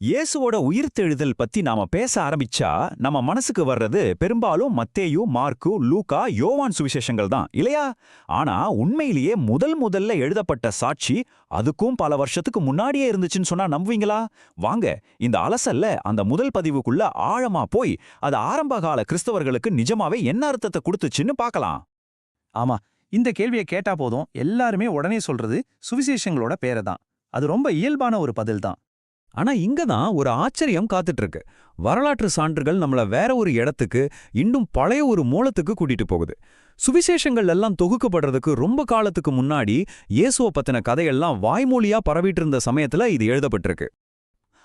இயேசுவோட உயிர்த்தெழுதல் பத்தி நாம பேச ஆரம்பிச்சா நம்ம மனசுக்கு வர்றது பெரும்பாலும் மத்தேயு, மார்க்கு, லூக்கா, யோவான் சுவிசேஷங்கள் தான் இல்லையா? ஆனா உண்மையிலேயே முதல்ல எழுதப்பட்ட சாட்சி அதுக்கும் பல வருஷத்துக்கு முன்னாடியே இருந்துச்சுன்னு சொன்னா நம்புவீங்களா? வாங்க இந்த அலசல்ல அந்த முதல் பதிவுக்குள்ள ஆழமா போய் அது ஆரம்பகால கிறிஸ்தவர்களுக்கு நிஜமாவே என்ன அர்த்தத்தை கொடுத்துச்சுன்னு பார்க்கலாம். ஆமா, இந்த கேள்வியை கேட்டா போதும் எல்லாருமே உடனே சொல்றது சுவிசேஷங்களோட பேரை தான். அது ரொம்ப இயல்பான ஒரு பதில் தான். ஆனா இங்க தான் ஒரு ஆச்சரியம் காத்துட்டு இருக்கு. வரலாற்று சான்றுகள் நம்மள வேற ஒரு இடத்துக்கு, இன்னும் பழைய ஒரு மூலத்துக்கு கூட்டிட்டு போகுது. சுவிசேஷங்கள் எல்லாம் தொகுக்கப்படுறதுக்கு ரொம்ப காலத்துக்கு முன்னாடி இயேசுவை பத்தின கதையெல்லாம் வாய்மொழியா பரவிட்டு இருந்த சமயத்துல இது எழுதப்பட்டிருக்கு.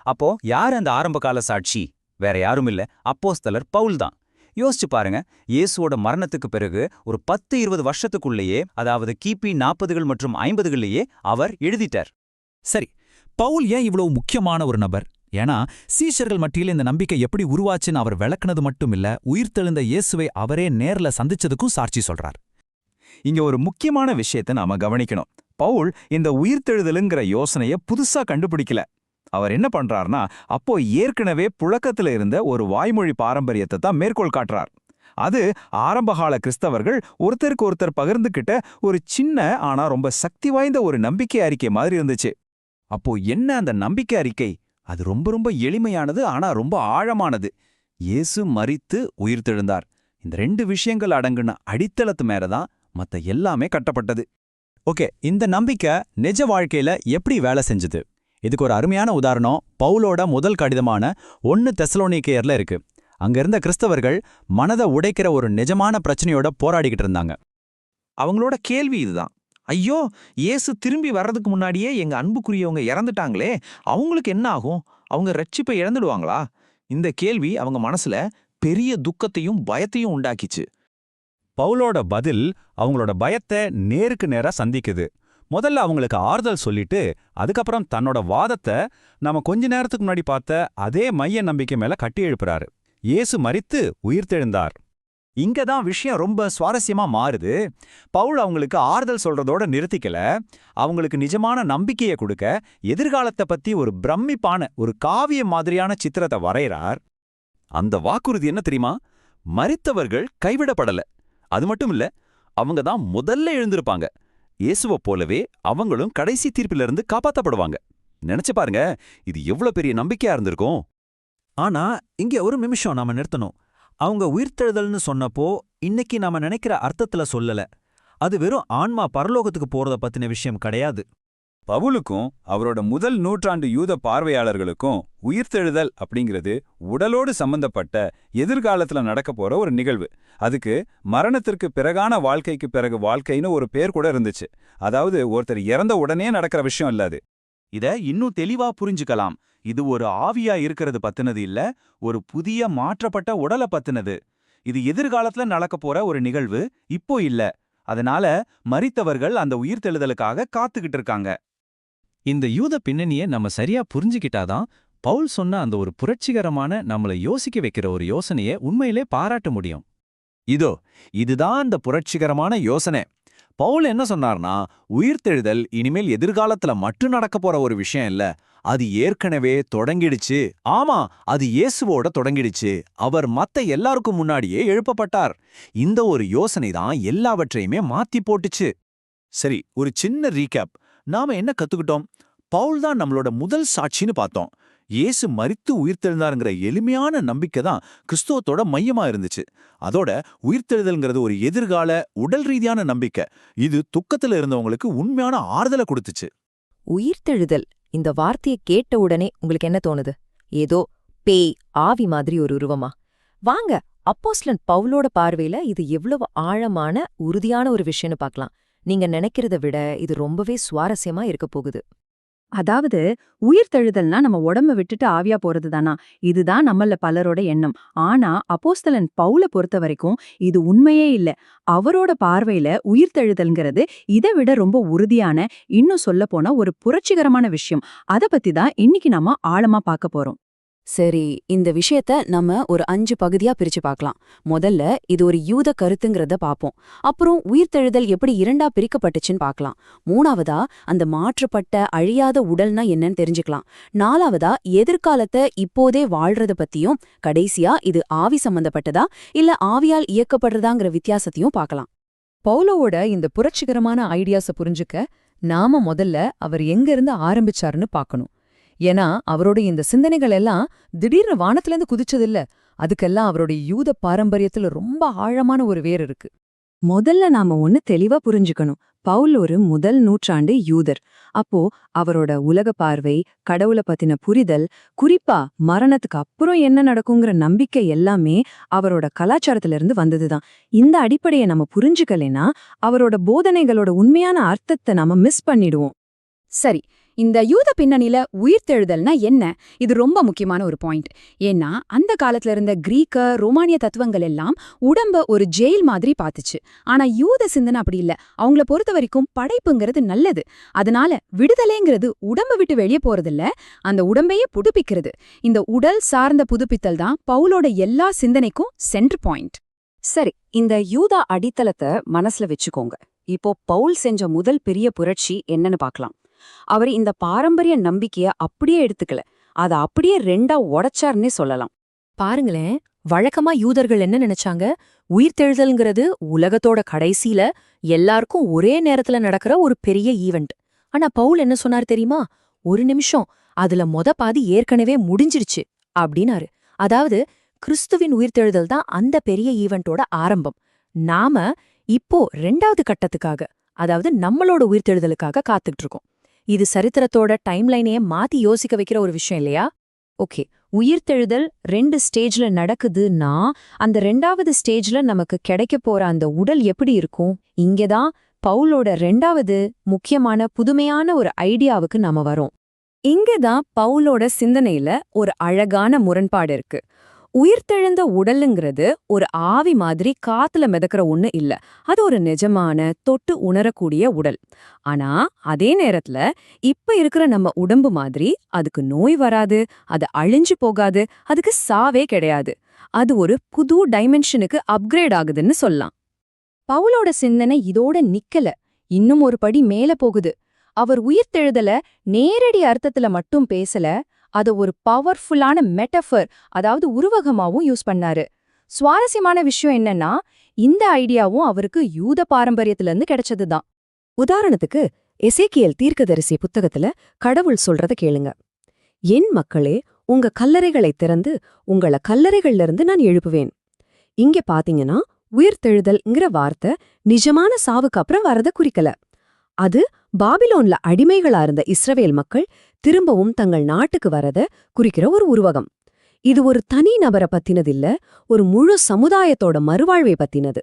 அப்போ யார் அந்த ஆரம்பகால சாட்சி? வேற யாரும் இல்ல, அப்போஸ்தலர் பவுல் தான். யோசிச்சு பாருங்க, இயேசுவோட மரணத்துக்கு பிறகு ஒரு 10-20 வருஷத்துக்குள்ளேயே, அதாவது கிபி 40கள் மற்றும் 50கள்லயே அவர் எழுதிட்டார். சரி, பவுல் ஏன் இவ்வளவு முக்கியமான ஒரு நபர்? ஏன்னா சீஷர்கள் மத்தியில் இந்த நம்பிக்கை எப்படி உருவாச்சுன்னு அவர் விளக்குனது மட்டும் இல்ல, உயிர்த்தெழுந்த இயேசுவை அவரே நேர்ல சந்திச்சதுக்கும் சாட்சி சொல்றார். இங்க ஒரு முக்கியமான விஷயத்தை நாம கவனிக்கணும். பவுல் இந்த உயிர்த்தெழுதலுங்கிற யோசனைய புதுசா கண்டுபிடிக்கல. அவர் என்ன பண்றார்னா, அப்போ ஏற்கனவே புழக்கத்துல இருந்த ஒரு வாய்மொழி பாரம்பரியத்தை தான் மேற்கோள் காட்டுறார். அது ஆரம்பகால கிறிஸ்தவர்கள் ஒருத்தருக்கு ஒருத்தர் பகிர்ந்துகிட்ட ஒரு சின்ன ஆனா ரொம்ப சக்தி வாய்ந்த ஒரு நம்பிக்கை அறிக்கை மாதிரி இருந்துச்சு. அப்போ என்ன அந்த நம்பிக்கை அறிக்கை? அது ரொம்ப எளிமையானது, ஆனா ரொம்ப ஆழமானது. இயேசு மரித்து உயிர்த்தெழுந்தார். இந்த 2 விஷயங்கள் அடங்குன அடித்தளத்து மேலதான் மத்த எல்லாமே கட்டப்பட்டது. ஓகே, இந்த நம்பிக்கை நிஜ வாழ்க்கையில எப்படி வேலை செஞ்சது? இதுக்கு ஒரு அருமையான உதாரணம் பவுலோட முதல் கடிதமான 1 தெசலோனிக்கேயர்ல இருக்கு. அங்க இருந்த கிறிஸ்தவர்கள் மனதை உடைக்கிற ஒரு நிஜமான பிரச்சனையோட போராடிக்கிட்டு இருந்தாங்க. அவங்களோட கேள்வி இதுதான்: ஐயோ, இயேசு திரும்பி வர்றதுக்கு முன்னாடியே எங்க அன்புக்குரியவங்க இறந்துட்டாங்களே, அவங்களுக்கு என்ன ஆகும்? அவங்க ரட்சிப்பை இழந்துடுவாங்களா? இந்த கேள்வி அவங்க மனசுல பெரிய துக்கத்தையும் பயத்தையும் உண்டாக்கிச்சு. பவுலோட பதில் அவங்களோட பயத்தை நேருக்கு நேரா சந்திக்குது. முதல்ல அவங்களுக்கு ஆறுதல் சொல்லிட்டு, அதுக்கப்புறம் தன்னோட வாதத்தை நாம கொஞ்ச நேரத்துக்கு முன்னாடி பார்த்த அதே மைய நம்பிக்கை மேல கட்டி எழுப்புறாரு. இயேசு மரித்து உயிர்த்தெழுந்தார். இங்கதான் விஷயம் ரொம்ப சுவாரஸ்யமா மாறுது. பவுல் அவங்களுக்கு ஆறுதல் சொல்றதோட நிறுத்திக்கல. அவங்களுக்கு நிஜமான நம்பிக்கையை கொடுக்க எதிர்காலத்தை பத்தி ஒரு பிரமிப்பான, ஒரு காவிய மாதிரியான சித்திரத்தை வரைகிறார். அந்த வாக்குறுதி என்ன தெரியுமா? மரித்தவர்கள் கைவிடப்படல. அது மட்டும் இல்ல, அவங்க தான் முதல்ல எழுந்திருப்பாங்க. இயேசுவை போலவே அவங்களும் கடைசி தீர்ப்பிலிருந்து காப்பாத்தப்படுவாங்க. நினைச்சு பாருங்க, இது எவ்வளவு பெரிய நம்பிக்கையா இருந்திருக்கும். ஆனா இங்க ஒரு நிமிஷம் நாம நிறுத்தணும். அவங்க உயிர்த்தெழுதல்னு சொன்னப்போ இன்னைக்கு நாம நினைக்கிற அர்த்தத்துல சொல்லல. அது வெறும் ஆன்மா பரலோகத்துக்கு போறத பத்தின விஷயம் கிடையாது. பவுலுக்கும் அவரோட முதல் நூற்றாண்டு யூத பார்வையாளர்களுக்கும் உயிர்த்தெழுதல் அப்படிங்கிறது உடலோடு சம்பந்தப்பட்ட எதிர்காலத்துல நடக்க போற ஒரு நிகழ்வு. அதுக்கு மரணத்திற்கு பிறகான வாழ்க்கைக்கு பிறகு வாழ்க்கைன்னு ஒரு பேர் கூட இருந்துச்சு. அதாவது ஒருத்தர் இறந்த உடனே நடக்கிற விஷயம் இல்ல அது. இத இன்னும் தெளிவா புரிஞ்சுக்கலாம். இது ஒரு ஆவியா இருக்கிறது பத்தினது இல்ல, ஒரு புதிய மாற்றப்பட்ட உடலை பத்தினது. இது எதிர்காலத்துல நடக்க போற ஒரு நிகழ்வு, இப்போ இல்ல. அதனால மரித்தவர்கள் அந்த உயிர்த்தெழுதலுக்காக காத்துக்கிட்டு இருக்காங்க. இந்த யூத பின்னணியை நம்ம சரியா புரிஞ்சுக்கிட்டாதான் பவுல் சொன்ன அந்த ஒரு புரட்சிகரமான, நம்மளை யோசிக்க வைக்கிற ஒரு யோசனையை உண்மையிலே பாராட்ட முடியும். இதுதான் அந்த புரட்சிகரமான யோசனை. பவுல் என்ன சொன்னார்னா, உயிர்த்தெழுதல் இனிமேல் எதிர்காலத்துல மட்டும் நடக்க போற ஒரு விஷயம் இல்ல, அது ஏற்கனவே தொடங்கிடுச்சு. ஆமா, அது இயேசுவோட தொடங்கிடுச்சு. அவர் மத்த எல்லாருக்கும் முன்னாடியே எழுப்பப்பட்டார். இந்த ஒரு யோசனை தான் எல்லாவற்றையுமே மாத்தி போட்டுச்சு. சரி, ஒரு சின்ன ரீகேப். நாம என்ன கத்துக்கிட்டோம்? பவுல் தான் நம்மளோட முதல் சாட்சின்னு பார்த்தோம். இயேசு மரித்து உயிர்த்தெழுந்தாருங்கிற எளிமையான நம்பிக்கை தான் கிறிஸ்துவத்தோட மையமா இருந்துச்சு. அதோட உயிர்த்தெழுதல்ங்கிறது ஒரு எதிர்கால உடல் ரீதியான நம்பிக்கை. இது துக்கத்துல இருந்தவங்களுக்கு உண்மையான ஆறுதலை கொடுத்துச்சு. உயிர்த்தெழுதல் இந்த வார்த்தையை கேட்ட உடனே உங்களுக்கு என்ன தோணுது? ஏதோ பேய், ஆவி மாதிரி ஒரு உருவமா? வாங்க, அப்போஸ்தலன் பவுலோட பார்வையில இது எவ்வளவு ஆழமான, உறுதியான ஒரு விஷயம்னு பார்க்கலாம். நீங்க நினைக்கிறத விட இது ரொம்பவே சுவாரஸ்யமா இருக்க போகுது. அதாவது உயிர்த்தெழுதல்னா நம்ம உடம்ப விட்டுட்டு ஆவியா போறது தானா? இதுதான் நம்மள பலரோட எண்ணம். ஆனா அப்போஸ்தலன் பவுல பொறுத்த வரைக்கும் இது உண்மையே இல்ல. அவரோட பார்வையில உயிர்த்தெழுதல்ங்கிறது இதை விட ரொம்ப உறுதியான, இன்னும் சொல்ல போனா ஒரு புரட்சிகரமான விஷயம். அத பத்தி தான் இன்னைக்கு நாம ஆழமா பார்க்க போறோம். சரி, இந்த விஷயத்த நம்ம ஒரு 5 பகுதியா பிரிச்சு பார்க்கலாம். முதல்ல இது ஒரு யூத கருத்துங்கிறத பாப்போம். அப்புறம் உயிர்த்தெழுதல் எப்படி 2ஆ பிரிக்கப்பட்டுச்சுன்னு பார்க்கலாம். மூணாவதா அந்த மாற்றப்பட்ட அழியாத உடல்னா என்னன்னு தெரிஞ்சுக்கலாம். நாலாவதா எதிர்காலத்தை இப்போதே வாழ்றத பத்தியும், கடைசியா இது ஆவி சம்பந்தப்பட்டதா இல்ல ஆவியால் இயக்கப்படுறதாங்கிற வித்தியாசத்தையும் பார்க்கலாம். பவுலோவோட இந்த புரட்சிகரமான ஐடியாஸ புரிஞ்சுக்க நாம முதல்ல அவர் எங்கிருந்து ஆரம்பிச்சாருன்னு பார்க்கணும். ஏன்னா அவரோட இந்த சிந்தனைகள் எல்லாம் திடீர்னு வானத்திலேருந்து குதிச்சதில்ல. அதுக்கெல்லாம் அவருடைய யூத பாரம்பரியத்துல ரொம்ப ஆழமான ஒரு வேர் இருக்கு. முதல்ல நாம ஒன்னு தெளிவா புரிஞ்சுக்கணும். பவுல் ஒரு முதல் நூற்றாண்டு யூதர். அப்போ அவரோட உலக பார்வை, கடவுளை பத்தின புரிதல், குறிப்பா மரணத்துக்கு அப்புறம் என்ன நடக்குங்கிற நம்பிக்கை எல்லாமே அவரோட கலாச்சாரத்துல இருந்து வந்ததுதான். இந்த அடிப்படையை நம்ம புரிஞ்சுக்கலைன்னா அவரோட போதனைகளோட உண்மையான அர்த்தத்தை நாம மிஸ் பண்ணிடுவோம். சரி, இந்த யூத பின்னணியில உயிர்த்தெழுதல்னா என்ன? இது ரொம்ப முக்கியமான ஒரு பாயிண்ட். ஏன்னா அந்த காலத்துல இருந்த கிரீக்க, ரோமானிய தத்துவங்கள் எல்லாம் உடம்ப ஒரு ஜெயில் மாதிரி பார்த்துச்சு. ஆனா யூத சிந்தனை அப்படி இல்ல. அவங்கள பொறுத்த வரைக்கும் படைப்புங்கிறது நல்லது. அதனால விடுதலைங்கிறது உடம்ப விட்டு வெளியே போறதில்ல, அந்த உடம்பையே புதுப்பிக்கிறது. இந்த உடல் சார்ந்த புதுப்பித்தல் தான் பவுலோட எல்லா சிந்தனைக்கும் சென்டர் பாயிண்ட். சரி, இந்த யூதா அடித்தளத்தை மனசுல வச்சுக்கோங்க. இப்போ பவுல் செஞ்ச முதல் பெரிய புரட்சி என்னன்னு பார்க்கலாம். அவர் இந்த பாரம்பரிய நம்பிக்கைய அப்படியே எடுத்துக்கல, அதை அப்படியே 2ஆ உடைச்சார்னே சொல்லலாம். பாருங்களேன், வழக்கமா யூதர்கள் என்ன நினைச்சாங்க? உயிர்த்தெழுதல்ங்கிறது உலகத்தோட கடைசியில எல்லாருக்கும் ஒரே நேரத்துல நடக்கிற ஒரு பெரிய ஈவெண்ட். ஆனா பவுல் என்ன சொன்னார் தெரியுமா? ஒரு நிமிஷம், அதுல பாதி ஏற்கனவே முடிஞ்சிருச்சு அப்படின்னாரு. அதாவது கிறிஸ்துவின் உயிர்த்தெழுதல் தான் அந்த பெரிய ஈவெண்டோட ஆரம்பம். நாம இப்போ 2வது கட்டத்துக்காக, அதாவது நம்மளோட உயிர்த்தெழுதலுக்காக காத்துக்கிட்டு இருக்கோம். இது சரித்திரத்தோட டைம்லைனையே மாத்தி யோசிக்க வைக்கிற ஒரு விஷயம் இல்லையா? ஓகே, உயிர்த்தெழுதல் 2 ஸ்டேஜ்ல நடக்குதுன்னா அந்த 2வது ஸ்டேஜ்ல நமக்கு கிடைக்க போற அந்த உடல் எப்படி இருக்கும்? இங்கதான் பவுலோட 2வது முக்கியமான புதுமையான ஒரு ஐடியாவுக்கு நாம வரோம். இங்கதான் பவுலோட சிந்தனையில ஒரு அழகான முரண்பாடு இருக்கு. உயிர்த்தெழுந்த உடலுங்கிறது ஒரு ஆவி மாதிரி காத்துல மிதக்கிற ஒண்ணு இல்ல. அது ஒரு நிஜமான தொட்டு உணரக்கூடிய உடல். ஆனா அதே நேரத்துல இப்ப இருக்கிற நம்ம உடம்பு மாதிரி அதுக்கு நோய் வராது, அது அழிஞ்சு போகாது, அதுக்கு சாவே கிடையாது. அது ஒரு புது டைமென்ஷனுக்கு அப்கிரேட் ஆகுதுன்னு சொல்லலாம். பவுலோட சிந்தனை இதோட நிக்கல, இன்னும் ஒரு படி மேல போகுது. அவர் உயிர்த்தெழுதல நேரடி அர்த்தத்துல மட்டும் பேசல, அத ஒரு பவர்ஃபுல்லான மெட்டஃபர், அதாவது உருவகமாவும் யூஸ் பண்ணாரு. சுவாரஸ்யமான விஷயம் என்னன்னா, இந்த ஐடியாவும் அவருக்கு யூத பாரம்பரியத்திலிருந்து கிடைச்சதுதான். உதாரணத்துக்கு எசேக்கியேல் தீர்க்கதரிசி புத்தகத்துல கடவுள் சொல்றத கேளுங்க. என் மக்களே, உங்க கல்லறைகளைத் திறந்து உங்கள கல்லறைகள்ல இருந்து நான் எழுப்புவேன். இங்க பாத்தீங்கன்னா உயிர்த்தெழுதல்ங்கிற வார்த்தை நிஜமான சாவுக்கு அப்புறம் வரத குறிக்கல. அது பாபிலோன்ல அடிமைகளா இருந்த இஸ்ரவேல் மக்கள் திரும்பவும் தங்கள் நாட்டுக்கு வரத குறிக்கிற ஒரு உருவகம். இது ஒரு தனி நபரை பத்தினதில்ல, ஒரு முழு சமுதாயத்தோட மறுவாழ்வை பத்தினது.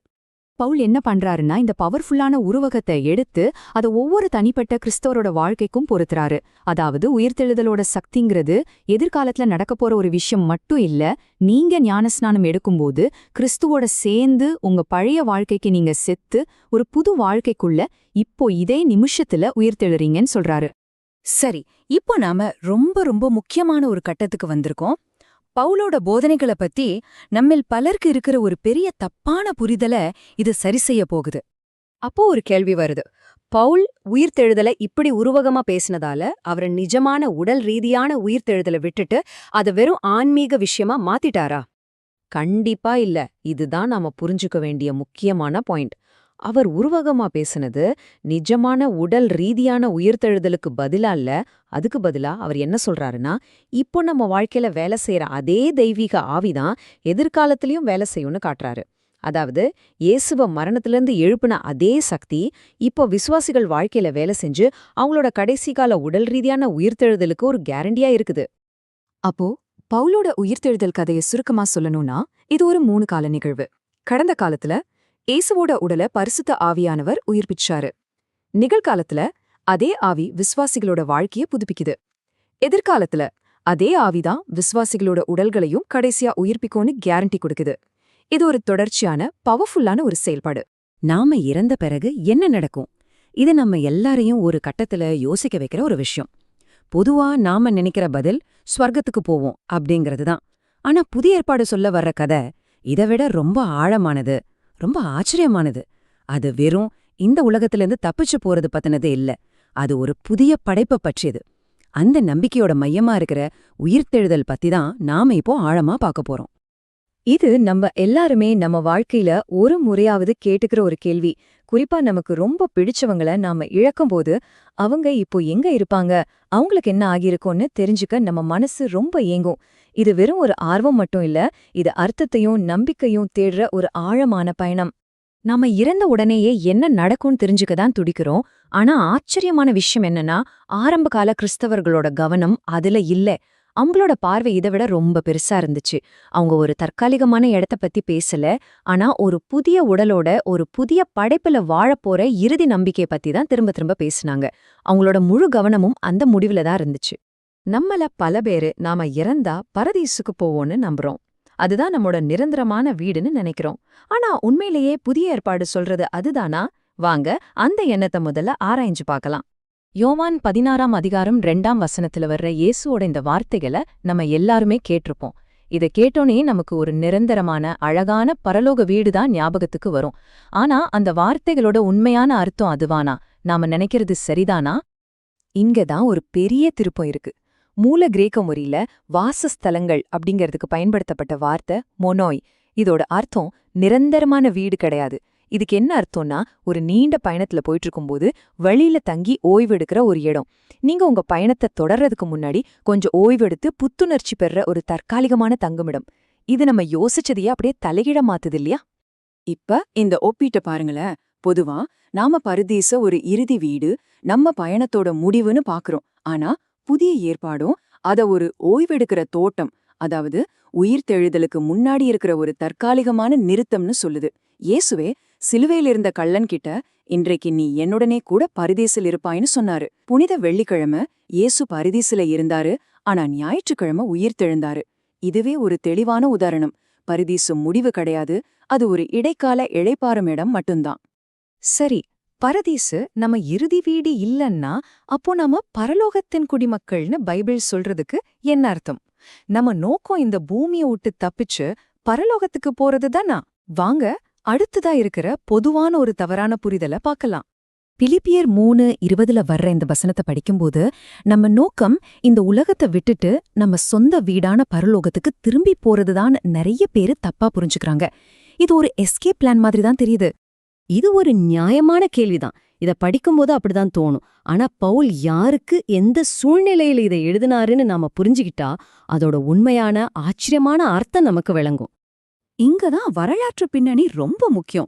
பவுல் என்ன பண்றாருன்னா, இந்த பவர்ஃபுல்லான உருவகத்தை எடுத்து அதை ஒவ்வொரு தனிப்பட்ட கிறிஸ்தவரோட வாழ்க்கைக்கும் பொருத்துறாரு. அதாவது உயிர்த்தெழுதலோட சக்திங்கிறது எதிர்காலத்துல நடக்க போற ஒரு விஷயம் மட்டும் இல்ல, நீங்க ஞானஸ்நானம் எடுக்கும்போது கிறிஸ்துவோட சேர்ந்து உங்க பழைய வாழ்க்கைக்கு நீங்க செத்து ஒரு புது வாழ்க்கைக்குள்ள இப்போ இதே நிமிஷத்துல உயிர்த்தெழுறீங்கன்னு சொல்றாரு. சரி, இப்போ நாம ரொம்ப ரொம்ப முக்கியமான ஒரு கட்டத்துக்கு வந்திருக்கோம். பவுலோட போதனைகளை பத்தி நம்மில் பலருக்கு இருக்கிற ஒரு பெரிய தப்பான புரிதல இது சரி செய்ய போகுது. அப்போ ஒரு கேள்வி வருது. பவுல் உயிர்த்தெழுதலை இப்படி உருவகமா பேசினதால அவர் நிஜமான உடல் ரீதியான உயிர்த்தெழுதலை விட்டுட்டு அதை வெறும் ஆன்மீக விஷயமா மாத்திட்டாரா? கண்டிப்பா இல்ல. இதுதான் நாம புரிஞ்சுக்க வேண்டிய முக்கியமான பாயிண்ட். அவர் உருவகமா பேசுனது நிஜமான உடல் ரீதியான உயிர்த்தெழுதலுக்கு பதிலா இல்ல. அதுக்கு பதிலா அவர் என்ன சொல்றாருன்னா, இப்போ நம்ம வாழ்க்கையில வேலை செய்யற அதே தெய்வீக ஆவிதான் எதிர்காலத்திலயும் வேலை செய்யும்னு காட்டுறாரு. அதாவது இயேசுவ மரணத்திலிருந்து எழுப்புன அதே சக்தி இப்போ விசுவாசிகள் வாழ்க்கையில வேலை செஞ்சு அவங்களோட கடைசி கால உடல் ரீதியான உயிர்த்தெழுதலுக்கு ஒரு கேரண்டியா இருக்குது. அப்போ பவுலோட உயிர்த்தெழுதல் கதையை சுருக்கமா சொல்லணும்னா, இது ஒரு 3 கால நிகழ்வு. கடந்த காலத்துல இயேசுவோட உடல பரிசுத்த ஆவியானவர் உயிர்ப்பிச்சாரு. நிகழ்காலத்துல அதே ஆவி விசுவாசிகளோட வாழ்க்கைய புதுப்பிக்குது. எதிர்காலத்துல அதே ஆவிதான் விசுவாசிகளோட உடல்களையும் கடைசியா உயிர்ப்பிக்கும்னு கேரண்டி கொடுக்குது. இது ஒரு தொடர்ச்சியான பவர்ஃபுல்லான ஒரு செயல்பாடு. நாம இறந்த பிறகு என்ன நடக்கும்? இது நம்ம எல்லாரையும் ஒரு கட்டத்துல யோசிக்க வைக்கிற ஒரு விஷயம். பொதுவா நாம நினைக்கிற பதில் ஸ்வர்க்கத்துக்கு போவோம் அப்படிங்கிறது தான். ஆனா புதிய ஏற்பாடு சொல்ல வர்ற கதை இதை விட ரொம்ப ஆழமானது, ரொம்ப ஆச்சரியமானது. அது வெறும் இந்த உலகத்திலிருந்து தப்பிச்சு போறது பத்தினது இல்ல, அது ஒரு புதிய படைப்பை பற்றியது. அந்த நம்பிக்கையோட மையமா இருக்கிற உயிர்த்தெழுதல் பத்தி தான் நாம இப்போ ஆழமா பார்க்க போறோம். இது நம்ம எல்லாருமே நம்ம வாழ்க்கையில ஒரு முறையாவது கேட்டுக்கிற ஒரு கேள்வி. குறிப்பா நமக்கு ரொம்ப பிடிச்சவங்கள நாம இழக்கும்போது அவங்க இப்போ எங்க இருப்பாங்க, அவங்களுக்கு என்ன ஆகியிருக்கும்னு தெரிஞ்சுக்க நம்ம மனசு ரொம்ப ஏங்கும். இது வெறும் ஒரு ஆர்வம் மட்டும் இல்ல, இது அர்த்தத்தையும் நம்பிக்கையும் தேடுற ஒரு ஆழமான பயணம். நாம இறந்த உடனேயே என்ன நடக்கும்னு தெரிஞ்சுக்க தான் துடிக்கிறோம். ஆனா ஆச்சரியமான விஷயம் என்னன்னா, ஆரம்பகால கிறிஸ்தவர்களோட கவனம் அதுல இல்ல. அவங்களோட பார்வை இதை விட ரொம்ப பெருசா இருந்துச்சு. அவங்க ஒரு தற்காலிகமான இடத்த பத்தி பேசல, ஆனா ஒரு புதிய உடலோட ஒரு புதிய படைப்புல வாழப்போற இறுதி நம்பிக்கைய பத்தி தான் திரும்ப திரும்ப பேசுனாங்க. அவங்களோட முழு கவனமும் அந்த முடிவுல தான் இருந்துச்சு. நம்மள பல பேரு நாம இறந்தா பரதீசுக்கு போவோம்னு நம்புறோம். அதுதான் நம்மோட நிரந்தரமான வீடுன்னு நினைக்கிறோம். ஆனா உண்மையிலேயே புதிய ஏற்பாடு சொல்றது அதுதானா? வாங்க அந்த எண்ணத்தை முதல்ல ஆராய்ஞ்சு பார்க்கலாம். யோவான் 16ஆம் அதிகாரம் 2ஆம் வசனத்துல வர்ற இயேசுவோட இந்த வார்த்தைகளை நம்ம எல்லாருமே கேட்டிருப்போம். இதை கேட்டோனே நமக்கு ஒரு நிரந்தரமான அழகான பரலோக வீடுதான் ஞாபகத்துக்கு வரும். ஆனா அந்த வார்த்தைகளோட உண்மையான அர்த்தம் அதுவானா? நாம நினைக்கிறது சரிதானா? இங்கதான் ஒரு பெரிய திருப்பம் இருக்கு. மூல கிரேக்க மொழியில வாசஸ்தலங்கள் அப்படிங்கிறதுக்கு பயன்படுத்தப்பட்ட வார்த்தை மொனோய். இதோட அர்த்தம் நிரந்தரமான வீடு கிடையாது. இதுக்கு என்ன அர்த்தம்னா, ஒரு நீண்ட பயணத்துல போயிட்டு இருக்கும்போது வழியில தங்கி ஓய்வெடுக்கிற ஒரு இடம். நீங்க உங்க பயணத்தை தொடர்றதுக்கு முன்னாடி கொஞ்சம் ஓய்வெடுத்து புத்துணர்ச்சி பெற ஒரு தற்காலிகமான தங்குமிடம். இது நம்ம யோசிச்சதையே அப்படியே தலைகீழ மாத்துது இல்லையா? இப்ப இந்த ஒப்பீட்ட பாருங்களேன். பொதுவா நாம பரதீச ஒரு இறுதி வீடு, நம்ம பயணத்தோட முடிவுன்னு பாக்குறோம். ஆனா புதிய ஏற்பாடும் அத ஒரு ஓய்வெடுக்கிற தோட்டம், அதாவது உயிர்த்தெழுதலுக்கு முன்னாடி இருக்கிற ஒரு தற்காலிகமான நிறுத்தம்னு சொல்லுது. இயேசுவே சிலுவையில் இருந்த கள்ளன் கிட்ட, இன்றைக்கு நீ என்னுடனே கூட பரதீசில் இருப்பாய்னு சொன்னாரு. புனித வெள்ளிக்கிழமை இயேசு பரதீசில இருந்தாரு, ஆனா ஞாயிற்றுக்கிழமை உயிர்த்தெழுந்தாரு. இதுவே ஒரு தெளிவான உதாரணம். பரதீசு முடிவு கிடையாது, அது ஒரு இடைக்கால இளைப்பாறும் இடம் மட்டும்தான். சரி, பரதீசு நம்ம இறுதி வீடு இல்லன்னா அப்போ நாம பரலோகத்தின் குடிமக்கள்னு பைபிள் சொல்றதுக்கு என்ன அர்த்தம்? நம்ம நோக்கம் இந்த பூமியை விட்டு தப்பிச்சு பரலோகத்துக்கு போறது தானா? வாங்க அடுத்ததா இருக்கிற பொதுவான ஒரு தவறான புரிதலை பார்க்கலாம். பிலிப்பியர் 3:20 வர்ற இந்த வசனத்தை படிக்கும்போது நம்ம நோக்கம் இந்த உலகத்தை விட்டுட்டு நம்ம சொந்த வீடான பரலோகத்துக்கு திரும்பி போறதுதான் நிறைய பேரு தப்பா புரிஞ்சுக்கிறாங்க. இது ஒரு எஸ்கேப் பிளான் மாதிரி தான் தெரியுது. இது ஒரு நியாயமான கேள்விதான். இத படிக்கும்போது அப்படிதான் தோணும். ஆனா பவுல் யாருக்கு எந்த சூழ்நிலையில இதை எழுதினாருன்னு நாம புரிஞ்சுக்கிட்டா அதோட உண்மையான ஆச்சரியமான அர்த்தம் நமக்கு விளங்கும். இங்கதான் வரலாற்று பின்னணி ரொம்ப முக்கியம்.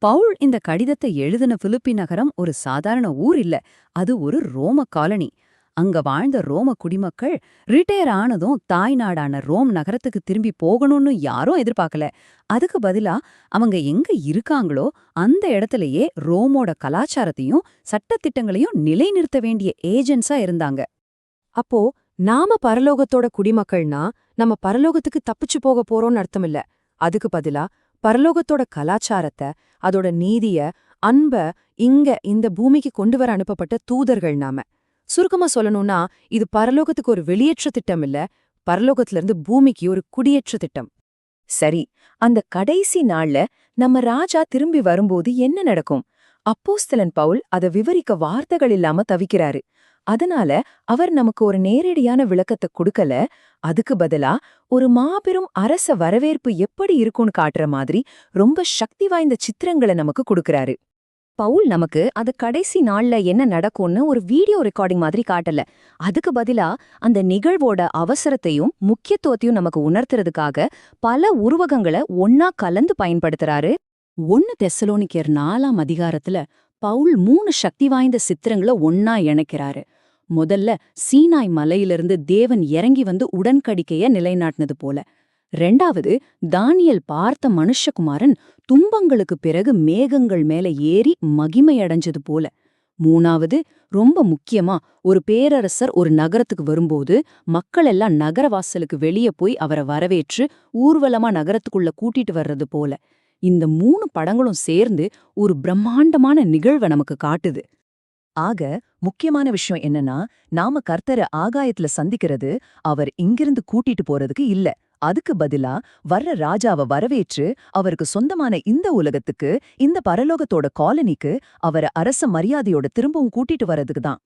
பவுல் இந்த கடிதத்தை எழுதின பிலிப்பி நகரம் ஒரு சாதாரண ஊர் இல்ல, அது ஒரு ரோம காலனி. அங்க வாழ்ந்த ரோம குடிமக்கள் ரிட்டையர் ஆனதும் தாய் நாடான ரோம் நகரத்துக்கு திரும்பி போகணும்னு யாரும் எதிர்பார்க்கல. அதுக்கு பதிலா அவங்க எங்க இருக்காங்களோ அந்த இடத்துலயே ரோமோட கலாச்சாரத்தையும் சட்டத்திட்டங்களையும் நிலைநிறுத்த வேண்டிய ஏஜென்ட்ஸா இருந்தாங்க. அப்போ நாம பரலோகத்தோட குடிமக்கள்னா நம்ம பரலோகத்துக்கு தப்பிச்சு போக போறோம்னு அர்த்தம் இல்ல. அதுக்கு பதிலா பரலோகத்தோட கலாச்சாரத்தை, அதோட நீதிய, அன்ப இங்க இந்த பூமிக்கு கொண்டு வர அனுப்பப்பட்ட தூதர்கள் நாம. சுருக்கமா சொல்லணும்னா இது பரலோகத்துக்கு ஒரு வெளியேற்ற திட்டம் இல்ல, பரலோகத்திலிருந்து பூமிக்கு ஒரு குடியேற்ற திட்டம். சரி, அந்த கடைசி நாள்ல நம்ம ராஜா திரும்பி வரும்போது என்ன நடக்கும்? அப்போஸ்தலன் பவுல் அதை விவரிக்க வார்த்தைகள் இல்லாம தவிக்கிறாரு. அதனால அவர் நமக்கு ஒரு நேரடியான விளக்கத்தை கொடுக்கல, அதுக்கு பதிலா ஒரு மாபெரும் அரச வரவேற்பு எப்படி இருக்கும்னு காட்டுற மாதிரி ரொம்ப சக்தி வாய்ந்த சித்திரங்களை நமக்கு கொடுக்கறாரு. பவுல் நமக்கு அது கடைசி நாள்ல என்ன நடக்கும்னு ஒரு வீடியோ ரெக்கார்டிங் மாதிரி காட்டல. அதுக்கு பதிலா அந்த நிகழ்வோட அவசரத்தையும் முக்கியத்துவத்தையும் நமக்கு உணர்த்துறதுக்காக பல உருவகங்களை ஒன்னா கலந்து பயன்படுத்துறாரு. 1 தெசலோனிக்கர் 4ஆம் அதிகாரத்துல பவுல் 3 சக்தி வாய்ந்த சித்திரங்களை ஒன்னா இணைக்கிறாரு. முதல்ல சீனாய் மலையிலிருந்து தேவன் இறங்கி வந்து உடன்படிக்கைய நிலைநாட்டினது போல. 2வது தானியேல் பார்த்த மனுஷகுமாரன் துன்பங்களுக்கு பிறகு மேகங்கள் மேல ஏறி மகிமையடைஞ்சது போல. 3வது ரொம்ப முக்கியமா ஒரு பேரரசர் ஒரு நகரத்துக்கு வரும்போது மக்கள் எல்லாம் நகரவாசலுக்கு வெளியே போய் அவரை வரவேற்று ஊர்வலமா நகரத்துக்குள்ள கூட்டிட்டு வர்றது போல. இந்த 3 படங்களும் சேர்ந்து ஒரு பிரம்மாண்டமான நிகழ்வை நமக்கு காட்டுது. ஆக முக்கியமான விஷயம் என்னன்னா, நாம கர்த்தரை ஆகாயத்துல சந்திக்கிறது அவர் இங்கிருந்து கூட்டிட்டு போறதுக்கு இல்ல. அதுக்கு பதிலா வர்ற ராஜாவை வரவேற்று அவருக்கு சொந்தமான இந்த உலகத்துக்கு, இந்த பரலோகத்தோட காலனிக்கு அவரை அரச மரியாதையோட திரும்பவும் கூட்டிட்டு வர்றதுக்கு தான்.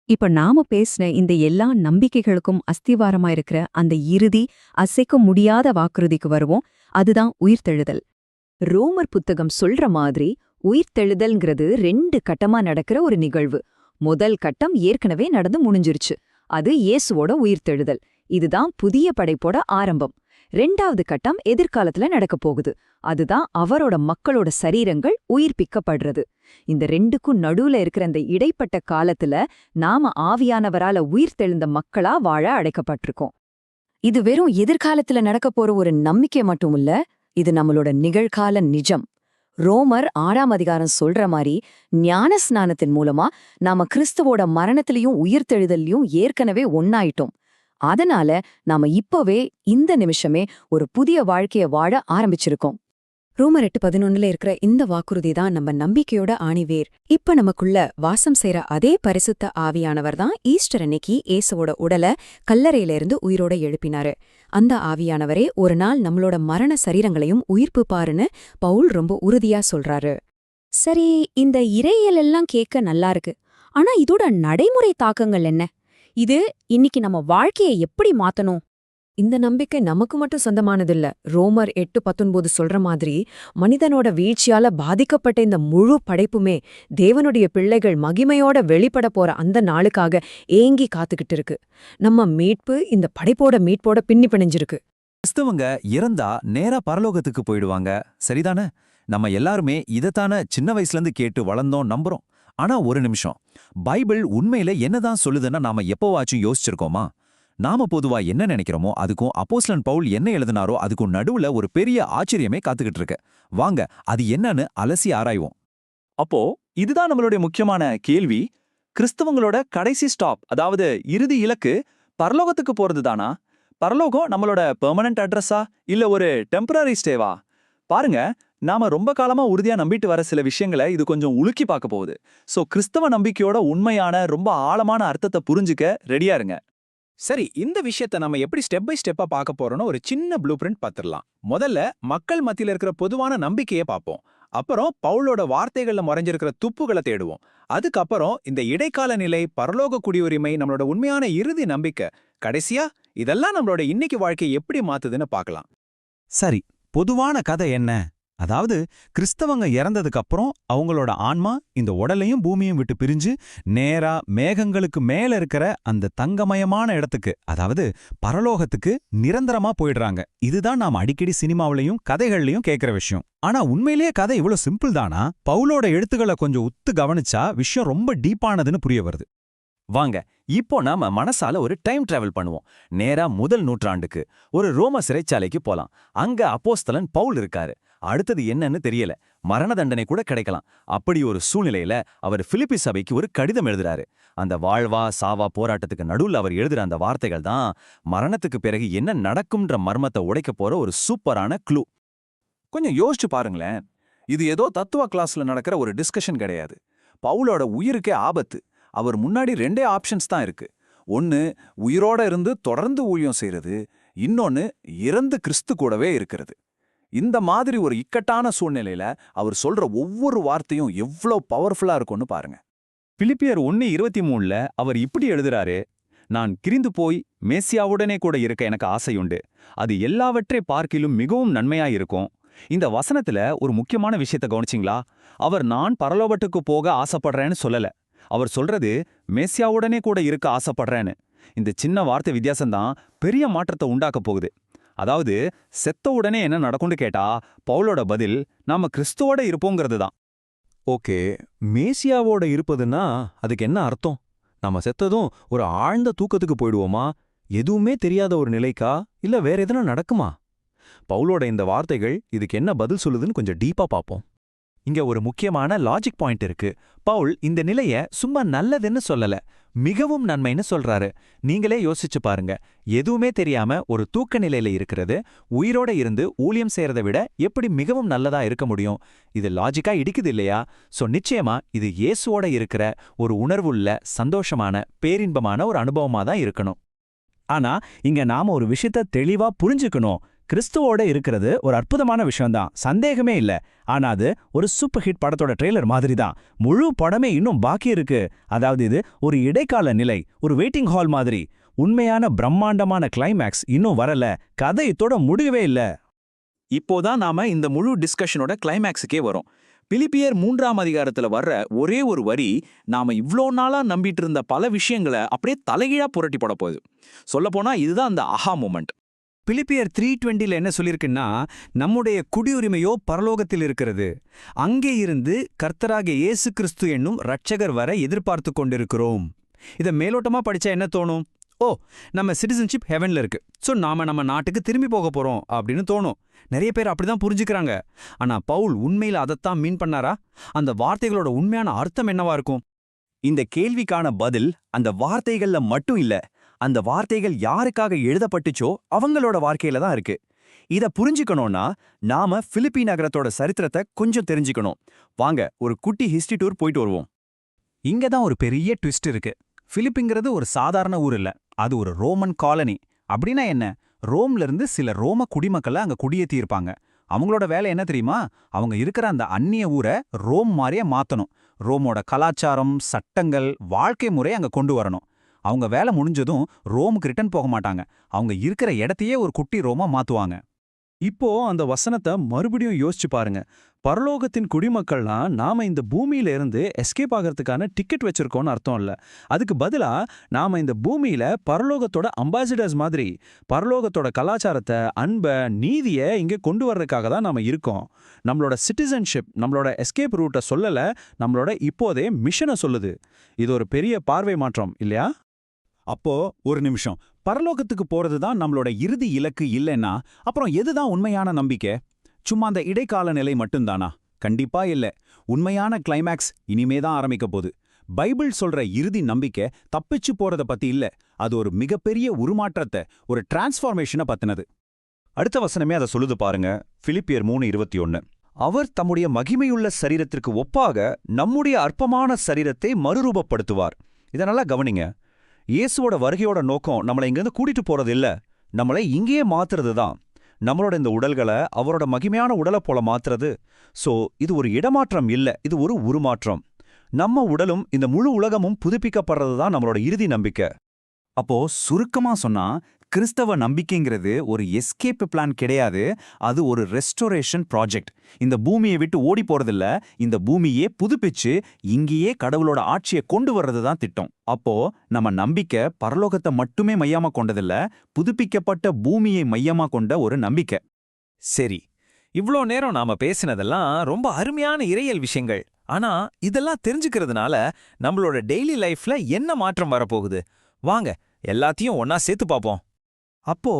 இப்ப நாம பேசின இந்த எல்லா நம்பிக்கைகளுக்கும் அஸ்திவாரமா இருக்கிற அந்த இறுதி அசைக்க முடியாத வாக்குறுதிக்கு வருவோம். அதுதான் உயிர்த்தெழுதல். ரோமர் புத்தகம் சொல்ற மாதிரி உயிர்த்தெழுதல்ங்கிறது 2 கட்டமா நடக்கிற ஒரு நிகழ்வு. முதல் கட்டம் ஏற்கனவே நடந்து முடிஞ்சிருச்சு. அது இயேசுவோட உயிர்த்தெழுதல். இதுதான் புதிய படைப்போட ஆரம்பம். 2வது கட்டம் எதிர்காலத்துல நடக்கப் போகுது. அதுதான் அவரோட மக்களோட சரீரங்கள் உயிர்ப்பிக்கப்படுறது. இந்த 2க்கும் நடுவுல இருக்கிற அந்த இடைப்பட்ட காலத்துல நாம ஆவியானவரால உயிர்த்தெழுந்த மக்களா வாழ அழைக்கப்பட்டிருக்கோம். இது வெறும் எதிர்காலத்துல நடக்கப் போற ஒரு நம்பிக்கை மட்டும் இல்ல, இது நம்மளோட நிகழ்கால நிஜம். ரோமர் 6ஆம் அதிகாரம் சொல்ற மாதிரி ஞான ஸ்நானத்தின் மூலமா நாம கிறிஸ்துவோட மரணத்திலையும் உயிர்த்தெழுதல்லையும் ஏற்கனவே ஒன்னாயிட்டோம். அதனால நாம இப்பவே இந்த நிமிஷமே ஒரு புதிய வாழ்க்கைய வாழ ஆரம்பிச்சிருக்கோம். ரோமர் 8:11 இருக்கிற இந்த வாக்குறுதி தான் நம்ம நம்பிக்கையோட ஆணிவேர். இப்ப நமக்குள்ள வாசம் செய்யற அதே பரிசுத்த ஆவியானவர் தான் ஈஸ்டர் அன்னைக்கு இயேசுவோட உடலை கல்லறையிலிருந்து உயிரோட எழுப்பினாரு. அந்த ஆவியானவரே ஒரு நாள் நம்மளோட மரண சரீரங்களையும் உயிர்ப்புப்பாருன்னு பவுல் ரொம்ப உறுதியா சொல்றாரு. சரி, இந்த இறையியல் எல்லாம் கேட்க நல்லா இருக்கு. ஆனா இதோட நடைமுறை தாக்கங்கள் என்ன? இது இன்னைக்கு நம்ம வாழ்க்கையை எப்படி மாத்தணும்? இந்த நம்பிக்கை நமக்கு மட்டும் சொந்தமானதில்ல. ரோமர் 8:19 சொல்ற மாதிரி மனிதனோட வீழ்ச்சியால பாதிக்கப்பட்ட இந்த முழு படைப்புமே தேவனுடைய பிள்ளைகள் மகிமையோட வெளிப்பட போற அந்த நாளுக்காக ஏங்கி காத்துக்கிட்டு இருக்கு. நம்ம மீட்பு இந்த படைப்போட மீட்போட பின்னி பிணைஞ்சிருக்கு. கிறிஸ்தவங்க இறந்தா நேரா பரலோகத்துக்கு போயிடுவாங்க, சரிதானே? நம்ம எல்லாருமே இதத்தான சின்ன வயசுலேருந்து கேட்டு வளர்ந்தோம், நம்புறோம். ஆனா ஒரு நிமிஷம், பைபிள் உண்மையில என்னதான் சொல்லுதுன்னா நாம எப்போவாச்சும் யோசிச்சிருக்கோமா? நாம பொதுவா என்ன நினைக்கிறோமோ அதுக்கும் அப்போஸ்தலன் பவுல் என்ன எழுதினாரோ அதுக்கும் நடுவுல ஒரு பெரிய ஆச்சரியமே காத்துக்கிட்டு இருக்கு. வாங்க அது என்னன்னு அலசி ஆராய்வோம். அப்போ இதுதான் நம்மளுடைய முக்கியமான கேள்வி. கிறிஸ்தவங்களோட கடைசி ஸ்டாப், அதாவது இறுதி இலக்கு பரலோகத்துக்கு போறது தானா? பரலோகம் நம்மளோட பெர்மனன்ட் அட்ரஸா இல்ல ஒரு டெம்பரரி ஸ்டேவா? பாருங்க, நாம ரொம்ப காலமா உறுதியா நம்பிட்டு வர சில விஷயங்களை இது கொஞ்சம் உலுக்கி பார்க்க போகுது. சோ கிறிஸ்தவ நம்பிக்கையோட உண்மையான ரொம்ப ஆழமான அர்த்தத்தை புரிஞ்சுக்க ரெடியா இருங்க. சரி, இந்த விஷயத்த நம்ம எப்படி ஸ்டெப் பை ஸ்டெப்பா பார்க்க போறோம்னு ஒரு சின்ன ப்ளூ பிரிண்ட் பார்த்துடலாம். முதல்ல மக்கள் மத்தியில இருக்கிற பொதுவான நம்பிக்கையை பார்ப்போம். அப்புறம் பவுலோட வார்த்தைகள்ல மறைஞ்சிருக்கிற துப்புகளை தேடுவோம். அதுக்கப்புறம் இந்த இடைக்கால நிலை, பரலோக குடியுரிமை, நம்மளோட உண்மையான இறுதி நம்பிக்கை, கடைசியா இதெல்லாம் நம்மளோட இன்னைக்கு வாழ்க்கையை எப்படி மாத்துதுன்னு பார்க்கலாம். சரி, பொதுவான கதை என்ன? அதாவது கிறிஸ்தவங்க இறந்ததுக்கு அப்புறம் அவங்களோட ஆன்மா இந்த உடலையும் பூமியும் விட்டு பிரிஞ்சு நேரா மேகங்களுக்கு மேல இருக்கிற அந்த தங்கமயமான இடத்துக்கு, அதாவது பரலோகத்துக்கு நிரந்தரமா போயிடுறாங்க. இதுதான் நாம் அடிக்கடி சினிமாவிலையும் கதைகள்லையும் கேட்கிற விஷயம். ஆனா உண்மையிலேயே கதை இவ்வளவு சிம்பிள் தானா? பவுலோட எழுத்துக்களை கொஞ்சம் உத்து கவனிச்சா விஷயம் ரொம்ப டீப்பானதுன்னு புரிய வருது. வாங்க இப்போ நாம மனசால ஒரு டைம் டிராவல் பண்ணுவோம். நேரா முதல் நூற்றாண்டுக்கு ஒரு ரோம சிறைச்சாலைக்கு போலாம். அங்க அப்போஸ்தலன் பவுல் இருக்காரு. அடுத்தது என்னன்னு தெரியல, மரண தண்டனை கூட கிடைக்கலாம். அப்படி ஒரு சூழ்நிலையில அவர் பிலிப்பி சபைக்கு ஒரு கடிதம் எழுதுறாரு. அந்த வாழ்வா சாவா போராட்டத்துக்கு நடுவுல அவர் எழுதுற அந்த வார்த்தைகள் தான் மரணத்துக்கு பிறகு என்ன நடக்கும்ன்ற மர்மத்தை உடைக்க போற ஒரு சூப்பரான க்ளூ. கொஞ்சம் யோசிச்சு பாருங்களேன். இது ஏதோ தத்துவ கிளாஸ்ல நடக்கிற ஒரு டிஸ்கஷன் கிடையாது. பவுலோட உயிருக்கே ஆபத்து. அவர் முன்னாடி 2 ஆப்ஷன்ஸ் தான் இருக்கு. ஒன்னு உயிரோட இருந்து தொடர்ந்து ஊழியம் செய்யறது, இன்னொன்னு இறந்து கிறிஸ்து கூடவே இருக்கிறது. இந்த மாதிரி ஒரு இக்கட்டான சூழ்நிலையில அவர் சொல்ற ஒவ்வொரு வார்த்தையும் எவ்வளோ பவர்ஃபுல்லா இருக்கும்னு பாருங்க. பிலிப்பியர் 1:23ல அவர் இப்படி எழுதுறாரு: நான் கிரிந்து போய் மேசியாவுடனே கூட இருக்க எனக்கு ஆசையுண்டு, அது எல்லாவற்றை பார்க்கிலும் மிகவும் நன்மையாயிருக்கும். இந்த வசனத்துல ஒரு முக்கியமான விஷயத்த கவனிச்சிங்களா? அவர் நான் பரலோகத்துக்கு போக ஆசைப்படுறேன்னு சொல்லல. அவர் சொல்றது மேசியாவுடனே கூட இருக்க ஆசைப்படுறேன்னு. இந்த சின்ன வார்த்தை வித்தியாசம்தான் பெரிய மாற்றத்தை உண்டாக்க போகுது. அதாவது செத்த உடனே என்ன நடக்கும்னு கேட்டா பவுலோட பதில் நாம கிறிஸ்துவோட இருப்போங்கிறது தான். ஓகே, மேசியாவோட இருப்பதுன்னா அதுக்கு என்ன அர்த்தம்? நம்ம செத்ததும் ஒரு ஆழ்ந்த தூக்கத்துக்கு போயிடுவோமா? எதுவுமே தெரியாத ஒரு நிலைக்கா? இல்ல வேற எதனா நடக்குமா? பவுலோட இந்த வார்த்தைகள் இதுக்கு என்ன பதில் சொல்லுதுன்னு கொஞ்சம் டீப்பா பார்ப்போம். இங்க ஒரு முக்கியமான லாஜிக் பாயிண்ட் இருக்கு. பவுல் இந்த நிலைய சும்மா நல்லதுன்னு சொல்லல, மிகவும் நன்மைன்னு சொல்றாரு. நீங்களே யோசிச்சு பாருங்க, எதுவுமே தெரியாம ஒரு தூக்க நிலையில இருக்கிறது உயிரோட இருந்து ஊழியம் செய்யறதை விட எப்படி மிகவும் நல்லதா இருக்க முடியும்? இது லாஜிக்கா இடிக்குது இல்லையா? சோ நிச்சயமா இது இயேசுவோட இருக்கிற ஒரு உணர்வுள்ள சந்தோஷமான பேரின்பமான ஒரு அனுபவமா தான் இருக்கணும். ஆனா இங்க நாம ஒரு விஷயத்த தெளிவா புரிஞ்சுக்கணும். கிறிஸ்துவோட இருக்கிறது ஒரு அற்புதமான விஷயம்தான், சந்தேகமே இல்ல. ஆனா அது ஒரு சூப்பர் ஹிட் படத்தோட ட்ரெய்லர் மாதிரி தான். முழு படமே இன்னும் பாக்கி இருக்கு. அதாவது இது ஒரு இடைக்கால நிலை, ஒரு வெயிட்டிங் ஹால் மாதிரி. உண்மையான பிரம்மாண்டமான கிளைமேக்ஸ் இன்னும் வரல, கதை இதோட முடியவே இல்ல. இப்போதான் நாம இந்த முழு டிஸ்கஷனோட கிளைமேக்ஸுக்கே வரோம். பிலிப்பியர் 3ஆம் அதிகாரத்துல வர்ற ஒரே ஒரு வரி நாம இவ்ளோ நாளா நம்பிட்டு இருந்த பல விஷயங்களை அப்படியே தலைகீழா புரட்டி போட போகுது. சொல்லப்போனா இதுதான் அந்த அஹா மொமெண்ட். பிலிப்பியர் 3:20 என்ன சொல்லியிருக்குன்னா, நம்முடைய குடியுரிமையோ பரலோகத்தில் இருக்கிறது, அங்கே இருந்து கர்த்தராகிய இயேசு கிறிஸ்து என்னும் இரட்சகர் வர எதிர்பார்த்து கொண்டிருக்கிறோம். இதை மேலோட்டமா படிச்சா என்ன தோணும்? ஓ, நம்ம சிட்டிசன்ஷிப் ஹெவன்ல இருக்கு, ஸோ நம்ம நாட்டுக்கு திரும்பி போக போறோம் அப்படின்னு தோணும். நிறைய பேர் அப்படிதான் புரிஞ்சுக்கிறாங்க. ஆனா பவுல் உண்மையில அதைத்தான் மீன் பண்ணாரா? அந்த வார்த்தைகளோட உண்மையான அர்த்தம் என்னவா இருக்கும்? இந்த கேள்விக்கான பதில் அந்த வார்த்தைகள்ல மட்டும் இல்ல, அந்த வார்த்தைகள் யாருக்காக எழுதப்பட்டுச்சோ அவங்களோட வாழ்க்கையில தான் இருக்கு. இத புரிஞ்சுக்கணும்னா நாம பிலிப்பி நகரத்தோட சரித்திரத்தை கொஞ்சம் தெரிஞ்சுக்கணும். வாங்க ஒரு குட்டி ஹிஸ்டரி டூர் போயிட்டு வருவோம். இங்க தான் ஒரு பெரிய ட்விஸ்ட் இருக்கு. பிலிப்பிங்கிறது ஒரு சாதாரண ஊர் இல்ல, அது ஒரு ரோமன் காலனி. அப்படின்னா என்ன? ரோம்ல இருந்து சில ரோம குடிமக்களை அங்க குடியேத்தி இருப்பாங்க. அவங்களோட வேலை என்ன தெரியுமா? அவங்க இருக்கிற அந்த அந்நிய ஊரை ரோம் மாதிரியே மாத்தணும். ரோமோட கலாச்சாரம், சட்டங்கள், வாழ்க்கை முறை அங்க கொண்டு வரணும். அவங்க வேலை முடிஞ்சதும் ரோமுக்கு ரிட்டர்ன் போக மாட்டாங்க. அவங்க இருக்கிற இடத்தையே ஒரு குட்டி ரோமா மாத்துவாங்க. இப்போ அந்த வசனத்தை மறுபடியும் யோசிச்சு பாருங்க. பரலோகத்தின் குடிமக்கள்லாம் நாம இந்த பூமியில இருந்து எஸ்கேப் ஆகிறதுக்கான டிக்கெட் வச்சிருக்கோம்னு அர்த்தம் இல்ல. அதுக்கு பதிலா நாம இந்த பூமியில பரலோகத்தோட அம்பாசிடர்ஸ் மாதிரி பரலோகத்தோட கலாச்சாரத்தை, அன்பை, நீதியை இங்க கொண்டு வர்றதுக்காக தான் நாம இருக்கோம். நம்மளோட சிட்டிசன்ஷிப், நம்மளோட எஸ்கேப் ரூட்டை சொல்லல, நம்மளோட இப்போதே மிஷனை சொல்லுது. இது ஒரு பெரிய பார்வை மாற்றம் இல்லையா? அப்போ ஒரு நிமிஷம், பரலோகத்துக்கு போறது தான் நம்மளோட இறுதி இலக்கு இல்லைன்னா அப்புறம் எதுதான் உண்மையான நம்பிக்கை? சும்மா அந்த இடைக்கால நிலை மட்டும்தானா? கண்டிப்பா இல்ல. உண்மையான கிளைமேக்ஸ் இனிமே தான் ஆரம்பிக்க போகுது. பைபிள் சொல்ற இறுதி நம்பிக்கை தப்பிச்சு போறத பத்தி இல்ல, அது ஒரு மிகப்பெரிய உருமாற்றத்தை, ஒரு டிரான்ஸ்ஃபார்மேஷனை பத்தினது. அடுத்த வசனமே அதை சொல்லுது பாருங்க. பிலிப்பியர் 3:21. அவர் தம்முடைய மகிமையுள்ள சரீரத்திற்கு ஒப்பாக நம்முடைய அற்பமான சரீரத்தை மறுரூபப்படுத்துவார். இதை நல்லா கவனிங்க. இயேசுவோட வருகையோட நோக்கம் நம்மளை இங்கிருந்து கூட்டிட்டு போறது இல்ல, நம்மளை இங்கேயே மாத்துறது தான். நம்மளோட இந்த உடல்களை அவரோட மகிமையான உடலை போல மாத்துறது. சோ இது ஒரு இடமாற்றம் இல்ல, இது ஒரு உருமாற்றம். நம்ம உடலும் இந்த முழு உலகமும் புதுப்பிக்கப்படுறது தான் நம்மளோட இறுதி நம்பிக்கை. அப்போ சுருக்கமா சொன்னா, கிறிஸ்தவ நம்பிக்கைங்கிறது ஒரு எஸ்கேப் பிளான் கிடையாது, அது ஒரு ரெஸ்டோரேஷன் ப்ராஜெக்ட். இந்த பூமியை விட்டு ஓடி போறதில்ல, இந்த பூமியே புதுப்பிச்சு இங்கேயே கடவுளோட ஆட்சியை கொண்டு வர்றது தான் திட்டம். அப்போ நம்ம நம்பிக்கை பரலோகத்தை மட்டுமே மையமா கொண்டதில்ல, புதுப்பிக்கப்பட்ட பூமியை மையமா கொண்ட ஒரு நம்பிக்கை. சரி, இவ்ளோ நேரம் நாம பேசினதெல்லாம் ரொம்ப அருமையான இறையியல் விஷயங்கள். ஆனா இதெல்லாம் தெரிஞ்சுக்கிறதுனால நம்மளோட டெய்லி லைஃப்ல என்ன மாற்றம் வரப்போகுது? வாங்க எல்லாத்தையும் ஒன்னா சேர்த்து பார்ப்போம். அப்போ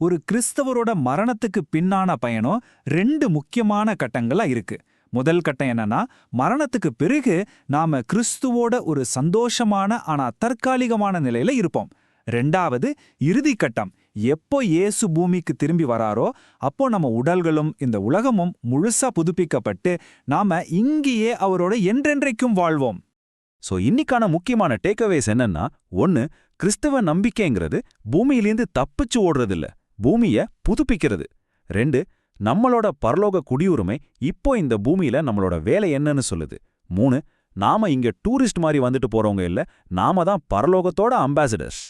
ஒரு கிறிஸ்தவரோட மரணத்துக்கு பின்னான பயணம் 2 முக்கியமான கட்டங்களா இருக்கு. முதல் கட்டம் என்னன்னா, மரணத்துக்கு பிறகு நாம கிறிஸ்துவோட ஒரு சந்தோஷமான ஆனா தற்காலிகமான நிலையில இருப்போம். 2வது இறுதி கட்டம், எப்போ இயேசு பூமிக்கு திரும்பி வராரோ அப்போ நம்ம உடல்களும் இந்த உலகமும் முழுசா புதுப்பிக்கப்பட்டு நாம இங்கேயே அவரோட என்றென்றைக்கும் வாழ்வோம். சோ இன்னைக்கான முக்கியமான டேக்அவேஸ் என்னன்னா, 1, கிறிஸ்தவ நம்பிக்கைங்கிறது பூமியிலேருந்து தப்பிச்சு ஓடுறதில்ல, பூமியை புதுப்பிக்கிறது. 2, நம்மளோட பரலோக குடியுரிமை இப்போ இந்த பூமியில நம்மளோட வேலை என்னன்னு சொல்லுது. 3, நாம இங்க டூரிஸ்ட் மாதிரி வந்துட்டு போறவங்க இல்ல, நாம தான் பரலோகத்தோட அம்பாசிடர்ஸ்.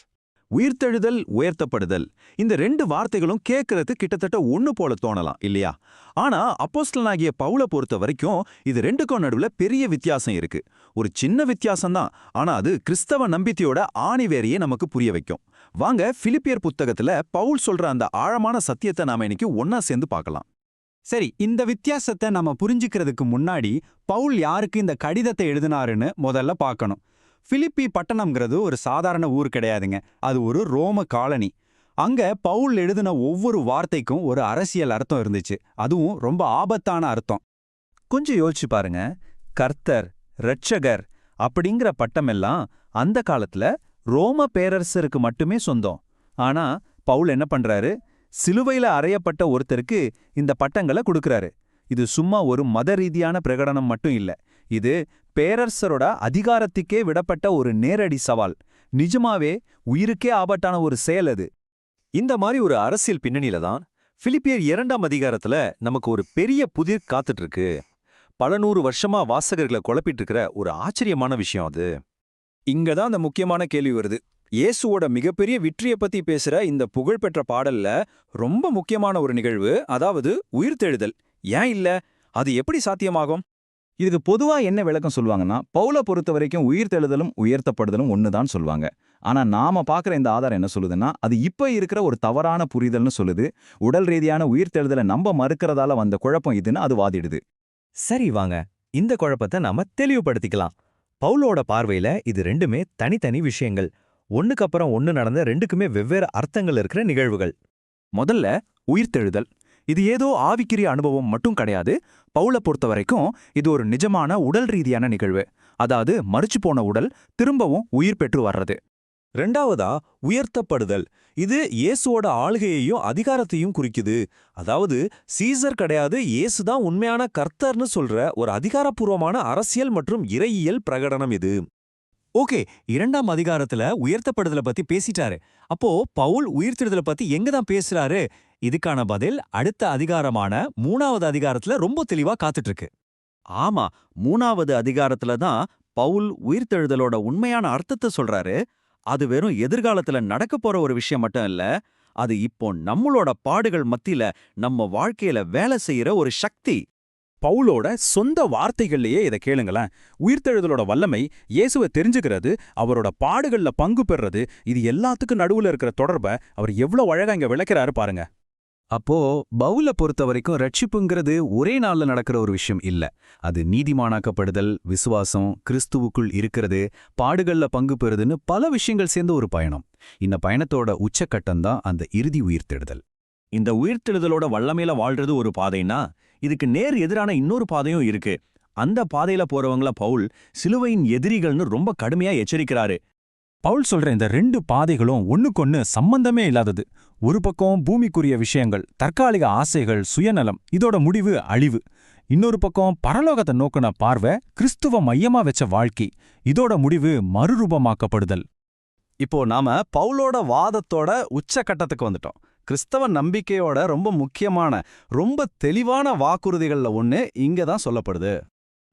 உயிர்த்தெழுதல், உயர்த்தப்படுதல், இந்த 2 வார்த்தைகளும் கேட்கறது கிட்டத்தட்ட ஒண்ணு போல தோணலாம் இல்லையா? ஆனா அப்போஸ்தலனாகிய பவுலை பொறுத்த வரைக்கும் இது 2க்கும் நடுவுல பெரிய வித்தியாசம் இருக்கு. ஒரு சின்ன வித்தியாசம்தான், ஆனா அது கிறிஸ்தவ நம்பிக்கையோட ஆணிவேரையே நமக்கு புரிய வைக்கும். வாங்க பிலிப்பியர் புத்தகத்துல பவுல் சொல்ற அந்த ஆழமான சத்தியத்தை நாம இன்னைக்கு ஒன்னா சேர்ந்து பார்க்கலாம். சரி, இந்த வித்தியாசத்தை நாம புரிஞ்சுக்கிறதுக்கு முன்னாடி பவுல் யாருக்கு இந்த கடிதத்தை எழுதினாருன்னு முதல்ல பார்க்கணும். பிலிப்பி பட்டணம்ங்கிறது ஒரு சாதாரண ஊர் கிடையாதுங்க, அது ஒரு ரோம காலனி. அங்க பவுல் எழுதின ஒவ்வொரு வார்த்தைக்கும் ஒரு அரசியல் அர்த்தம் இருந்துச்சு, அதுவும் ரொம்ப ஆபத்தான அர்த்தம். கொஞ்சம் யோசிச்சு பாருங்க, கர்த்தர், இரட்சகர் அப்படிங்கிற பட்டமெல்லாம் அந்த காலத்துல ரோம பேரரசருக்கு மட்டுமே சொந்தம். ஆனா பவுல் என்ன பண்றாரு? சிலுவையில அறையப்பட்ட ஒருத்தருக்கு இந்த பட்டங்களை கொடுக்கறாரு. இது சும்மா ஒரு மத ரீதியான பிரகடனம் மட்டும் இல்ல. இது பேரரசரோட அதிகாரத்துக்கே விடப்பட்ட ஒரு நேரடி சவால். நிஜமாவே உயிருக்கே ஆபத்தான ஒரு செயல் அது. இந்த மாதிரி ஒரு அரசியல் பின்னணியில தான் பிலிப்பியர் 2ஆம் அதிகாரத்துல நமக்கு ஒரு பெரிய புதிர் காத்துட்டு இருக்கு. பல 100 வருஷமா வாசகர்களை குழப்பிட்டு இருக்கிற ஒரு ஆச்சரியமான விஷயம் அது. இங்கதான் அந்த முக்கியமான கேள்வி வருது. இயேசுவோட மிகப்பெரிய விற்றிய பத்தி பேசுற இந்த புகழ்பெற்ற பாடல்ல ரொம்ப முக்கியமான ஒரு நிகழ்வு, அதாவது உயிர்த்தெழுதல். ஏன் இல்ல? அது எப்படி சாத்தியமாகும்? இதுக்கு பொதுவா என்ன விளக்கம் சொல்லுவாங்கன்னா, பவுல பொறுத்த வரைக்கும் உயிர்த்தெழுதலும் உயர்த்தப்படுதலும் ஒண்ணுதான் சொல்லுவாங்க. ஆனா நாம பாக்குற இந்த ஆதாரம் என்ன சொல்லுதுன்னா, அது இப்ப இருக்கிற ஒரு தவறான புரிதல்னு சொல்லுது. உடல் ரீதியான உயிர்த்தெழுதலை நம்ப மறுக்கிறதால வந்த குழப்பம் இதுன்னு அது வாதிடுது. சரி, வாங்க இந்த குழப்பத்தை நாம தெளிவுபடுத்திக்கலாம். பவுலோட பார்வையில இது ரெண்டுமே தனித்தனி விஷயங்கள். ஒண்ணுக்கு அப்புறம் ஒண்ணு நடந்த ரெண்டுக்குமே வெவ்வேறு அர்த்தங்கள் இருக்கிற நிகழ்வுகள். முதல்ல உயிர்த்தெழுதல். இது ஏதோ ஆவிக்குரிய அனுபவம் மட்டும் கிடையாது. பவுல பொறுத்த வரைக்கும் இது ஒரு நிஜமான உடல் ரீதியான நிகழ்வு. அதாவது மரிச்சு போன உடல் திரும்பவும் உயிர் பெற்று வர்றது. ரெண்டாவதா உயர்த்தப்படுதல். இது இயேசுவோட ஆளுகையையும் அதிகாரத்தையும் குறிக்குது. அதாவது சீசர் கிடையாது, இயேசுதான் உண்மையான கர்த்தர்னு சொல்ற ஒரு அதிகாரப்பூர்வமான அரசியல் மற்றும் இறையியல் பிரகடனம் இது. ஓகே, 2ஆம் அதிகாரத்துல உயர்த்தப்படுதலை பத்தி பேசிட்டாரு. அப்போ பவுல் உயிர்த்தெழுதலை பத்தி எங்க தான் பேசுறாரு? இதுக்கான பதில் அடுத்த அதிகாரமான 3ஆவது அதிகாரத்துல ரொம்ப தெளிவா காத்துட்டு இருக்கு. ஆமா, 3ஆவது அதிகாரத்துல தான் பவுல் உயிர்த்தெழுதலோட உண்மையான அர்த்தத்தை சொல்றாரு. அது வெறும் எதிர்காலத்துல நடக்க போற ஒரு விஷயம் மட்டும் இல்ல, அது இப்போ நம்மளோட பாடுகள் மத்தியில நம்ம வாழ்க்கையில வேலை செய்யற ஒரு சக்தி. பவுலோட சொந்த வார்த்தைகள்லயே இதை கேளுங்களேன். உயிர்த்தெழுதலோட வல்லமை, இயேசுவை தெரிஞ்சுக்கிறது, அவரோட பாடுகள்ல பங்கு பெறுறது, இது எல்லாத்துக்கும் நடுவுல இருக்கிற தொடர்பை அவர் எவ்வளவு அழகா இங்க விளக்கிறாரு பாருங்க. அப்போ பவுல பொறுத்த வரைக்கும் ரட்சிப்புங்கிறது ஒரே நாள்ல நடக்கிற ஒரு விஷயம் இல்ல. அது நீதிமானாக்கப்படுதல், விசுவாசம், கிறிஸ்துவுக்குள் இருக்கிறது, பாடுகள்ல பங்கு பெறுதுன்னு பல விஷயங்கள் சேர்ந்த ஒரு பயணம். இந்த பயணத்தோட உச்சக்கட்டம்தான் அந்த இறுதி உயிர்த்தெழுதல். இந்த உயிர்த்தெழுதலோட வல்லமையில வாழ்றது ஒரு பாதைன்னா, இதுக்கு நேர் எதிரான இன்னொரு பாதையும் இருக்கு. அந்த பாதையில போறவங்கள பவுல் சிலுவையின் எதிரிகள்னு ரொம்ப கடுமையா எச்சரிக்கிறாரு. பவுல் சொல்ற இந்த 2 பாதைகளும் ஒண்ணுக்கொன்னு சம்பந்தமே இல்லாதது. ஒரு பக்கம் பூமிக்குரிய விஷயங்கள், தற்காலிக ஆசைகள், சுயநலம், இதோட முடிவு அழிவு. இன்னொரு பக்கம் பரலோகத்தை நோக்கின பார்வை, கிறிஸ்துவ மையமா வச்ச வாழ்க்கை, இதோட முடிவு மறுரூபமாக்கப்படுதல். இப்போ நாம பவுலோட வாதத்தோட உச்சக்கட்டத்துக்கு வந்துட்டோம். கிறிஸ்தவ நம்பிக்கையோட ரொம்ப முக்கியமான, ரொம்ப தெளிவான வாக்குறுதிகள்ல ஒண்ணு இங்க தான் சொல்லப்படுது.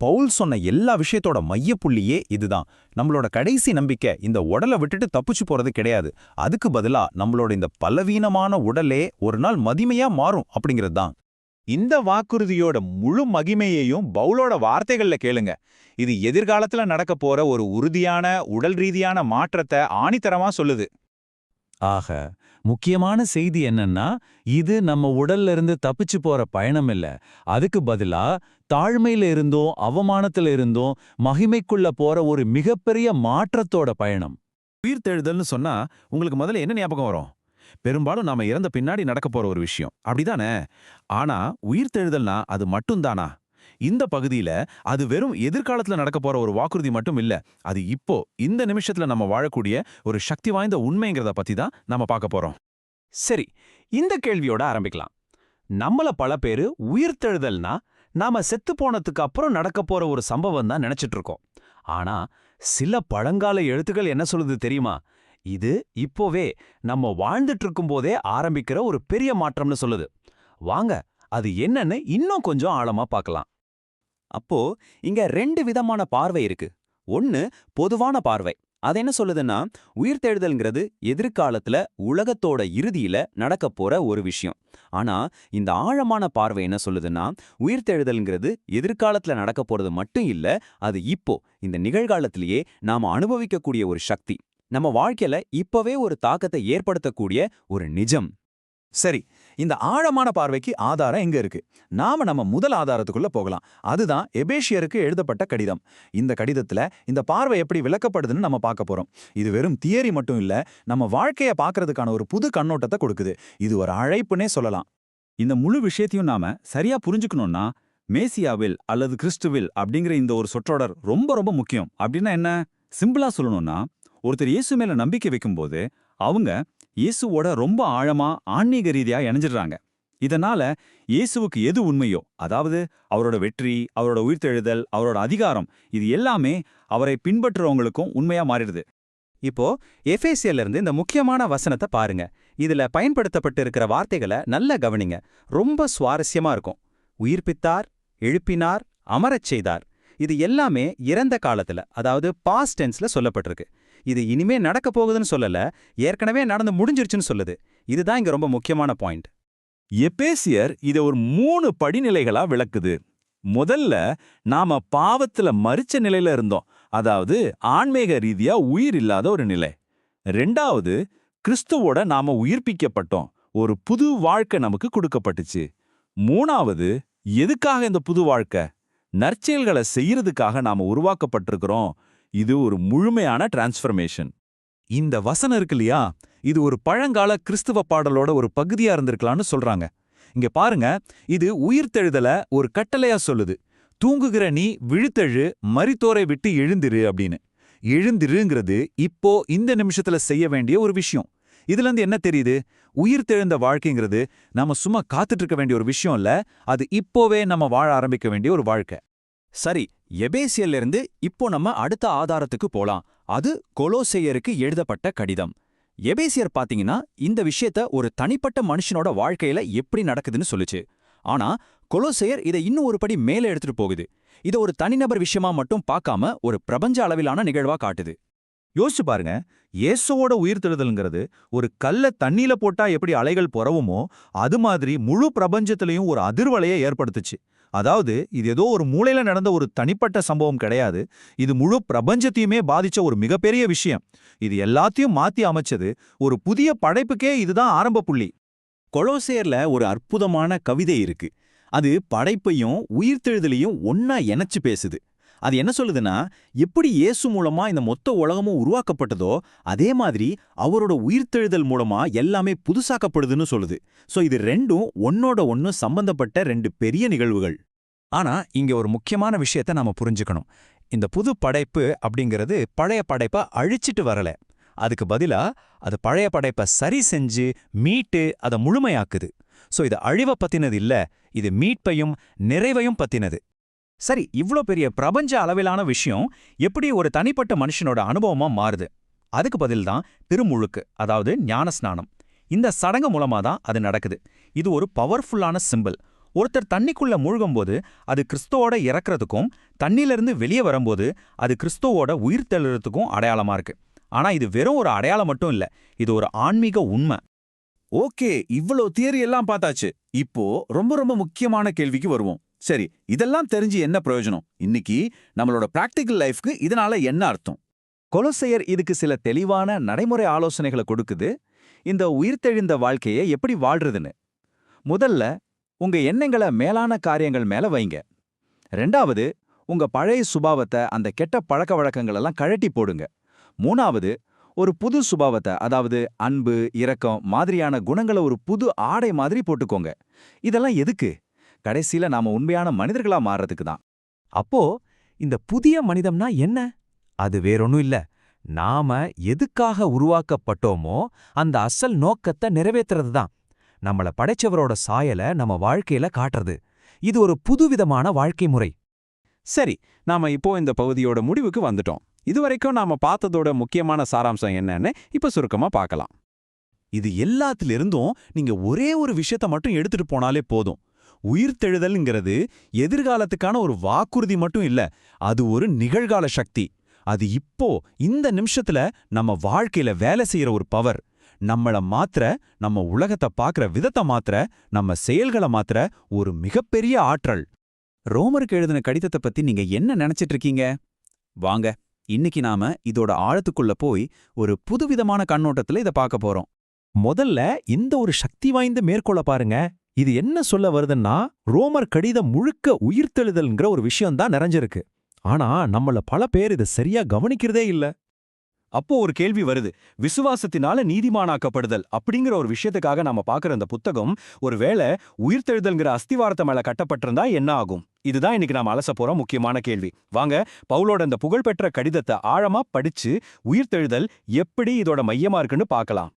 பவுல் சொன்ன எல்லா விஷயத்தோட மையப்புள்ளியே இதுதான். நம்மளோட கடைசி நம்பிக்கை இந்த உடலை விட்டுட்டு தப்பிச்சு போறது கிடையாது. அதுக்கு பதிலா நம்மளோட இந்த பலவீனமான உடலே ஒரு நாள் மகிமையா மாறும் அப்படிங்கிறது தான். இந்த வாக்குறுதியோட முழு மகிமையையும் பவுலோட வார்த்தைகள்ல கேளுங்க. இது எதிர்காலத்துல நடக்க போற ஒரு உறுதியான உடல் ரீதியான மாற்றத்தை ஆணித்தரமா சொல்லுது. ஆக முக்கியமான செய்தி என்னன்னா, இது நம்ம உடல்ல இருந்து தப்பிச்சு போற பயணம் இல்ல. அதுக்கு பதிலா தாழ்மையில இருந்தோம், அவமானத்துல இருந்தோம் மகிமைக்குள்ள போற ஒரு மிகப்பெரிய மாற்றத்தோட பயணம். உயிர்த்தெழுதல்னு சொன்னா உங்களுக்கு முதல்ல என்ன ஞாபகம் வரும்? பெரும்பாலும் நாம இறந்த பின்னாடி நடக்க போற ஒரு விஷயம், அப்படிதானே? ஆனா உயிர்த்தெழுதல்னா அது மட்டும்தானா? இந்த பகுதியில அது வெறும் எதிர்காலத்துல நடக்க போற ஒரு வாக்குறுதி மட்டும் இல்ல. அது இப்போ இந்த நிமிஷத்துல நம்ம வாழக்கூடிய ஒரு சக்தி வாய்ந்த உண்மைங்கிறத பத்தி தான் நாம பார்க்க போறோம். சரி, இந்த கேள்வியோட ஆரம்பிக்கலாம். நம்மள பல பேரு உயிர்த்தெழுதல்னா நாம செத்து போனதுக்கு அப்புறம் நடக்க போற ஒரு சம்பவம் தான் நினைச்சிட்டு இருக்கோம். ஆனா சில பழங்கால எழுத்துக்கள் என்ன சொல்லுது தெரியுமா? இது இப்போவே நம்ம வாழ்ந்துட்டு இருக்கும்போதே ஆரம்பிக்கிற ஒரு பெரிய மாற்றம்னு சொல்லுது. வாங்க அது என்னன்னு இன்னும் கொஞ்சம் ஆழமா பார்க்கலாம். அப்போ இங்க 2 விதமான பார்வை இருக்கு. ஒன்னு பொதுவான பார்வை. அது என்ன சொல்லுதுன்னா, உயிர்த்தெழுதல்ங்கிறது எதிர்காலத்துல உலகத்தோட இறுதியில நடக்க போற ஒரு விஷயம். ஆனா இந்த ஆழமான பார்வை என்ன சொல்லுதுன்னா, உயிர்த்தெழுதல்ங்கிறது எதிர்காலத்துல நடக்க போறது மட்டும் இல்ல, அது இப்போ இந்த நிகழ்காலத்திலேயே நாம அனுபவிக்கக்கூடிய ஒரு சக்தி. நம்ம வாழ்க்கையில இப்பவே ஒரு தாக்கத்தை ஏற்படுத்தக்கூடிய ஒரு நிஜம். சரி, இந்த ஆழமான பார்வைக்கு ஆதாரம் எங்க இருக்கு? நாம நம்ம முதல் ஆதாரத்துக்குள்ள போகலாம். அதுதான் எபேசியருக்கு எழுதப்பட்ட கடிதம். இந்த கடிதத்துல இந்த பார்வை எப்படி விளக்கப்படுதுன்னு நம்ம பார்க்க போறோம். இது வெறும் தியரி மட்டும் இல்ல, நம்ம வாழ்க்கைய பார்க்கறதுக்கான ஒரு புது கண்ணோட்டத்தை கொடுக்குது. இது ஒரு அழைப்புனே சொல்லலாம். இந்த முழு விஷயத்தையும் நாம சரியா புரிஞ்சுக்கணும்னா, மேசியாவில் அல்லது கிறிஸ்துவில் அப்படிங்கிற இந்த ஒரு சொற்றொடர் ரொம்ப ரொம்ப முக்கியம். அப்படின்னா என்ன? சிம்பிளா சொல்லணும்னா, ஒருத்தர் இயேசு மேல நம்பிக்கை வைக்கும்போது அவங்க இயேசுவோட ரொம்ப ஆழமா ஆன்மீக ரீதியா இணைஞ்சிடுறாங்க. இதனால இயேசுவுக்கு எது உண்மையோ, அதாவது அவரோட வெற்றி, அவரோட உயிர்த்தெழுதல், அவரோட அதிகாரம், இது எல்லாமே அவரை பின்பற்றுறவங்களுக்கும் உண்மையா மாறிடுது. இப்போ எபேசியர்ல இருந்து இந்த முக்கியமான வசனத்தை பாருங்க. இதுல பயன்படுத்தப்பட்டு இருக்கிற வார்த்தைகளை நல்லா கவனிங்க. ரொம்ப சுவாரஸ்யமா இருக்கும். உயிர்ப்பித்தார், எழுப்பினார், அமரச் செய்தார். இது எல்லாமே இறந்த காலத்துல, அதாவது பாஸ்ட் டென்ஸ்ல சொல்லப்பட்டிருக்கு. இது இனிமே நடக்க போகுதுன்னு சொல்லல, ஏற்கனவே நடந்து முடிஞ்சிருச்சுன்னு சொல்லுது. இதுதான் இங்க ரொம்ப முக்கியமான பாயிண்ட். எபேசியர் இதை ஒரு 3 படிநிலைகளா விளக்குது. முதல்ல நாம பாவத்துல மரிச்ச நிலையில இருந்தோம், அதாவது ஆன்மீக ரீதியா உயிர் இல்லாத ஒரு நிலை. 2வது, கிறிஸ்துவோட நாம உயிர்ப்பிக்கப்பட்டோம், ஒரு புது வாழ்க்கை நமக்கு கொடுக்கப்பட்டுச்சு. 3வது, எதுக்காக இந்த புது வாழ்க்கை? நற்செயல்களை செய்யறதுக்காக நாம உருவாக்கப்பட்டிருக்கிறோம். இது ஒரு முழுமையான டிரான்ஸ்ஃபர்மேஷன். இந்த வசனம் இருக்கு இல்லையா, இது ஒரு பழங்கால கிறிஸ்துவ பாடலோட ஒரு பகுதியா இருந்திருக்கலாம்னு சொல்றாங்க. இங்க பாருங்க, இது உயிர்த்தெழுதல ஒரு கட்டளையா சொல்லுது. தூங்குகிற நீ விழித்தெழு, மரித்தோரை விட்டு எழுந்திரு அப்படின்னு. எழுந்திருங்கிறது இப்போ இந்த நிமிஷத்துல செய்ய வேண்டிய ஒரு விஷயம். இதுல இருந்து என்ன தெரியுது? உயிர்த்தெழுந்த வாழ்க்கைங்கிறது நம்ம சும்மா காத்துட்டு இருக்க வேண்டிய ஒரு விஷயம் இல்ல, அது இப்போவே நம்ம வாழ ஆரம்பிக்க வேண்டிய ஒரு வாழ்க்கை. சரி, எபேசியர்ல இருந்து இப்போ நம்ம அடுத்த ஆதாரத்துக்கு போலாம். அது கொலோசேயருக்கு எழுதப்பட்ட கடிதம். எபேசியர் பாத்தீங்கன்னா இந்த விஷயத்த ஒரு தனிப்பட்ட மனுஷனோட வாழ்க்கையில எப்படி நடக்குதுன்னு சொல்லுச்சு. ஆனா கொலோசேயர் இதை இன்னும் ஒரு படி மேலே எடுத்துட்டு போகுது. இதை ஒரு தனிநபர் விஷயமா மட்டும் பார்க்காம ஒரு பிரபஞ்ச அளவிலான நிகழ்வா காட்டுது. யோசிச்சு பாருங்க, இயேசுவோட உயிர்த்தெழுதல்ங்கிறது ஒரு கல்ல தண்ணியில போட்டா எப்படி அலைகள் புறவுமோ அது மாதிரி முழு பிரபஞ்சத்திலையும் ஒரு அதிர்வலையை ஏற்படுத்துச்சு. அதாவது இது ஏதோ ஒரு மூலையில நடந்த ஒரு தனிப்பட்ட சம்பவம் கிடையாது, இது முழு பிரபஞ்சத்தையுமே பாதிச்ச ஒரு மிகப்பெரிய விஷயம். இது எல்லாத்தையும் மாத்தி அமைச்சது, ஒரு புதிய படைப்புக்கே இதுதான் ஆரம்ப புள்ளி. கொலோசேயர்ல ஒரு அற்புதமான கவிதை இருக்கு. அது படைப்பையும் உயிர்த்தெழுதலையும் ஒன்னா இணைச்சு பேசுது. அது என்ன சொல்லுதுன்னா, எப்படி இயேசு மூலமா இந்த மொத்த உலகமும் உருவாக்கப்பட்டதோ அதே மாதிரி அவரோட உயிர்த்தெழுதல் மூலமா எல்லாமே புதுசாக்கப்படுதுன்னு சொல்லுது. சோ இது ரெண்டும் ஒன்னோட ஒன்னு சம்பந்தப்பட்ட 2 பெரிய நிகழ்வுகள். ஆனா இங்க ஒரு முக்கியமான விஷயத்த நாம புரிஞ்சுக்கணும். இந்த புது படைப்பு அப்படிங்கிறது பழைய படைப்பை அழிச்சிட்டு வரல. அதுக்கு பதிலா அது பழைய படைப்பை சரி செஞ்சு மீட்டு அதை முழுமையாக்குது. சோ இது அழிவை பத்தினது இல்ல, இது மீட்பையும் நிறைவையும் பத்தினது. சரி, இவ்ளோ பெரிய பிரபஞ்ச அளவிலான விஷயம் எப்படி ஒரு தனிப்பட்ட மனுஷனோட அனுபவமா மாறுது? அதுக்கு பதில்தான் திருமுழுக்கு, அதாவது ஞானஸ்நானம். இந்த சடங்கு மூலமா தான் அது நடக்குது. இது ஒரு பவர்ஃபுல்லான சிம்பிள். ஒருத்தர் தண்ணிக்குள்ள மூழ்கும்போது அது கிறிஸ்துவோட இறக்குறதுக்கும், தண்ணியிலிருந்து வெளியே வரும்போது அது கிறிஸ்துவோட உயிர்த்தெழுறதுக்கும் அடையாளமா இருக்கு. ஆனா இது வெறும் ஒரு அடையாளம் மட்டும் இல்ல, இது ஒரு ஆன்மீக உண்மை. ஓகே, இவ்வளோ தியரி எல்லாம் பார்த்தாச்சு. இப்போ ரொம்ப ரொம்ப முக்கியமான கேள்விக்கு வருவோம். சரி, இதெல்லாம் தெரிஞ்சு என்ன பிரயோஜனம்? இன்னைக்கு நம்மளோட பிராக்டிக்கல் லைஃப்க்கு இதனால என்ன அர்த்தம்? கொலோசையர் இதுக்கு சில தெளிவான நடைமுறை ஆலோசனைகளை கொடுக்குது. இந்த உயிர்த்தெழுந்த வாழ்க்கையை எப்படி வாழ்றதுன்னு. முதல்ல, உங்க எண்ணங்களை மேலான காரியங்கள் மேல வைங்க. 2வது, உங்க பழைய சுபாவத்தை, அந்த கெட்ட பழக்க வழக்கங்கள் எல்லாம் கழட்டி போடுங்க. 3வது, ஒரு புது சுபாவத்தை, அதாவது அன்பு, இரக்கம் மாதிரியான குணங்களை ஒரு புது ஆடை மாதிரி போட்டுக்கோங்க. இதெல்லாம் எதுக்கு? கடைசியில நாம உண்மையான மனிதர்களா மாறுறதுக்கு தான். அப்போ இந்த புதிய மனிதம்னா என்ன? அது வேறொன்னும் இல்ல, நாம எதுக்காக உருவாக்கப்பட்டோமோ அந்த அசல் நோக்கத்தை நிறைவேற்றுறது தான். நம்மள படைச்சவரோட சாயலை நம்ம வாழ்க்கையில காட்டுறது. இது ஒரு புதுவிதமான வாழ்க்கை முறை. சரி, நாம இப்போ இந்த பகுதியோட முடிவுக்கு வந்துட்டோம். இதுவரைக்கும் நாம பார்த்ததோட முக்கியமான சாராம்சம் என்னன்னு இப்ப சுருக்கமா பார்க்கலாம். இது எல்லாத்திலிருந்தும் நீங்க ஒரே ஒரு விஷயத்த மட்டும் எடுத்துட்டு போனாலே போதும். உயிர்த்தெழுதல்ங்கிறது எதிர்காலத்துக்கான ஒரு வாக்குறுதி மட்டும் இல்ல, அது ஒரு நிகழ்கால சக்தி. அது இப்போ இந்த நிமிஷத்துல நம்ம வாழ்க்கையில வேலை செய்யற ஒரு பவர். நம்மள மாத்திர, நம்ம உலகத்தை பார்க்கற விதத்தை மாத்திர, நம்ம செயல்களை மாத்திர ஒரு மிகப்பெரிய ஆற்றல். ரோமருக்கு எழுதின கடிதத்தை பத்தி நீங்க என்ன நினைச்சிட்டு இருக்கீங்க? வாங்க, இன்னைக்கு நாம இதோட ஆழத்துக்குள்ள போய் ஒரு புதுவிதமான கண்ணோட்டத்துல இதை பார்க்க போறோம். முதல்ல இந்த ஒரு சக்தி வாய்ந்த மேற்கோளை பாருங்க. இது என்ன சொல்ல வருதுன்னா, ரோமர் கடிதம் முழுக்க உயிர்த்தெழுதல்ங்கிற ஒரு விஷயம்தான் நிறைஞ்சிருக்கு. ஆனா நம்மள பல பேர் இதை சரியா கவனிக்கிறதே இல்ல. அப்போ ஒரு கேள்வி வருது, விசுவாசத்தினால நீதிமானாக்கப்படுதல் அப்படிங்கிற ஒரு விஷயத்துக்காக நாம பார்க்குற அந்த புத்தகம் ஒருவேளை உயிர்த்தெழுதல்ங்கிற அஸ்திவாரத்தை மேல கட்டப்பட்டிருந்தா என்ன ஆகும்? இதுதான் இன்னைக்கு நாம அலச போற முக்கியமான கேள்வி. வாங்க பவுலோட அந்த புகழ்பெற்ற கடிதத்தை ஆழமா படிச்சு உயிர்த்தெழுதல் எப்படி இதோட மையமா இருக்குன்னு பார்க்கலாம்.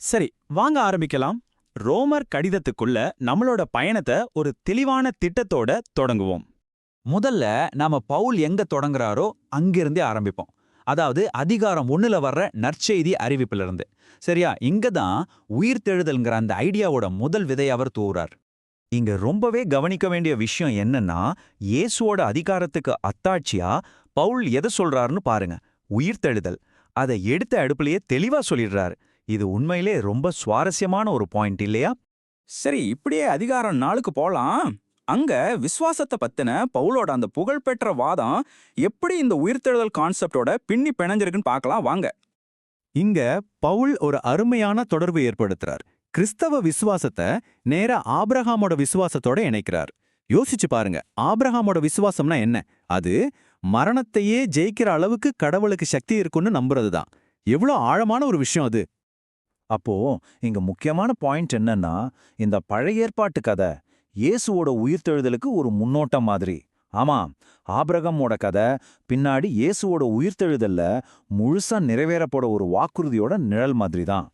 சரி, வாங்க ஆரம்பிக்கலாம். ரோமர் கடிதத்துக்குள்ள நம்மளோட பயணத்தை ஒரு தெளிவான திட்டத்தோட தொடங்குவோம். முதல்ல நாம பவுல் எங்க தொடங்குறாரோ அங்கிருந்தே ஆரம்பிப்போம். அதாவது அதிகாரம் 1ல வர்ற நற்செய்தி அறிவிப்பிலிருந்து. சரியா? இங்க தான் உயிர்த்தெழுதல்ங்கிற அந்த ஐடியாவோட முதல் விதை அவர் தூவுறார். இங்க ரொம்பவே கவனிக்க வேண்டிய விஷயம் என்னன்னா, இயேசுவோட அதிகாரத்துக்கு அத்தாட்சியா பவுல் எதை சொல்றாருன்னு பாருங்க. உயிர்த்தெழுதல். அதை எடுத்த அடுப்புலயே தெளிவா சொல்லிடுறாரு. இது உண்மையிலே ரொம்ப சுவாரஸ்யமான ஒரு பாயிண்ட் இல்லையா? சரி, இப்படியே அதிகாரம் 4க்கு போலாம். அங்க விசுவாசத்தை பத்தின பவுலோட அந்த புகழ்பெற்ற வாதம் எப்படி இந்த உயிர்த்தெழுதல் கான்செப்டோட பின்னி பிணைஞ்சிருக்குன்னு பார்க்கலாம் வாங்க. இங்க பவுல் ஒரு அருமையான தொடர்பு ஏற்படுத்துறார். கிறிஸ்தவ விசுவாசத்தை நேரா ஆபிரகாமோட விசுவாசத்தோட இணைக்கிறார். யோசிச்சு பாருங்க, ஆபிரகாமோட விசுவாசம்னா என்ன? அது மரணத்தையே ஜெயிக்கிற அளவுக்கு கடவுளுக்கு சக்தி இருக்குன்னு நம்புறதுதான். எவ்வளோ ஆழமான ஒரு விஷயம் அது. அப்போ இங்க முக்கியமான பாயிண்ட் என்னன்னா, இந்த பழைய ஏற்பாட்டு கதை இயேசுவோட உயிர்த்தெழுதலுக்கு ஒரு முன்னோட்டம் மாதிரி. ஆமா, ஆபிரகாமோட கதை பின்னாடி இயேசுவோட உயிர்த்தெழுதல்ல முழுசா நிறைவேறப்போட ஒரு வாக்குறுதியோட நிழல் மாதிரி தான்.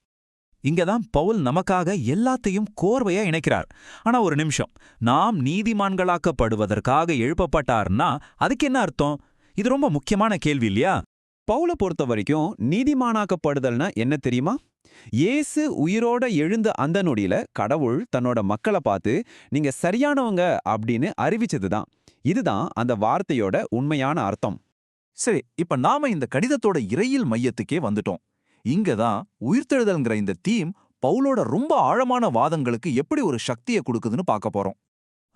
இங்கதான் பவுல் நமக்காக எல்லாத்தையும் கோர்வையா இணைக்கிறார். ஆனா ஒரு நிமிஷம், நாம் நீதிமான்களாக்கப்படுவதற்காக எழுப்பப்பட்டார்னா அதுக்கு என்ன அர்த்தம்? இது ரொம்ப முக்கியமான கேள்வி இல்லையா? பவுலை பொறுத்த வரைக்கும் நீதிமானாக்கப்படுதல்னா என்ன தெரியுமா? இயேசு உயிரோட எழுந்த அந்த நொடியில கடவுள் தன்னோட மக்களை பார்த்து நீங்க சரியானவங்க அப்படின்னு அறிவிச்சதுதான். இதுதான் அந்த வார்த்தையோட உண்மையான அர்த்தம். சரி, இப்ப நாம இந்த கடிதத்தோட இறையில் மையத்துக்கே வந்துட்டோம். இங்கதான் உயிர்த்தெழுதல்ங்கிற இந்த தீம் பவுலோட ரொம்ப ஆழமான வாதங்களுக்கு எப்படி ஒரு சக்தியை கொடுக்குதுன்னு பார்க்க போறோம்.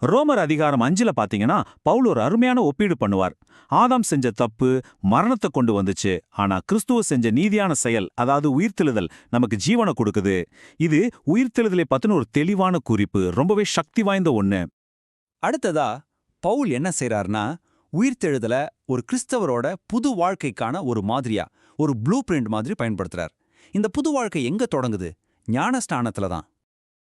ரோமர் அதிகாரம் 5ல பாத்தீங்கன்னா பவுல் ஒரு அருமையான ஒப்பீடு பண்ணுவார். ஆதாம் செஞ்ச தப்பு மரணத்தை கொண்டு வந்துச்சு, ஆனா கிறிஸ்துவ செஞ்ச நீதியான செயல், அதாவது உயிர்த்தெழுதல் நமக்கு ஜீவனை கொடுக்குது. இது உயிர்த்தெழுதலை பத்தின ஒரு தெளிவான குறிப்பு, ரொம்பவே சக்தி வாய்ந்த ஒண்ணு. அடுத்ததா பவுல் என்ன செய்றார்னா, உயிர்த்தெழுதல ஒரு கிறிஸ்தவரோட புது வாழ்க்கைக்கான ஒரு மாதிரியா, ஒரு ப்ளூ பிரிண்ட் மாதிரி பயன்படுத்துறார். இந்த புது வாழ்க்கை எங்க தொடங்குது? ஞானஸ்நானத்துல தான்.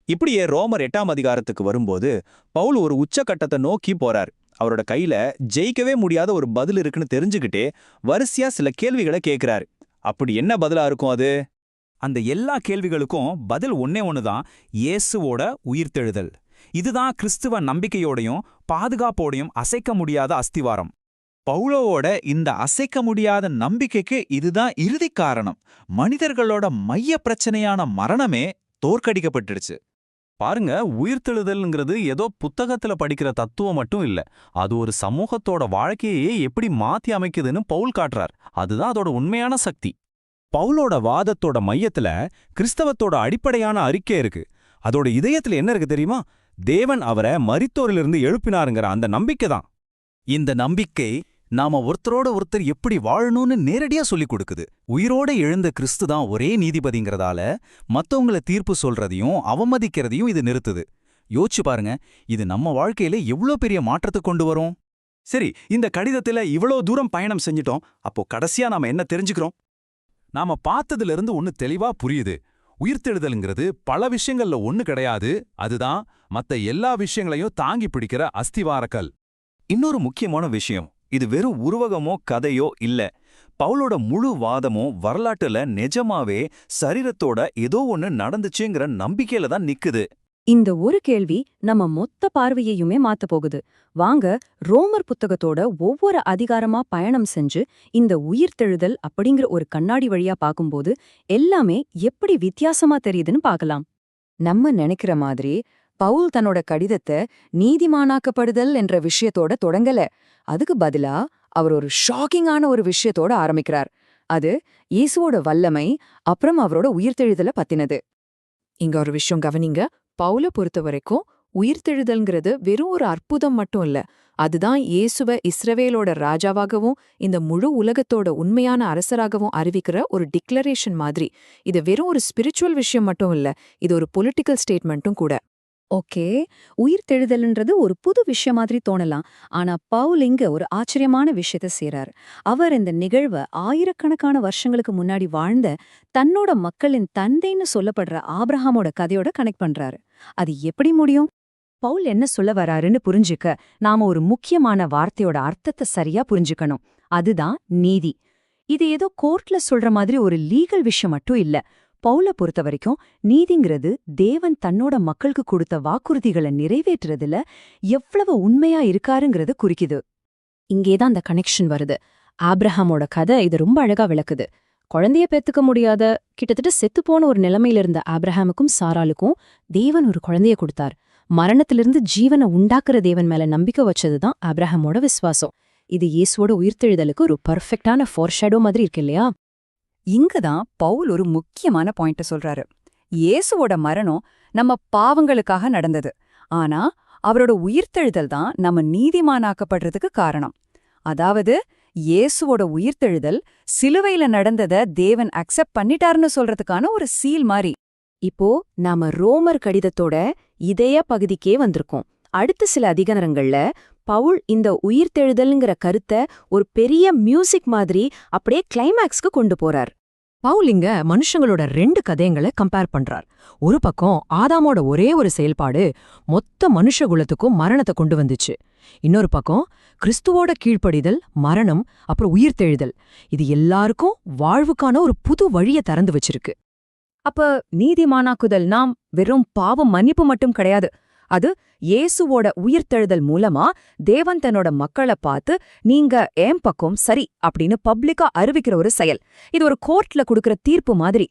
இப்படியே ரோமர் 8ஆம் அதிகாரத்துக்கு வரும்போது பவுல் ஒரு உச்சக்கட்டத்தை நோக்கி போறார். அவரோட கையில ஜெயிக்கவே முடியாத ஒரு பதில் இருக்குன்னு தெரிஞ்சுக்கிட்டே வரிசையா சில கேள்விகளை கேட்கிறாரு. அப்படி என்ன பதிலா இருக்கும் அது? அந்த எல்லா கேள்விகளுக்கும் பதில் ஒன்னே ஒண்ணுதான், இயேசுவோட உயிர்த்தெழுதல். இதுதான் கிறிஸ்துவ நம்பிக்கையோடையும் பாதுகாப்போடையும் அசைக்க முடியாத அஸ்திவாரம். பவுலோவோட இந்த அசைக்க முடியாத நம்பிக்கைக்கு இதுதான் இறுதி காரணம். மனிதர்களோட மைய பிரச்சனையான மரணமே தோற்கடிக்கப்பட்டுடுச்சு. பாருங்க, உயிர்த்தெழுதல்ங்கிறது ஏதோ புத்தகத்துல படிக்கிற தத்துவம் மட்டும் இல்ல, அது ஒரு சமூகத்தோட வாழ்க்கையே எப்படி மாத்தி அமைக்குதுன்னு பவுல் காட்டுறார். அதுதான் அதோட உண்மையான சக்தி. பவுலோட வாதத்தோட மையத்துல கிறிஸ்தவத்தோட அடிப்படையான அறிக்கை இருக்கு. அதோட இதயத்துல என்ன இருக்கு தெரியுமா? தேவன் அவரை மரித்தோரிலிருந்து எழுப்பினாருங்கிற அந்த நம்பிக்கை தான். இந்த நம்பிக்கை நாம ஒருத்தரோட ஒருத்தர் எப்படி வாழணும்னு நேரடியா சொல்லிக் கொடுக்குது. உயிரோட எழுந்த கிறிஸ்து தான் ஒரே நீதிபதிங்கிறதால மத்தவங்கள தீர்ப்பு சொல்றதையும் அவமதிக்கிறதையும் இது நிறுத்துது. யோசிச்சு பாருங்க, இது நம்ம வாழ்க்கையில எவ்வளோ பெரிய மாற்றத்தை கொண்டு வரும். சரி, இந்த கடிதத்துல இவ்வளோ தூரம் பயணம் செஞ்சிட்டோம். அப்போ கடைசியா நாம என்ன தெரிஞ்சுக்கிறோம்? நாம பார்த்ததுல இருந்து ஒன்னு தெளிவா புரியுது. உயிர்த்தெழுதல்ங்கிறது பல விஷயங்கள்ல ஒன்னு கிடையாது, அதுதான் மத்த எல்லா விஷயங்களையும் தாங்கி பிடிக்கிற அஸ்திவாரக்கல். இன்னொரு முக்கியமான விஷயம், இது வெறும் உருவகமோ கதையோ இல்ல. பவுலோட முழு வாதமும் வரலாற்றுல நிஜமாவே சரீரத்தோட ஏதோ ஒன்னு நடந்துச்சுங்கிற நம்பிக்கையில தான் நிக்குது. இந்த ஒரு கேள்வி நம்ம மொத்த பார்வையையுமே மாத்த போகுது. வாங்க ரோமர் புத்தகத்தோட ஒவ்வொரு அதிகாரமா பயணம் செஞ்சு இந்த உயிர்த்தெழுதல் அப்படிங்கிற ஒரு கண்ணாடி வழியா பார்க்கும்போது எல்லாமே எப்படி வித்தியாசமா தெரியுதுன்னு பார்க்கலாம். நம்ம நினைக்கிற மாதிரி பவுல் தன்னோட கடிதத்தை நீதிமானாக்கப்படுதல் என்ற விஷயத்தோட தொடங்கல. அதுக்கு பதிலா அவர் ஒரு ஷாக்கிங்கான ஒரு விஷயத்தோட ஆரம்பிக்கிறார். அது இயேசுவோட வல்லமை, அப்புறம் அவரோட உயிர்த்தெழுதலை பத்தினது. இங்க ஒரு விஷயம் கவனிங்க. பவுல பொறுத்த வரைக்கும் உயிர்த்தெழுதல்ங்கிறது வெறும் ஒரு அற்புதம் மட்டும் இல்ல, அதுதான் இயேசுவ இஸ்ரவேலோட ராஜாவாகவும் இந்த முழு உலகத்தோட உண்மையான அரசராகவும் அறிவிக்கிற ஒரு டிக்ளரேஷன் மாதிரி. இது வெறும் ஒரு ஸ்பிரிச்சுவல் விஷயம் மட்டும் இல்ல, இது ஒரு பொலிட்டிக்கல் ஸ்டேட்மெண்ட்டும் கூட. ஓகே, உயிர்த்தெழுதல்ன்றது ஒரு புது விஷயம் மாதிரி தோணலாம். ஆனா பவுல் இங்க ஒரு ஆச்சரியமான விஷயத்த செய்றாரு. அவர் இந்த நிகழ்வ ஆயிரக்கணக்கான வருஷங்களுக்கு முன்னாடி வாழ்ந்த தன்னோட மக்களின் தந்தைன்னு சொல்லப்படுற ஆபிரகாமோட கதையோட கனெக்ட் பண்றாரு. அது எப்படி முடியும்? பவுல் என்ன சொல்ல வராருன்னு புரிஞ்சுக்க நாம ஒரு முக்கியமான வார்த்தையோட அர்த்தத்தை சரியா புரிஞ்சுக்கணும். அதுதான் நீதி. இது ஏதோ கோர்ட்ல சொல்ற மாதிரி ஒரு லீகல் விஷயம் மட்டும் இல்ல. பவுல பொறுத்த வரைக்கும் நீதிங்கிறது தேவன் தன்னோட மக்களுக்கு கொடுத்த வாக்குறுதிகளை நிறைவேற்றுறதுல எவ்வளவு உண்மையா இருக்காருங்கிறது குறிக்குது. இங்கேதான் அந்த கனெக்ஷன் வருது. ஆப்ரஹாமோட கதை இது ரொம்ப அழகா விளக்குது. குழந்தைய பெத்துக்க முடியாத கிட்டத்தட்ட செத்துப்போன ஒரு நிலைமையில இருந்த ஆப்ரஹாமுக்கும் சாராளுக்கும் தேவன் ஒரு குழந்தைய கொடுத்தார். மரணத்திலிருந்து ஜீவனை உண்டாக்குற தேவன் மேல நம்பிக்கை வச்சதுதான் ஆப்ரஹாமோட விசுவாசம். இது இயேசுவோட உயிர்த்தெழுதலுக்கு ஒரு பர்ஃபெக்டான ஃபோர்ஷேடோ மாதிரி இருக்கு இல்லையா? இங்கதான் பவுல் ஒரு முக்கியமான பாயிண்ட சொல்றாரு. இயேசுவோட மரணம் நம்ம பாவங்களுக்காக நடந்தது. ஆனா அவரோட உயிர்த்தெழுதல் தான் நம்ம நீதிமானாக்கப்படுறதுக்கு காரணம். அதாவது இயேசுவோட உயிர்த்தெழுதல் சிலுவையில நடந்தத தேவன் அக்செப்ட் பண்ணிட்டாருன்னு சொல்றதுக்கான ஒரு சீல் மாதிரி. இப்போ நாம ரோமர் கடிதத்தோட இதய பகுதிக்கே வந்திருக்கோம். அடுத்த சில அதிகாரங்கள்ல பவுல் இந்த உயிர்த்தெழுதல்ங்கிற கருத்தை ஒரு பெரிய மியூசிக் மாதிரி அப்படியே கிளைமேக்ஸ்க்கு கொண்டு போறார். பவுல் இங்க மனுஷங்களோட 2 கதைங்களை கம்பேர் பண்றார். ஒரு பக்கம் ஆதாமோட ஒரே ஒரு செயல்பாடு மொத்த மனுஷகுலத்துக்கும் மரணத்தை கொண்டு வந்துச்சு. இன்னொரு பக்கம் கிறிஸ்துவோட கீழ்ப்படிதல், மரணம், அப்புறம் உயிர்த்தெழுதல், இது எல்லாருக்கும் வாழ்வுக்கான ஒரு புது வழியை திறந்து வச்சிருக்கு. அப்ப நீதிமானாக்குதல் நாம் வெறும் பாவம் மன்னிப்பு மட்டும் கிடையாது. அது இயேசுவோட உயிர்த்தெழுதல் மூலமா தேவன் தன்னோட மக்களை பார்த்து நீங்க ஏன் பக்கம் சரி அப்படின்னு பப்ளிக்கா அறிவிக்கிற ஒரு செயல். இது ஒரு கோர்ட்ல கொடுக்கிற தீர்ப்பு மாதிரி.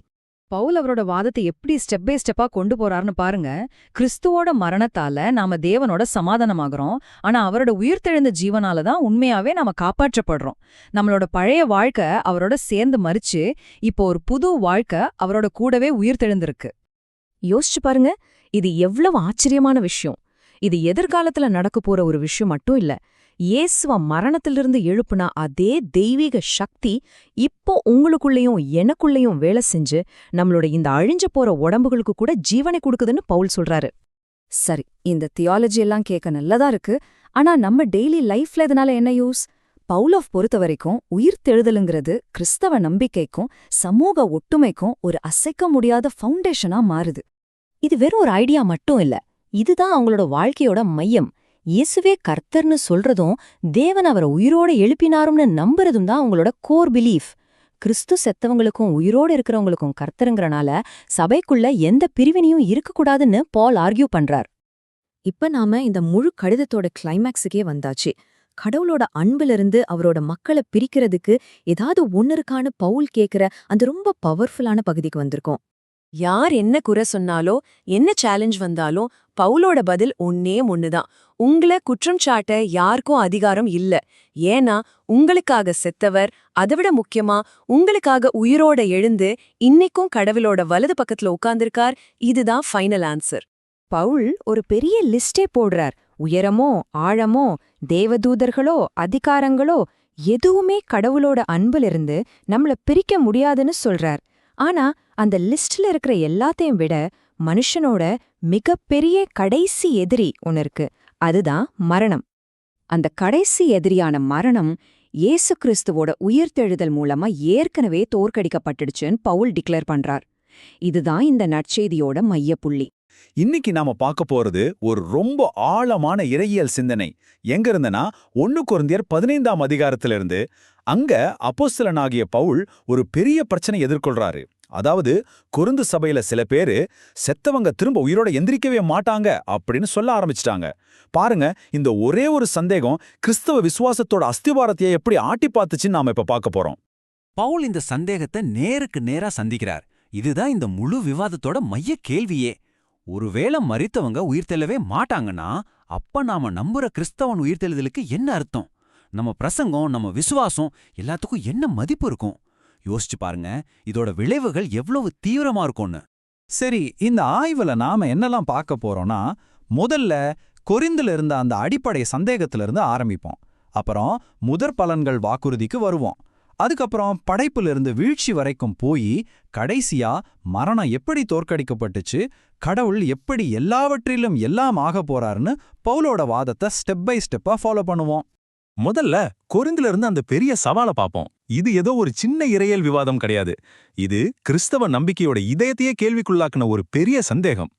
பவுல் அவரோட வாதத்தை எப்படி ஸ்டெப் பை ஸ்டெப்பா கொண்டு போறாருன்னு பாருங்க. கிறிஸ்துவோட மரணத்தால நாம தேவனோட சமாதானமாகறோம். ஆனா அவரோட உயிர்த்தெழுந்த ஜீவனால தான் உண்மையாவே நாம காப்பாற்றப்படுறோம். நம்மளோட பழைய வாழ்க்கை அவரோட சேர்ந்து மரிச்சு இப்போ ஒரு புது வாழ்க்கை அவரோட கூடவே உயிர்த்தெழுந்திருக்கு. யோசிச்சு பாருங்க, இது எவ்வளவு ஆச்சரியமான விஷயம். இது எதிர்காலத்துல நடக்க போற ஒரு விஷயம் மட்டும் இல்ல. இயேசுவ மரணத்திலிருந்து எழுப்புனா அதே தெய்வீக சக்தி இப்போ உங்களுக்குள்ளேயும் எனக்குள்ளேயும் வேலை செஞ்சு நம்மளோட இந்த அழிஞ்ச போற உடம்புகளுக்கு கூட ஜீவனை கொடுக்குதுன்னு பவுல் சொல்றாரு. சரி, இந்த தியாலஜி எல்லாம் கேட்க நல்லதா இருக்கு. ஆனா நம்ம டெய்லி லைஃப்ல இதனால என்ன யூஸ்? பவுலோவ் பொறுத்த வரைக்கும் உயிர்த்தெழுதலுங்கிறது கிறிஸ்தவ நம்பிக்கைக்கும் சமூக ஒட்டுமைக்கும் ஒரு அசைக்க முடியாத ஃபவுண்டேஷனா மாறுது. இது வெறும் ஒரு ஐடியா மட்டும் இல்ல, இதுதான் அவங்களோட வாழ்க்கையோட மையம். இயேசுவே கர்த்தர்னு சொல்றதும் தேவன் அவரை உயிரோட எழுப்பினாரும்னு நம்புறதும் தான் அவங்களோட கோர் பிலீஃப். கிறிஸ்து செத்தவங்களுக்கும் உயிரோடு இருக்கிறவங்களுக்கும் கர்த்தருங்கிறனால சபைக்குள்ள எந்த பிரிவினையும் இருக்கக்கூடாதுன்னு பால் ஆர்கியூ பண்றார். இப்ப நாம இந்த முழு கடிதத்தோட கிளைமேக்ஸுக்கே வந்தாச்சு. கடவுளோட அன்பிலிருந்து அவரோட மக்களை பிரிக்கிறதுக்கு ஏதாவது ஒன்னு இருக்கான்னு பவுல் கேக்குற அந்த ரொம்ப பவர்ஃபுல்லான பகுதிக்கு வந்திருக்கோம். யார் என்ன குறை சொன்னாலோ என்ன சேலஞ்ச் வந்தாலும் பவுலோட பதில் ஒன்னே ஒண்ணுதான். உங்களை குற்றம் சாட்ட யாருக்கும் அதிகாரம் இல்ல. ஏன்னா உங்களுக்காக செத்தவர், அதைவிட முக்கியமா உங்களுக்காக உயிரோட எழுந்து இன்னைக்கும் கடவுளோட வலது பக்கத்துல உட்கார்ந்திருக்கார். இதுதான் ஃபைனல் ஆன்சர். பவுல் ஒரு பெரிய லிஸ்டே போடுறார். உயரமோ ஆழமோ தேவதூதர்களோ அதிகாரங்களோ எதுவுமே கடவுளோட அன்பிலிருந்து நம்மள பிரிக்க முடியாதுன்னு சொல்றார். ஆனா அந்த லிஸ்ட்ல இருக்கிற எல்லாத்தையும் விட மனுஷனோட மிகப்பெரிய கடைசி எதிரி ஒன்னு இருக்கு. அதுதான் மரணம். அந்த கடைசி எதிரியான மரணம் இயேசு கிறிஸ்துவோட உயிர்த்தெழுதல் மூலமா ஏற்கனவே தோற்கடிக்கப்பட்டுடுச்சுன்னு பவுல் டிக்ளேர் பண்றார். இதுதான் இந்த நற்செய்தியோட மையப்புள்ளி. இன்னைக்கு நாம பார்க்க போறது ஒரு ரொம்ப ஆழமான இறையியல் சிந்தனை. எங்க இருந்தனா 1 கொரிந்தியர் 15ஆம் அதிகாரத்திலிருந்து. அங்க அப்போஸ்தலனாகிய பவுல் ஒரு பெரிய பிரச்சனை எதிர்கொள்றாரு. அதாவது கொரிந்து சபையில சில பேரு செத்தவங்க திரும்ப உயிரோட எந்திரிக்கவே மாட்டாங்க அப்படின்னு சொல்ல ஆரம்பிச்சிட்டாங்க. பாருங்க, இந்த ஒரே ஒரு சந்தேகம் கிறிஸ்தவ விசுவாசத்தோட அஸ்திவாரத்தையே எப்படி ஆட்டி பார்த்துச்சுன்னு நாம இப்ப பார்க்க போறோம். பவுல் இந்த சந்தேகத்தை நேருக்கு நேரா சந்திக்கிறார். இதுதான் இந்த முழு விவாதத்தோட மைய கேள்வியே. ஒருவேளை மரித்தவங்க உயிர்த்தெழவே மாட்டாங்கன்னா அப்ப நாம நம்புற கிறிஸ்தவன் உயிர்த்தெழுதலுக்கு என்ன அர்த்தம்? நம்ம பிரசங்கம், நம்ம விசுவாசம் எல்லாத்துக்கும் என்ன மதிப்பு இருக்கும்? யோசிச்சு பாருங்க, இதோட விளைவுகள் எவ்வளவு தீவிரமா இருக்கும்னு. சரி, இந்த ஆய்வுல நாம என்னெல்லாம் பார்க்க போறோம்னா, முதல்ல கொரிந்துல இருந்த அந்த அடிப்படை சந்தேகத்திலிருந்து ஆரம்பிப்போம். அப்புறம் முதற் பலன்கள் வாக்குறுதிக்கு வருவோம். அதுக்கப்புறம் படைப்பிலிருந்து வீழ்ச்சி வரைக்கும் போய் கடைசியா மரணம் எப்படி தோற்கடிக்கப்பட்டுச்சு, கடவுள் எப்படி எல்லாவற்றிலும் எல்லாம் ஆக போறாருன்னு பவுலோட வாதத்தை ஸ்டெப் பை ஸ்டெப்பா ஃபாலோ பண்ணுவோம். முதல்ல கொரிந்தில இருந்து அந்த பெரிய சவாலை பார்ப்போம். இது ஏதோ ஒரு சின்ன இறையியல் விவாதம் கிடையாது. இது கிறிஸ்தவ நம்பிக்கையோட இதயத்தையே கேள்விக்குள்ளாக்குன ஒரு பெரிய சந்தேகம்.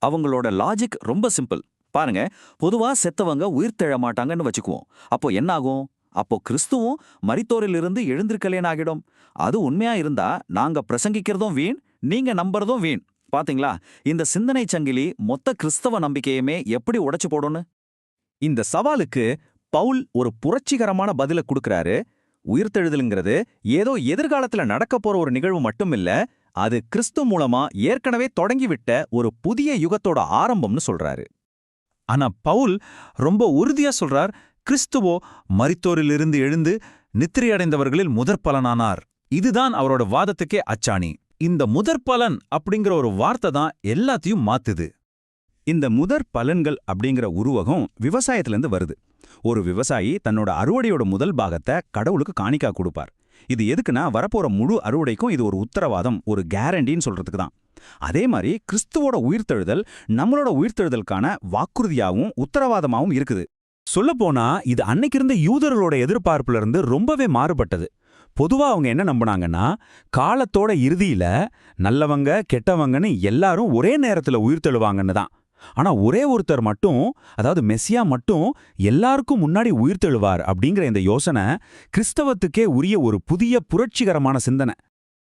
அவங்களோட லாஜிக் ரொம்ப சிம்பிள். பாருங்க, பொதுவா செத்தவங்க உயிர்த்தெழ மாட்டாங்கன்னு வச்சுக்குவோம். அப்போ என்ன ஆகும்? அப்போ கிறிஸ்துவும் மரித்தோரிலிருந்து எழுந்திருக்கலேனாகிடும். அது உண்மையா இருந்தா நாங்க பிரசங்கிக்கிறதும் வீண், நீங்க நம்புறதும் வீண். பாத்தீங்களா, இந்த சிந்தனை சங்கிலி மொத்த கிறிஸ்தவ நம்பிக்கையுமே எப்படி உடைச்சு போடும்னு. இந்த சவாலுக்கு பவுல் ஒரு புரட்சிகரமான பதில கொடுக்கறாரு. உயிர்த்தெழுதலுங்கிறது ஏதோ எதிர்காலத்துல நடக்க போற ஒரு நிகழ்வு மட்டும் இல்ல, அது கிறிஸ்து மூலமா ஏற்கனவே தொடங்கிவிட்ட ஒரு புதிய யுகத்தோட ஆரம்பம்னு சொல்றாரு. ஆனா பவுல் ரொம்ப உறுதியா சொல்றார், கிறிஸ்துவோ மரித்தோரிலிருந்து எழுந்து நித்திரையடைந்தவர்களில் முதற்பலனானார். இதுதான் அவரோட வாதத்துக்கே அச்சாணி. இந்த முதற்பலன் அப்படிங்கிற ஒரு வார்த்தை தான் எல்லாத்தையும் மாத்துது. இந்த முதற் பலன்கள் அப்படிங்கிற உருவகம் விவசாயத்திலேருந்து வருது. ஒரு விவசாயி தன்னோட அறுவடையோட முதல் பாகத்தை கடவுளுக்கு காணிக்கா கொடுப்பார். இது எதுக்குன்னா, வரப்போற முழு அறுவடைக்கும் இது ஒரு உத்தரவாதம், ஒரு கேரண்டின்னு சொல்றதுக்கு தான். அதே மாதிரி கிறிஸ்துவோட உயிர்த்தெழுதல் நம்மளோட உயிர்த்தெழுதலுக்கான வாக்குறுதியாகவும் உத்தரவாதமாகவும் இருக்குது. சொல்லப்போனா இது அன்னைக்கு இருந்த யூதர்களோட எதிர்பார்ப்புல இருந்து ரொம்பவே மாறுபட்டது. பொதுவா அவங்க என்ன நம்பினாங்கன்னா, காலத்தோட இறுதியில நல்லவங்க கெட்டவங்கன்னு எல்லாரும் ஒரே நேரத்துல உயிர்த்தெழுவாங்கன்னு தான். ஆனா ஒரே ஒருத்தர் மட்டும், அதாவது மெசியா மட்டும் எல்லாருக்கும் முன்னாடி உயிர்த்தெழுவார் அப்படிங்கிற இந்த யோசனை கிறிஸ்தவத்துக்கே உரிய ஒரு புதிய புரட்சிகரமான சிந்தனை.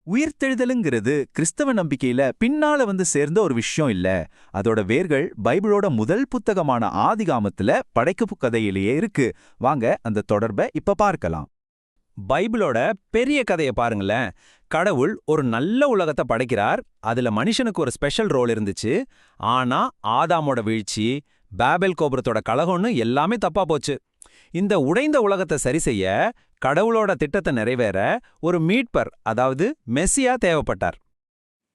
உயிர்த்தெழுதலுங்கிறது கிறிஸ்தவ நம்பிக்கையில பின்னால வந்து சேர்ந்த ஒரு விஷயம் இல்ல. அதோட வேர்கள் பைபிளோட முதல் புத்தகமான ஆதிகாமத்துல படைப்பு கதையிலேயே இருக்கு. வாங்க அந்த தொடர்பை இப்ப பார்க்கலாம். பைபிளோட பெரிய கதையை பாருங்களேன். கடவுள் ஒரு நல்ல உலகத்தை படைக்கிறார். அதுல மனுஷனுக்கு ஒரு ஸ்பெஷல் ரோல் இருந்துச்சு. ஆனா ஆதாமோட வீழ்ச்சி, பாபெல் கோபுரத்தோட கலகம்னு எல்லாமே தப்பா போச்சு. இந்த உடைந்த உலகத்தை சரி செய்ய, கடவுளோட திட்டத்தை நிறைவேற ஒரு மீட்பர், அதாவது மெசியா தேவைப்பட்டார்.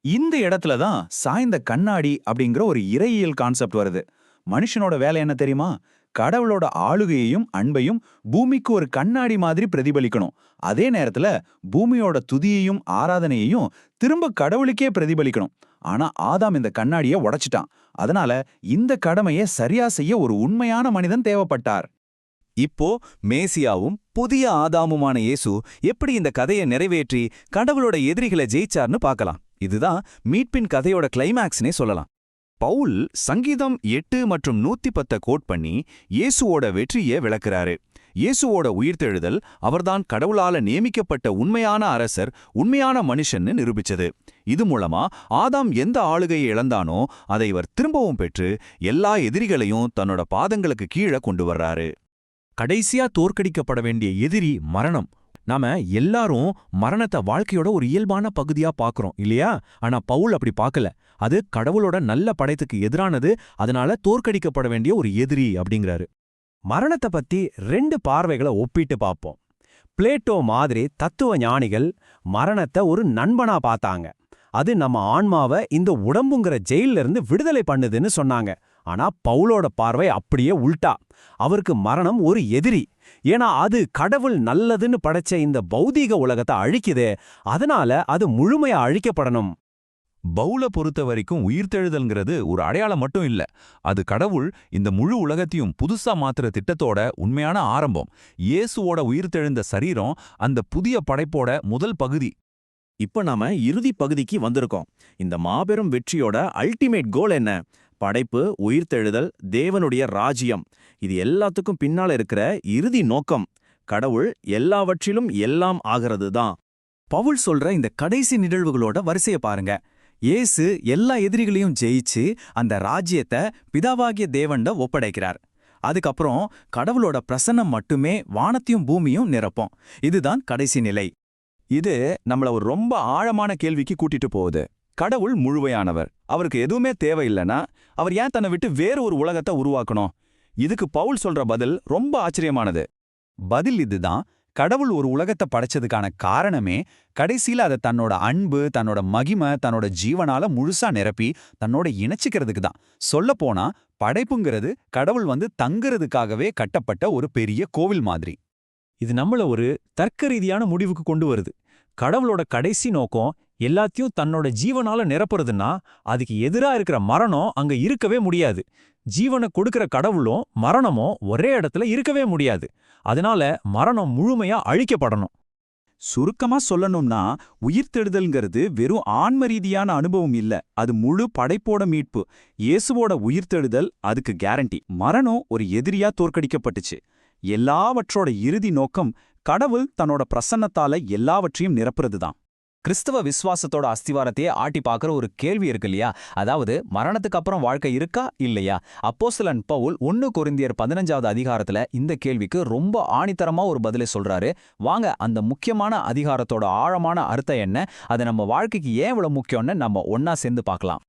இந்த இடத்துல தான் சாய்ந்த கண்ணாடி அப்படிங்கிற ஒரு இறையியல் கான்செப்ட் வருது. மனுஷனோட வேலை என்ன தெரியுமா? கடவுளோட ஆளுகையையும் அன்பையும் பூமிக்கு ஒரு கண்ணாடி மாதிரி பிரதிபலிக்கணும். அதே நேரத்துல பூமியோட துதியையும் ஆராதனையையும் திரும்ப கடவுளுக்கே பிரதிபலிக்கணும். ஆனா ஆதாம் இந்த கண்ணாடியை உடைச்சிட்டான். அதனால இந்த கடமையை சரியா செய்ய ஒரு உண்மையான மனிதன் தேவைப்பட்டார். இப்போ மேசியாவும் புதிய ஆதாமுமான இயேசு எப்படி இந்த கதையை நிறைவேற்றி கடவுளோட எதிரிகளை ஜெயிச்சார்னு பார்க்கலாம். இதுதான் மீட்பின் கதையோட கிளைமேக்ஸ்னே சொல்லலாம். பவுல் சங்கீதம் 8 மற்றும் 110 கோட் பண்ணி இயேசுவோட வெற்றியை விளக்குறாரு. இயேசுவோட உயிர்த்தெழுதல் அவர்தான் கடவுளால நியமிக்கப்பட்ட உண்மையான அரசர், உண்மையான மனுஷன்னு நிரூபிச்சது. இது மூலமா ஆதாம் எந்த ஆளுகையை இழந்தானோ அதை இவர் திரும்பவும் பெற்று எல்லா எதிரிகளையும் தன்னோட பாதங்களுக்கு கீழே கொண்டு வர்றாரு. கடைசியா தோற்கடிக்கப்பட வேண்டிய எதிரி மரணம். நாம எல்லாரும் மரணத்தை வாழ்க்கையோட ஒரு இயல்பான பகுதியா பார்க்கறோம் இல்லையா? ஆனா பவுல் அப்படி பார்க்கல. அது கடவுளோட நல்ல படைத்துக்கு எதிரானது, அதனால தோற்கடிக்கப்பட வேண்டிய ஒரு எதிரி அப்படிங்கிறாரு. மரணத்தை பத்தி 2 பார்வைகளை ஒப்பிட்டு பார்ப்போம். பிளேட்டோ மாதிரி தத்துவ ஞானிகள் மரணத்தை ஒரு நண்பனா பார்த்தாங்க. அது நம்ம ஆன்மாவை இந்த உடம்புங்கிற ஜெயில இருந்து விடுதலை பண்ணுதுன்னு சொன்னாங்க. ஆனா பவுலோட பார்வை அப்படியே உல்டா. அவருக்கு மரணம் ஒரு எதிரி. ஏன்னா அது கடவுள் நல்லதுன்னு படைச்ச இந்த பௌதீக உலகத்தை அழிக்குதே, அதனால அது முழுமையா அழிக்கப்படணும். பவுல பொறுத்த வரைக்கும் உயிர்த்தெழுதல்ங்கிறது ஒரு அடையாளம் மட்டும் இல்ல, அது கடவுள் இந்த முழு உலகத்தையும் புதுசா மாத்துற திட்டத்தோட உண்மையான ஆரம்பம். இயேசுவோட உயிர்த்தெழுந்த சரீரம் அந்த புதிய படைப்போட முதல் பகுதி. இப்ப நாம இறுதி பகுதிக்கு வந்திருக்கோம். இந்த மாபெரும் வெற்றியோட அல்டிமேட் கோல் என்ன? படைப்பு, உயிர்த்தெழுதல், தேவனுடைய ராஜ்யம். இது எல்லாத்துக்கும் பின்னால இருக்கிற இறுதி நோக்கம் கடவுள் எல்லாவற்றிலும் எல்லாம் ஆகிறது தான். பவுல் சொல்ற இந்த கடைசி நிகழ்வுகளோட வரிசைய பாருங்க. இயேசு எல்லா எதிரிகளையும் ஜெயிச்சு அந்த ராஜ்யத்தை பிதாவாகிய தேவன்ட ஒப்படைக்கிறார். அதுக்கப்புறம் கடவுளோட பிரசன்னம் மட்டுமே வானத்தையும் பூமியும் நிரப்போம். இதுதான் கடைசி நிலை. இது நம்மள ஒரு ரொம்ப ஆழமான கேள்விக்கு கூட்டிட்டு போகுது. கடவுள் முழுமையானவர். அவருக்கு எதுவுமே தேவையில்லைன்னா அவர் ஏன் தன்னை விட்டு வேறு ஒரு உலகத்தை உருவாக்கணும்? இதுக்கு பவுல் சொல்ற பதில் ரொம்ப ஆச்சரியமானது. பதில் இதுதான். கடவுள் ஒரு உலகத்தை படைச்சதுக்கான காரணமே கடைசியில அதை தன்னோட அன்பு, தன்னோட மகிமை, தன்னோட ஜீவனால முழுசா நிரப்பி தன்னோட இணைச்சிக்கிறதுக்கு தான். சொல்லப்போனா படைப்புங்கிறது கடவுள் வந்து தங்குறதுக்காகவே கட்டப்பட்ட ஒரு பெரிய கோவில் மாதிரி. இது நம்மள ஒரு தர்க்க ரீதியான முடிவுக்கு கொண்டு வருது. கடவுளோட கடைசி நோக்கம் எல்லாத்தையும் தன்னோட ஜீவனால நிரப்புறதுன்னா அதுக்கு எதிரா இருக்கிற மரணம் அங்க இருக்கவே முடியாது. ஜீவனை கொடுக்கிற கடவுளும் மரணமும் ஒரே இடத்துல இருக்கவே முடியாது. அதனால மரணம் முழுமையா அழிக்கப்படணும். சுருக்கமா சொல்லணும்னா உயிர்த்தெழுதல்ங்கிறது வெறும் ஆன்ம ரீதியான அனுபவம் இல்ல, அது முழு படைப்போட மீட்பு. இயேசுவோட உயிர்த்தெழுதல் அதுக்கு கேரண்டி. மரணம் ஒரு எதிரியா தோற்கடிக்கப்பட்டுச்சு. எல்லாவற்றோட இறுதி நோக்கம் கடவுள் தன்னோட பிரசன்னத்தால எல்லாவற்றையும் நிரப்புறதுதான். கிறிஸ்தவ விசுவாசத்தோட அஸ்திவாரத்தையே ஆட்டி பார்க்குற ஒரு கேள்வி இருக்கு இல்லையா? அதாவது மரணத்துக்கு அப்புறம் வாழ்க்கை இருக்கா இல்லையா? அப்போஸ்தலன் பவுல் 1 கொரிந்தியர் 15வது அதிகாரத்துல இந்த கேள்விக்கு ரொம்ப ஆணித்தரமா ஒரு பதிலை சொல்றாரு. வாங்க அந்த முக்கியமான அதிகாரத்தோட ஆழமான அர்த்தம் என்ன, அது நம்ம வாழ்க்கைக்கு ஏன் இவ்வளவு முக்கியம்னு நம்ம ஒன்னா சேர்ந்து பார்க்கலாம்.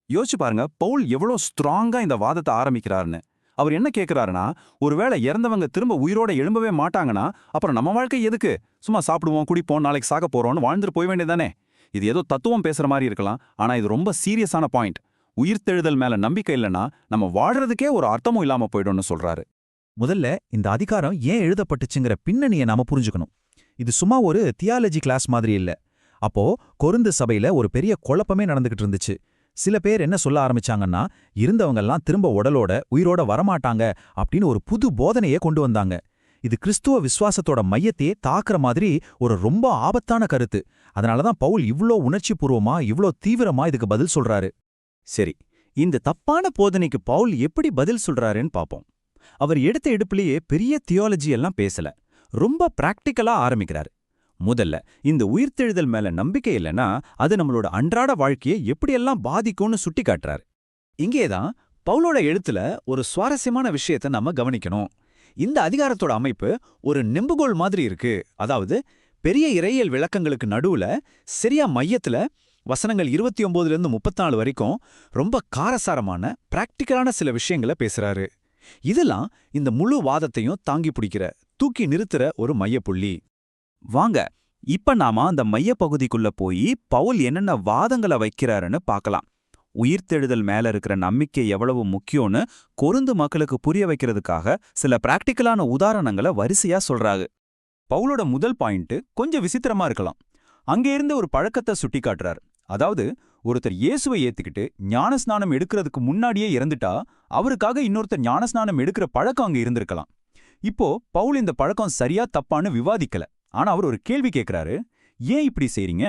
யோசிச்சு பாருங்க, பவுல் எவ்வளோ ஸ்ட்ராங்கா இந்த வாதத்தை ஆரம்பிக்கிறாருன்னு. அவர் என்ன கேட்கிறாருன்னா, ஒருவேளை இறந்தவங்க திரும்ப உயிரோட எழும்பவே மாட்டாங்கன்னா அப்புறம் நம்ம வாழ்க்கை எதுக்கு? சும்மா சாப்பிடுவோம், குடிப்போம், நாளைக்கு சாக போறோம்னு வாழ்ந்துட்டு போய் வேண்டியதானே? இது ஏதோ தத்துவம் பேசுற மாதிரி இருக்கலாம், ஆனா இது ரொம்ப சீரியஸான பாயிண்ட். உயிர்த்தெழுதல் மேல நம்பிக்கை இல்லைன்னா நம்ம வாழ்றதுக்கே ஒரு அர்த்தமும் இல்லாம போயிடும்னு சொல்றாரு. முதல்ல இந்த அதிகாரம் ஏன் எழுதப்பட்டுச்சுங்கிற பின்னணியை நாம புரிஞ்சுக்கணும். இது சும்மா ஒரு தியாலஜி கிளாஸ் மாதிரி இல்ல. அப்போ கொரிந்து சபையில ஒரு பெரிய குழப்பமே நடந்துகிட்டு இருந்துச்சு. சில பேர் என்ன சொல்ல ஆரம்பிச்சாங்கன்னா, இருந்தவங்கெல்லாம் திரும்ப உயிரோட வரமாட்டாங்க அப்படின்னு ஒரு புது போதனையே கொண்டு வந்தாங்க. இது கிறிஸ்துவ விசுவாசத்தோட மையத்தையே தாக்குற மாதிரி ஒரு ரொம்ப ஆபத்தான கருத்து. அதனாலதான் பவுல் இவ்ளோ உணர்ச்சிபூர்வமா, இவ்ளோ தீவிரமா இதுக்கு பதில் சொல்றாரு. சரி, இந்த தப்பான போதனைக்கு பவுல் எப்படி பதில் சொல்றாருன்னு பாப்போம். அவர் எடுத்த எடுப்புலயே பெரிய தியாலஜி எல்லாம் பேசல, ரொம்ப பிராக்டிக்கலா ஆரம்பிக்கிறாரு. முதல்ல இந்த உயிர்த்தெழுதல் மேல நம்பிக்கை இல்லைன்னா அது நம்மளோட அன்றாட வாழ்க்கையை எப்படியெல்லாம் பாதிக்கும்னு சுட்டி காட்டுறாரு. இங்கேதான் பவுலோட எழுத்துல ஒரு சுவாரஸ்யமான விஷயத்தை நம்ம கவனிக்கணும். இந்த அதிகாரத்தோட அமைப்பு ஒரு நெம்புகோல் மாதிரி இருக்கு. அதாவது பெரிய இறையியல் விளக்கங்களுக்கு நடுவுல சரியா மையத்துல வசனங்கள் 29லேருந்து 34 வரைக்கும் ரொம்ப காரசாரமான பிராக்டிக்கலான சில விஷயங்களை பேசுறாரு. இதெல்லாம் இந்த முழு வாதத்தையும் தாங்கி பிடிக்கிற, தூக்கி நிறுத்துற ஒரு மையப்புள்ளி. வாங்க இப்ப நாம அந்த மையப்பகுதிக்குள்ள போய் பவுல் என்னென்ன வாதங்களை வைக்கிறாருன்னு பார்க்கலாம். உயிர்த்தெழுதல் மேல இருக்கிற நம்பிக்கை எவ்வளவு முக்கியம்னு கொரிந்து மக்களுக்கு புரிய வைக்கிறதுக்காக சில பிராக்டிக்கலான உதாரணங்களை வரிசையா சொல்றாரு. பவுலோட முதல் பாயிண்ட் கொஞ்சம் விசித்திரமா இருக்கலாம். அங்கே இருந்த ஒரு பழக்கத்தை சுட்டி காட்டுறாரு. அதாவது ஒருத்தர் இயேசுவை ஏத்துக்கிட்டு ஞானஸ்நானம் எடுக்கிறதுக்கு முன்னாடியே இறந்துட்டா அவருக்காக இன்னொருத்தர் ஞானஸ்நானம் எடுக்கிற பழக்கம் அங்க இருந்திருக்கலாம். இப்போ பவுல் இந்த பழக்கம் சரியா தப்பான்னு விவாதிக்கல. ஆனா அவர் ஒரு கேள்வி கேட்கிறாரு, ஏன் இப்படி செய்றீங்க?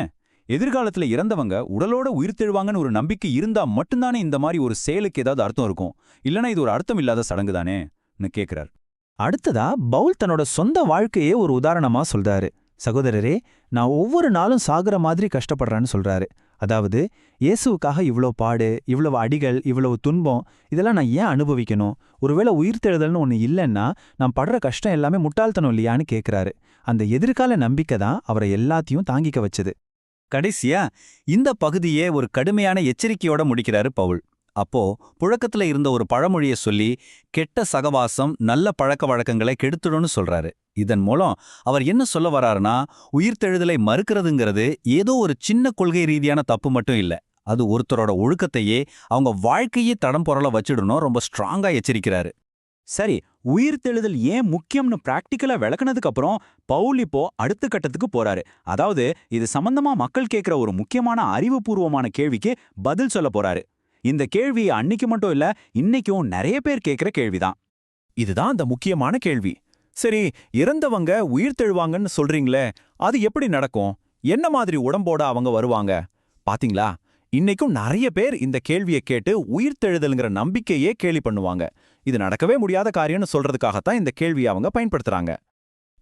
எதிர்காலத்துல இறந்தவங்க உடலோட உயிர்த்தெழுவாங்கன்னு ஒரு நம்பிக்கை இருந்தா மட்டும்தானே இந்த மாதிரி ஒரு செயலுக்கு ஏதாவது அர்த்தம் இருக்கும், இல்லனா இது ஒரு அர்த்தம் இல்லாத சடங்கு தானேன்னு கேட்கிறார். அடுத்ததா பவுல் தன்னோட சொந்த வாழ்க்கையே ஒரு உதாரணமா சொல்றாரு. சகோதரரே, நான் ஒவ்வொரு நாளும் சாகுற மாதிரி கஷ்டப்படுறேன்னு சொல்றாரு. அதாவது இயேசுவுக்காக இவ்ளோ பாடு, இவ்வளவு அடிகள், இவ்வளவு துன்பம், இதெல்லாம் நான் ஏன் அனுபவிக்கணும்? ஒருவேளை உயிர்த்தெழுதல்னு ஒன்று இல்லைன்னா நான் படுற கஷ்டம் எல்லாமே முட்டாள்தனம் இல்லையான்னு கேட்கிறாரு. அந்த எதிர்கால நம்பிக்கை தான் அவரை எல்லாத்தையும் தாங்கிக்க வச்சது. கடைசியா இந்த பகுதியே ஒரு கடுமையான எச்சரிக்கையோட முடிக்கிறாரு பவுல். அப்போ புழக்கத்துல இருந்த ஒரு பழமொழியை சொல்லி, கெட்ட சகவாசம் நல்ல பழக்க வழக்கங்களை கெடுத்துடும்னு சொல்றாரு. இதன் மூலம் அவர் என்ன சொல்ல வராருன்னா, உயிர்த்தெழுதலை மறுக்கிறதுங்கிறது ஏதோ ஒரு சின்ன கொள்கை ரீதியான தப்பு மட்டும் இல்ல, அது ஒருத்தரோட ஒழுக்கத்தையே, அவங்க வாழ்க்கையே தடம் பொருள வச்சிடணும் ரொம்ப ஸ்ட்ராங்கா எச்சரிக்கிறாரு. சரி, உயிர்த்தெழுதல் ஏன் முக்கியம்னு பிராக்டிக்கலா விளக்குனதுக்கு அப்புறம் பவுல் இப்போ அடுத்த கட்டத்துக்கு போறாரு. அதாவது இது சம்பந்தமா மக்கள் கேட்கிற ஒரு முக்கியமான அறிவுபூர்வமான கேள்விக்கு பதில் சொல்ல போறாரு. இந்த கேள்வி அன்னைக்கு மட்டும் இல்ல, இன்னைக்கும் நிறைய பேர் கேட்கிற கேள்விதான். இதுதான் அந்த முக்கியமான கேள்வி. சரி, இறந்தவங்க உயிர்த்தெழுவாங்கன்னு சொல்றீங்களே, அது எப்படி நடக்கும்? என்ன மாதிரி உடம்போட அவங்க வருவாங்க? பாத்தீங்களா, இன்னைக்கும் நிறைய பேர் இந்த கேள்வியை கேட்டு உயிர்த்தெழுதல்ங்கிற நம்பிக்கையே கேலி பண்ணுவாங்க. இது நடக்கவே முடியாத காரியம்னு சொல்றதுக்காகத்தான் இந்த கேள்வியை அவங்க பயன்படுத்துறாங்க.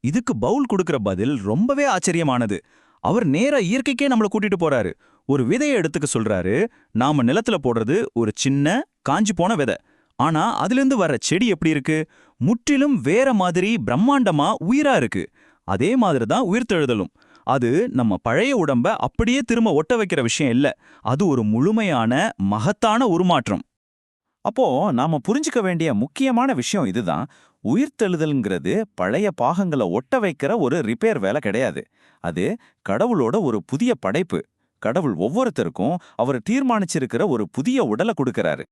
இதுக்கு பவுல் கொடுக்கிற பதில் ரொம்பவே ஆச்சரியமானது. அவர் நேரா இயற்கைக்கே நம்மள கூட்டிட்டு போறாரு. ஒரு விதையை எடுத்துக்க சொல்றாரு. நாம நிலத்துல போடுறது ஒரு சின்ன காஞ்சி போன விதை. ஆனா அதிலிருந்து வர்ற செடி எப்படி இருக்கு? முற்றிலும் வேற மாதிரி பிரம்மாண்டமா உயிரா இருக்கு. அதே மாதிரி தான் உயிர்த்தெழுதலும். அது நம்ம பழைய உடம்ப அப்படியே திரும்ப ஒட்ட வைக்கிற விஷயம் இல்ல, அது ஒரு முழுமையான மகத்தான உருமாற்றம். அப்போ நாம புரிஞ்சுக்க வேண்டிய முக்கியமான விஷயம் இதுதான். உயிர்த்தெழுதல்ங்கிறது பழைய பாகங்களை ஒட்ட வைக்கிற ஒரு ரிப்பேர் வேலை கிடையாது. அது கடவுளோட ஒரு புதிய படைப்பு. கடவுள் ஒவ்வொருத்தருக்கும் அவர் தீர்மானிச்சிருக்கிற ஒரு புதிய உடலை கொடுக்கறாரு.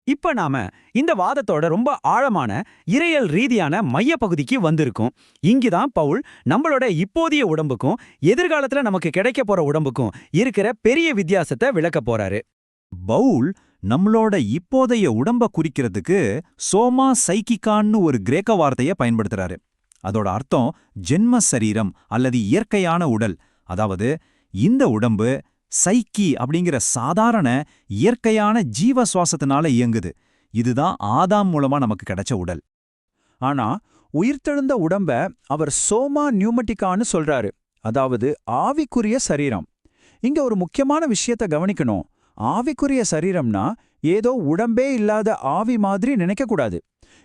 இப்ப நாம இந்த வாதத்தோட ரொம்ப ஆழமான இறையல் ரீதியான மைய பகுதிக்கு வந்திருக்கோம். இங்குதான் பவுல் நம்மளோட இப்போதைய உடம்புக்கும் எதிர்காலத்துல நமக்கு கிடைக்க போற உடம்புக்கும் இருக்கிற பெரிய வித்தியாசத்தை விளக்க போறாரு. பவுல் நம்மளோட இப்போதைய உடம்ப குறிக்கிறதுக்கு சோமா சைக்கிகான்னு ஒரு கிரேக்க வார்த்தைய பயன்படுத்துறாரு. அதோட அர்த்தம் ஜென்ம சரீரம் அல்லது இயற்கையான உடல். அதாவது இந்த உடம்பு சைக்கி அப்படிங்கிற சாதாரண இயற்கையான ஜீவ சுவாசத்தினால இயங்குது. இதுதான் ஆதாம் மூலமா நமக்கு கிடைச்ச உடல். ஆனா உயிர்த்தெழுந்த உடம்ப அவர் சோமா நியூமட்டிக்கான்னு சொல்றாரு, அதாவது ஆவிக்குரிய சரீரம். இங்க ஒரு முக்கியமான விஷயத்த கவனிக்கணும். ஆவிக்குரிய சரீரம்னா ஏதோ உடம்பே இல்லாத ஆவி மாதிரி நினைக்கக்கூடாது.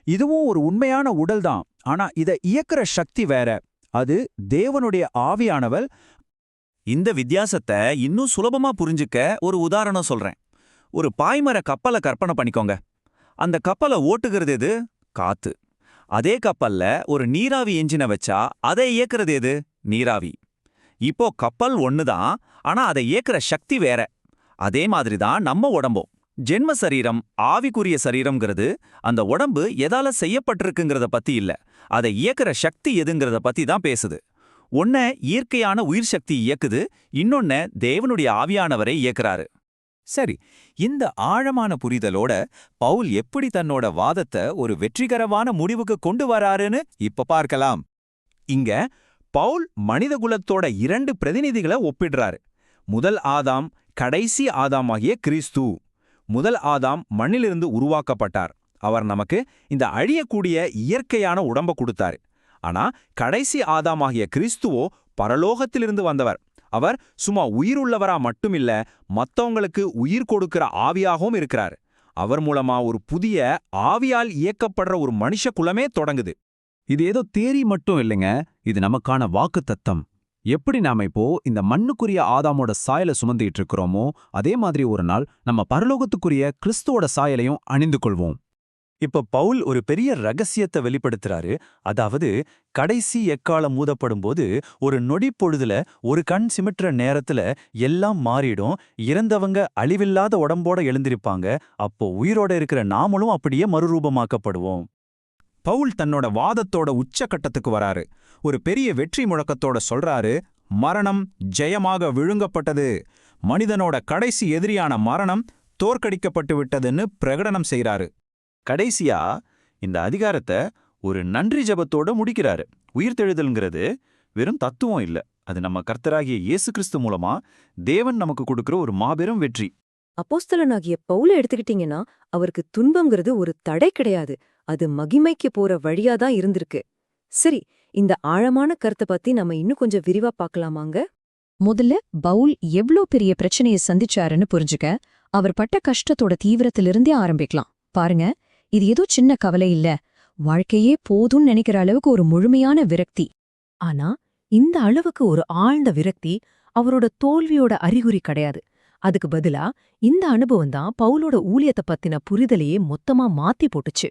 இதுவும் ஒரு உண்மையான உடல்தான். ஆனா இத இயக்குற சக்தி வேற. அது தேவனுடைய ஆவியானவள். இந்த வித்தியாசத்தை இன்னும் சுலபமா புரிஞ்சுக்க ஒரு உதாரணம் சொல்றேன். ஒரு பாய்மர கப்பலை கற்பனை பண்ணிக்கோங்க. அந்த கப்பலை ஓட்டுகிறது எது? காத்து. அதே கப்பல்ல ஒரு நீராவி என்ஜினை வச்சா அதை இயக்குறது எது? நீராவி. இப்போ கப்பல் ஒண்ணுதான், ஆனா அதை இயக்குற சக்தி வேற. அதே மாதிரிதான் நம்ம உடம்பும். ஜென்ம சரீரம், ஆவிக்குரிய சரீரம்ங்கிறது அந்த உடம்பு எதால செய்யப்பட்டிருக்குங்கிறத பத்தி இல்ல, அதை இயக்குற சக்தி எதுங்கிறத பத்தி தான் பேசுது. ஒன்ன இயற்கையான உயிர் சக்தி இயக்குது, இன்னொன்ன தேவனுடைய ஆவியானவரை இயக்குறாரு. சரி, இந்த ஆழமான புரிதலோட பவுல் எப்படி தன்னோட வாதத்தை ஒரு வெற்றிகரமான முடிவுக்கு கொண்டு வராருன்னு இப்ப பார்க்கலாம். இங்க பவுல் மனிதகுலத்தோட 2 பிரதிநிதிகளை ஒப்பிடுறாரு. முதல் ஆதாம், கடைசி ஆதாமாகிய கிறிஸ்து. முதல் ஆதாம் மண்ணிலிருந்து உருவாக்கப்பட்டார். அவர் நமக்கு இந்த அழியக்கூடிய இயற்கையான உடம்ப கொடுத்தாரு. ஆனா கடைசி ஆதாமாகிய கிறிஸ்துவோ பரலோகத்திலிருந்து வந்தவர். அவர் சும்மா உயிருள்ளவரா மட்டுமில்ல, மத்தவங்களுக்கு உயிர் கொடுக்கிற ஆவியாகவும் இருக்கிறார். அவர் மூலமா ஒரு புதிய ஆவியால் இயக்கப்படுற ஒரு மனுஷ குலமே தொடங்குது. இது ஏதோ தேரி மட்டும் இல்லைங்க, இது நமக்கான வாக்குத்தத்தம். எப்படி நாம இப்போ இந்த மண்ணுக்குரிய ஆதாமோட சாயலை சுமந்துட்டு இருக்கிறோமோ, அதே மாதிரி ஒரு நாள் நம்ம பரலோகத்துக்குரிய கிறிஸ்துவோட சாயலையும் அணிந்து கொள்வோம். இப்ப பவுல் ஒரு பெரிய ரகசியத்தை வெளிப்படுத்துறாரு. அதாவது கடைசி எக்காலம் மூதப்படும்போது ஒரு நொடி பொழுதுல, ஒரு கண் சிமிட்டுற நேரத்துல எல்லாம் மாறிடும். இறந்தவங்க அழிவில்லாத உடம்போட எழுந்திருப்பாங்க. அப்போ உயிரோட இருக்கிற நாமளும் அப்படியே மறுரூபமாக்கப்படுவோம். பவுல் தன்னோட வாதத்தோட உச்சக்கட்டத்துக்கு வராரு. ஒரு பெரிய வெற்றி முழக்கத்தோட சொல்றாரு, மரணம் ஜெயமாக விழுங்கப்பட்டது. மனிதனோட கடைசி எதிரியான மரணம் தோற்கடிக்கப்பட்டு விட்டதுன்னு பிரகடனம் செய்றாரு. கடைசியா இந்த அதிகாரத்தை ஒரு நன்றி ஜெபத்தோட முடிக்கிறாரு. உயிர்த்தெழுதல்ங்கிறது வெறும் தத்துவம் இல்ல, அது நம்ம கர்த்தராகிய இயேசு கிறிஸ்து மூலமா தேவன் நமக்கு கொடுக்கிற ஒரு மாபெரும் வெற்றி. அப்போஸ்தலனாகிய பவுல எடுத்துக்கிட்டீங்கன்னா, அவருக்கு துன்பங்கிறது ஒரு தடை கிடையாது, அது மகிமைக்கு போற வழியாதான் இருந்திருக்கு. சரி, இந்த ஆழமான கருத்தை பத்தி நம்ம இன்னும் கொஞ்சம் விரிவா பார்க்கலாமாங்க? முதல்ல பவுல் எவ்ளோ பெரிய பிரச்சனையை சந்திச்சாருன்னு புரிஞ்சுக்க அவர் பட்ட கஷ்டத்தோட தீவிரத்திலிருந்தே ஆரம்பிக்கலாம். பாருங்க, இது ஏதோ சின்ன கவலை இல்ல, வாழ்க்கையே போதும்னு நினைக்கிற அளவுக்கு ஒரு முழுமையான விரக்தி. ஆனா இந்த அளவுக்கு ஒரு ஆழ்ந்த விரக்தி அவரோட தோல்வியோட அறிகுறி கிடையாது. அதுக்கு பதிலா இந்த அனுபவம் தான் பவுலோட ஊழியத்தை பத்தின புரிதலையே மொத்தமா மாத்தி போட்டுச்சு.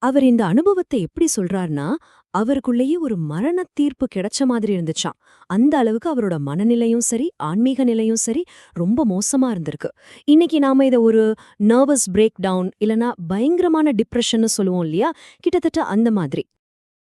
அவர் இந்த அனுபவத்தை எப்படி சொல்றாருன்னா, அவருக்குள்ளேயே ஒரு மரண தீர்ப்பு கிடைச்ச மாதிரி இருந்துச்சாம். அந்த அளவுக்கு அவரோட மனநிலையும் சரி, ஆன்மீக நிலையும் சரி ரொம்ப மோசமா இருந்திருக்கு. இன்னைக்கு நாம இதை ஒரு நர்வஸ் பிரேக் டவுன் இல்லனா பயங்கரமான டிப்ரெஷன்னு சொல்லுவோம் இல்லையா, கிட்டத்தட்ட அந்த மாதிரி.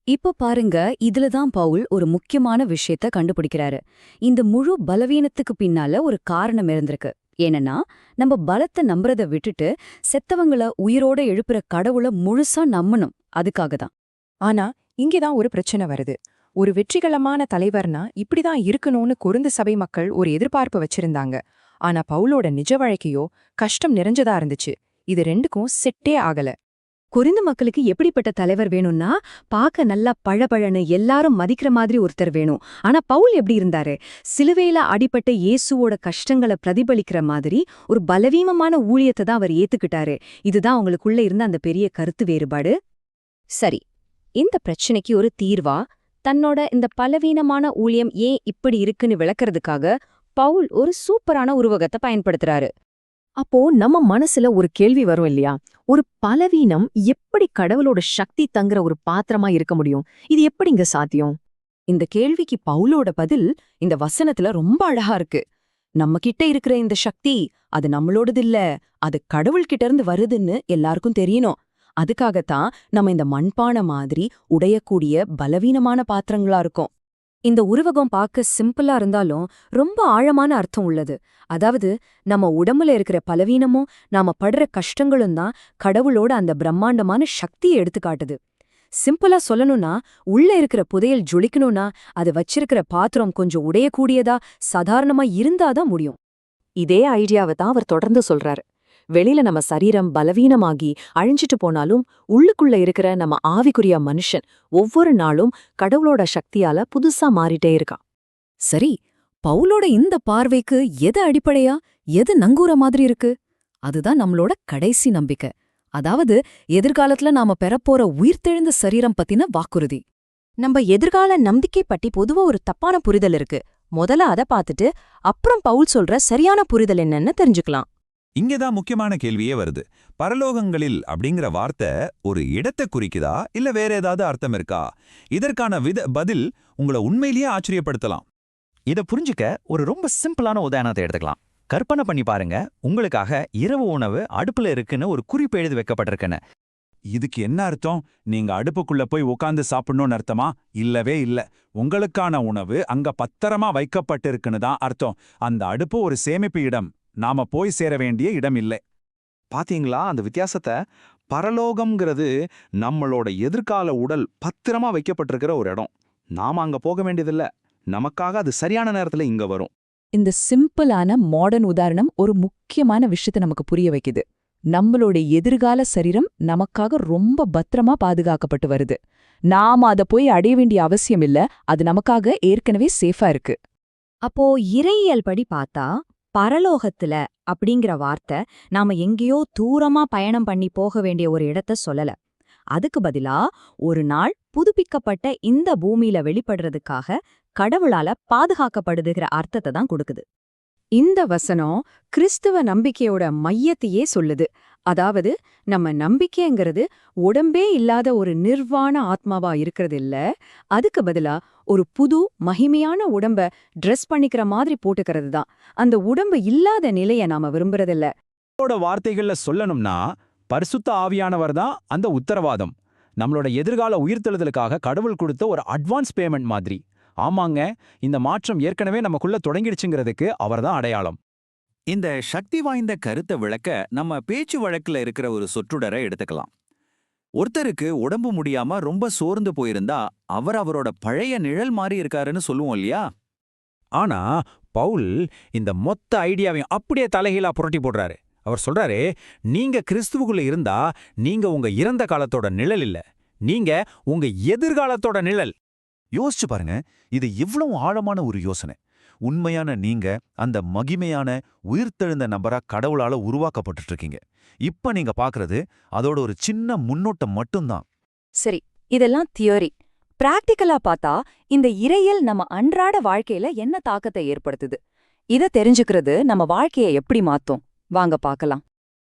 இப்ப பாருங்க, இதுலதான் பவுல் ஒரு முக்கியமான விஷயத்த கண்டுபிடிக்கிறாரு. இந்த முழு பலவீனத்துக்கு பின்னால ஒரு காரணம் இருந்திருக்கு. ஏன்னா, நம்ம பலத்தை நம்புறத விட்டுட்டு செத்தவங்கள உயிரோட எழுப்புற கடவுளை முழுசா நம்பணும். அதுக்காகதான். ஆனா இங்கேதான் ஒரு பிரச்சனை வருது. ஒரு வெற்றிகரமான தலைவர்னா இப்படிதான் இருக்கணும்னு கொரிந்து சபை மக்கள் ஒரு எதிர்பார்ப்பு வச்சிருந்தாங்க. ஆனா பவுலோட நிஜ வாழ்க்கையோ கஷ்டம் நிறைஞ்சதா இருந்துச்சு. இது ரெண்டுக்கும் செட்டே ஆகல. கொரிந்து மக்களுக்கு எப்படிப்பட்ட தலைவர் வேணும்னா, பார்க்க நல்லா பழபழன்னு எல்லாரும் மதிக்கிற மாதிரி ஒருத்தர் வேணும். ஆனா பவுல் எப்படி இருந்தாரு? சிலுவையில அடிபட்ட இயேசுவோட கஷ்டங்களை பிரதிபலிக்கிற மாதிரி ஒரு பலவீனமான ஊழியத்தை தான் அவர் ஏத்துக்கிட்டாரு. இதுதான் அவங்களுக்குள்ள இருந்த அந்த பெரிய கருத்து வேறுபாடு. சரி, இந்த பிரச்சனைக்கு ஒரு தீர்வா தன்னோட இந்த பலவீனமான ஊழியம் ஏன் இப்படி இருக்குன்னு விளக்கறதுக்காக பவுல் ஒரு சூப்பரான உருவகத்தை பயன்படுத்துறாரு. அப்போ நம்ம மனசுல ஒரு கேள்வி வரும் இல்லையா, ஒரு பலவீனம் எப்படி கடவுளோட சக்தி தங்குற ஒரு பாத்திரமா இருக்க முடியும்? இது எப்படிங்க சாத்தியம்? இந்த கேள்விக்கு பவுலோட பதில் இந்த வசனத்துல ரொம்ப அழகா இருக்கு. நம்ம கிட்ட இருக்கிற இந்த சக்தி அது நம்மளோடது இல்ல, அது கடவுள்கிட்ட இருந்து வருதுன்னு எல்லாருக்கும் தெரியணும். அதுக்காகத்தான் நம்ம இந்த மண்பானை மாதிரி உடையக்கூடிய பலவீனமான பாத்திரங்களா இருக்கோம். இந்த உருவகம் பார்க்க சிம்பிளா இருந்தாலும் ரொம்ப ஆழமான அர்த்தம் உள்ளது. அதாவது நம்ம உடம்புல இருக்கிற பலவீனமும் நாம படுற கஷ்டங்களும் தான் கடவுளோட அந்த பிரம்மாண்டமான சக்தியை எடுத்துக்காட்டுது. சிம்பிளா சொல்லணும்னா, உள்ள இருக்கிற புதையல் ஜொலிக்கணும்னா அது வச்சிருக்கிற பாத்திரம் கொஞ்சம் உடையக்கூடியதா சாதாரணமா இருந்தாதான் முடியும். இதே ஐடியாவை தான் அவர் தொடர்ந்து சொல்றாரு. வெளியில நம்ம சரீரம் பலவீனமாகி அழிஞ்சிட்டு போனாலும் உள்ளுக்குள்ள இருக்கிற நம்ம ஆவிக்குரிய மனுஷன் ஒவ்வொரு நாளும் கடவுளோட சக்தியால புதுசா மாறிட்டே இருக்கான். சரி, பவுலோட இந்த பார்வைக்கு எது அடிப்படையா, எது நங்கூர மாதிரி இருக்கு? அதுதான் நம்மளோட கடைசி நம்பிக்கை. அதாவது எதிர்காலத்துல நாம பெறப்போற உயிர்த்தெழுந்த சரீரம் பத்தின வாக்குறுதி. நம்ம எதிர்கால நம்பிக்கை பற்றி பொதுவா ஒரு தப்பான புரிதல் இருக்கு. முதல்ல அதை பார்த்துட்டு அப்புறம் பவுல் சொல்ற சரியான புரிதல் என்னன்னு தெரிஞ்சுக்கலாம். இங்கதான் முக்கியமான கேள்வியே வருது. பரலோகங்களில் அப்படிங்கிற வார்த்தை ஒரு இடத்தை குறிக்குதா இல்ல வேற ஏதாவது அர்த்தம் இருக்கா? இதற்கான பதில் உங்களை உண்மையிலேயே ஆச்சரியப்படுத்தலாம். இதை புரிஞ்சுக்க ஒரு ரொம்ப சிம்பிளான உதாரணத்தை எடுத்துக்கலாம். கற்பனை பண்ணி பாருங்க, உங்களுக்காக இரவு உணவு அடுப்புல இருக்குன்னு ஒரு குறிப்பு எழுதி வைக்கப்பட்டிருக்குன்னு. இதுக்கு என்ன அர்த்தம்? நீங்க அடுப்புக்குள்ள போய் உட்கார்ந்து சாப்பிடணும்னு அர்த்தமா? இல்லவே இல்ல. உங்களுக்கான உணவு அங்க பத்திரமா வைக்கப்பட்டிருக்குன்னு தான் அர்த்தம். அந்த அடுப்பு ஒரு சேமிப்பு இடம், நாம போய் சேர வேண்டிய இடம் இல்லை. பாத்தீங்களா அந்த வித்தியாசத்தை? பரலோகம்ங்கிறது நம்மளோட எதிர்கால உடல் பத்திரமா வைக்கப்பட்டிருக்கிற ஒரு இடம். நாம அங்க போக வேண்டியதில்ல, நமக்காக அது சரியான நேரத்துல இங்க வரும். இந்த சிம்பிளான மாடர்ன் உதாரணம் ஒரு முக்கியமான விஷயத்தை நமக்கு புரிய வைக்குது. நம்மளோட எதிர்கால சரீரம் நமக்காக ரொம்ப பத்திரமா பாதுகாக்கப்பட்டு வருது. நாம அதை போய் அடைய வேண்டிய அவசியம் இல்ல, அது நமக்காக ஏற்கனவே சேஃபா இருக்கு. அப்போ இறையியல் படி பார்த்தா பரலோகத்துல அப்படிங்கிற வார்த்தை நாம எங்கேயோ தூரமா பயணம் பண்ணி போக வேண்டிய ஒரு இடத்த சொல்லல. அதுக்கு பதிலா ஒரு நாள் புதுப்பிக்கப்பட்ட இந்த பூமியில வெளிப்படுறதுக்காக கடவுளால பாதுகாக்கப்படுதுகிற அர்த்தத்தை தான் கொடுக்குது. இந்த வசனம் கிறிஸ்துவ நம்பிக்கையோட மையத்தையே சொல்லுது. அதாவது நம்ம நம்பிக்கைங்கிறது உடம்பே இல்லாத ஒரு நிர்வாண ஆத்மாவா இருக்கிறது இல்ல, அதுக்கு பதிலா ஒரு புது மகிமையான உடம்ப ட்ரெஸ் பண்ணிக்கிற மாதிரி போட்டுக்கிறது தான். அந்த உடம்பு இல்லாத நிலைய நாம விரும்புறதில்ல. வார்த்தைகள்ல சொல்லணும்னா, பரிசுத்த ஆவியானவர் தான் அந்த உத்தரவாதம். நம்மளோட எதிர்கால உயிர்த்தெழுதலுக்காக கடவுள் கொடுத்த ஒரு அட்வான்ஸ் பேமெண்ட் மாதிரி. ஆமாங்க, இந்த மாற்றம் ஏற்கனவே நமக்குள்ள தொடங்கிடுச்சுங்கிறதுக்கு அவர்தான் அடையாளம். இந்த சக்தி வாய்ந்த கருத்தை விளக்க நம்ம பேச்சு வழக்குல இருக்கிற ஒரு சொற்றொடரை எடுத்துக்கலாம். ஒருத்தருக்கு உடம்பு முடியாம ரொம்ப சோர்ந்து போயிருந்தா அவரோட பழைய நிழல் மாறி இருக்காருன்னு சொல்லுவோம் இல்லையா? ஆனா பவுல் இந்த மொத்த ஐடியாவையும் அப்படியே தலைகீழா புரட்டி போடுறாரு. அவர் சொல்றாரு, நீங்க கிறிஸ்துவுக்குள்ள இருந்தா நீங்க உங்க இறந்த காலத்தோட நிழல் இல்ல, நீங்க உங்க எதிர்காலத்தோட நிழல். யோசிச்சு பாருங்க, இது எவ்வளவு ஆழமான ஒரு யோசனை. உண்மையான நீங்க அந்த மகிமையான உயிர்த்தெழுந்த நபரா கடவுளால உருவாக்கப்பட்டு இருக்கீங்க. இப்ப நீங்க பாக்குறது அதோட ஒரு சின்ன முன்னோட்டம் மட்டும்தான். சரி, இதெல்லாம் தியரி. பிராக்டிக்கலா பார்த்தா இந்த இறையல் நம்ம அன்றாட வாழ்க்கையில என்ன தாக்கத்தை ஏற்படுத்துது? இத தெரிஞ்சுக்கிறது நம்ம வாழ்க்கையை எப்படி மாத்தும்? வாங்க பார்க்கலாம்.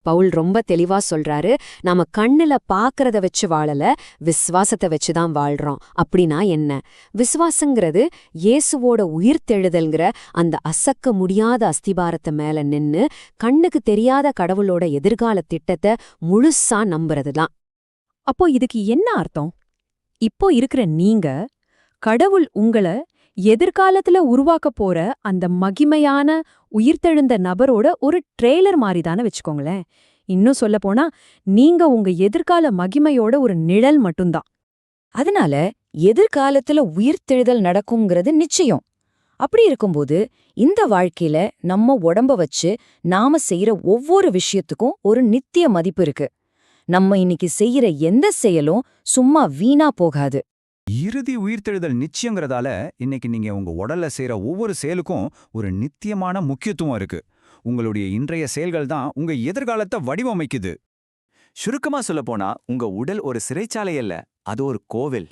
பவுல் ரொம்ப தெளிவா சொல்றாரு, நாம கண்ணுல பாக்கறத வச்சு வாழல, விசுவாசத்தை வச்சுதான் வாழ்றோம். அப்படின்னா என்ன? விசுவாசங்கிறது இயேசுவோட உயிர்த்தெழுதல்ங்கிற அந்த அசக்க முடியாத அஸ்திபாரத்தை மேல நின்னு கண்ணுக்கு தெரியாத கடவுளோட எதிர்கால திட்டத்தை முழுசா நம்புறதுதான். அப்போ இதுக்கு என்ன அர்த்தம்? இப்போ இருக்கிற நீங்க கடவுள் உங்கள எதிர்காலத்துல உருவாக்க போற அந்த மகிமையான உயிர்த்தெழுந்த நபரோட ஒரு ட்ரெய்லர் மாதிரிதானே வச்சுக்கோங்களேன். இன்னும் சொல்ல போனா நீங்க உங்க எதிர்கால மகிமையோட ஒரு நிழல் மட்டும்தான். அதனால எதிர்காலத்துல உயிர்த்தெழுதல் நடக்குங்கிறது நிச்சயம். அப்படி இருக்கும்போது இந்த வாழ்க்கையில நம்ம உடம்ப வச்சு நாம செய்யற ஒவ்வொரு விஷயத்துக்கும் ஒரு நித்திய மதிப்பு இருக்கு. நம்ம இன்னைக்கு செய்யற எந்த செயலும் சும்மா வீணா போகாது. இறுதி உயிர்த்தெழுதல் நிச்சயங்கிறதால இன்னைக்கு நீங்க உங்க உடல்ல செய்யற ஒவ்வொரு செயலுக்கும் ஒரு நித்தியமான முக்கியத்துவம் இருக்கு. உங்களுடைய இன்றைய செயல்கள் தான் உங்க எதிர்காலத்தை வடிவமைக்குது. சுருக்கமா சொல்லப்போனா, உங்க உடல் ஒரு சிறைச்சாலை அல்ல, அது ஒரு கோவில்.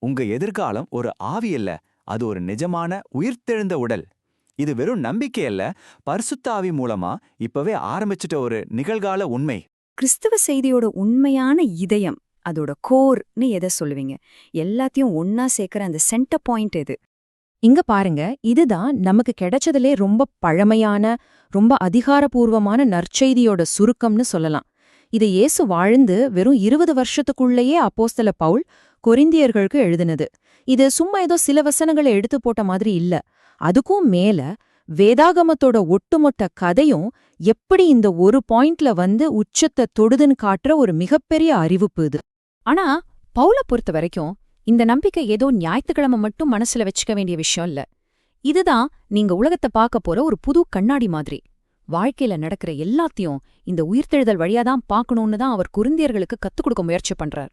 உங்க எதிர்காலம் ஒரு ஆவி அல்ல, அது ஒரு நிஜமான உயிர்த்தெழுந்த உடல். இது வெறும் நம்பிக்கை அல்ல, பரிசுத்த ஆவி மூலமா இப்பவே ஆரம்பிச்சிட்ட ஒரு நிகழ்கால உண்மை. கிறிஸ்தவ செய்தியோட உண்மையான இதயம், அதோட கோர்னு எதை சொல்லுவீங்க? எல்லாத்தையும் ஒன்னா சேர்க்கிற அந்த சென்டர் பாயிண்ட் எது? இங்க பாருங்க, இதுதான் நமக்கு கிடைச்சதிலே ரொம்ப பழமையான, ரொம்ப அதிகாரப்பூர்வமான நற்செய்தியோட சுருக்கம்னு சொல்லலாம். இது இயேசு வாழ்ந்து வெறும் 20 வருஷத்துக்குள்ளேயே அப்போஸ்தல பவுல் கொரிந்தியர்களுக்கு எழுதினது. இது சும்மா ஏதோ சில வசனங்களை எடுத்து போட்ட மாதிரி இல்ல. அதுக்கும் மேல வேதாகமத்தோட ஒட்டுமொத்த கதையும் எப்படி இந்த ஒரு பாயிண்ட்ல வந்து உச்சத்தை தொடுதுன்னு காட்டுற ஒரு மிகப்பெரிய அறிவிப்பு இது. ஆனா பவுல பொறுத்த வரைக்கும் இந்த நம்பிக்கை ஏதோ ஞாயிற்றுக்கிழமை மட்டும் மனசுல வச்சுக்க வேண்டிய விஷயம் இல்ல. இதுதான் நீங்க உலகத்தை பார்க்க போற ஒரு புது கண்ணாடி மாதிரி. வாழ்க்கையில நடக்கிற எல்லாத்தையும் இந்த உயிர்த்தெழுதல் வழியாதான் பார்க்கணும்னு தான் அவர் கொரிந்தியர்களுக்கு கத்துக் கொடுக்க முயற்சி பண்றார்.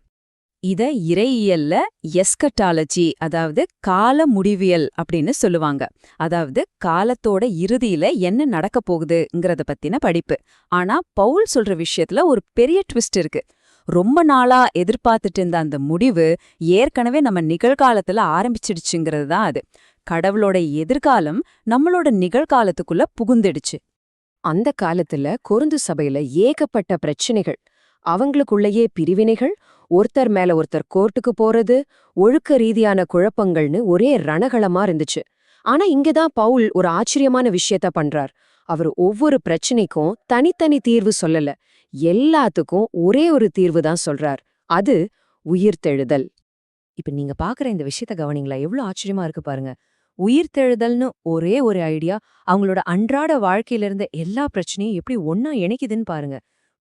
இத இறையியல்ல எஸ்கட்டாலஜி, அதாவது கால முடிவியல் அப்படின்னு சொல்லுவாங்க. அதாவது காலத்தோட இறுதியில என்ன நடக்க போகுதுங்கிறத பத்தின படிப்பு. ஆனா பவுல் சொல்ற விஷயத்துல ஒரு பெரிய ட்விஸ்ட் இருக்கு. ரொம்ப நாளா எதிர்பார்த்துட்டு இருந்த அந்த முடிவு ஏற்கனவே நம்ம நிகழ்காலத்துல ஆரம்பிச்சிடுச்சுங்கிறது தான் அது. கடவுளோட எதிர்காலம் நம்மளோட நிகழ்காலத்துக்குள்ள புகுந்துடுச்சு. அந்த காலத்துல கொருந்து சபையில ஏகப்பட்ட பிரச்சனைகள், அவங்களுக்குள்ளேயே பிரிவினைகள், ஒருத்தர் மேல ஒருத்தர் கோர்ட்டுக்கு போறது, ஒழுக்க ரீதியான குழப்பங்கள்னு ஒரே ரணகளமா இருந்துச்சு. ஆனா இங்கதான் பவுல் ஒரு ஆச்சரியமான விஷயத்த பண்றார். அவர் ஒவ்வொரு பிரச்சனைக்கும் தனித்தனி தீர்வு சொல்லல, எல்லாத்துக்கும் ஒரே ஒரு தீர்வு தான் சொல்றார். அது உயிர்த்தெழுதல். இப்ப நீங்க பாக்குற இந்த விஷயத்த கவனிங்களா, எவ்வளவு ஆச்சரியமா இருக்கு பாருங்க. உயிர்த்தெழுதல்னு ஒரே ஒரு ஐடியா அவங்களோட அன்றாட வாழ்க்கையில இருந்த எல்லா பிரச்சனையும் எப்படி ஒன்னா இணைக்குதுன்னு பாருங்க.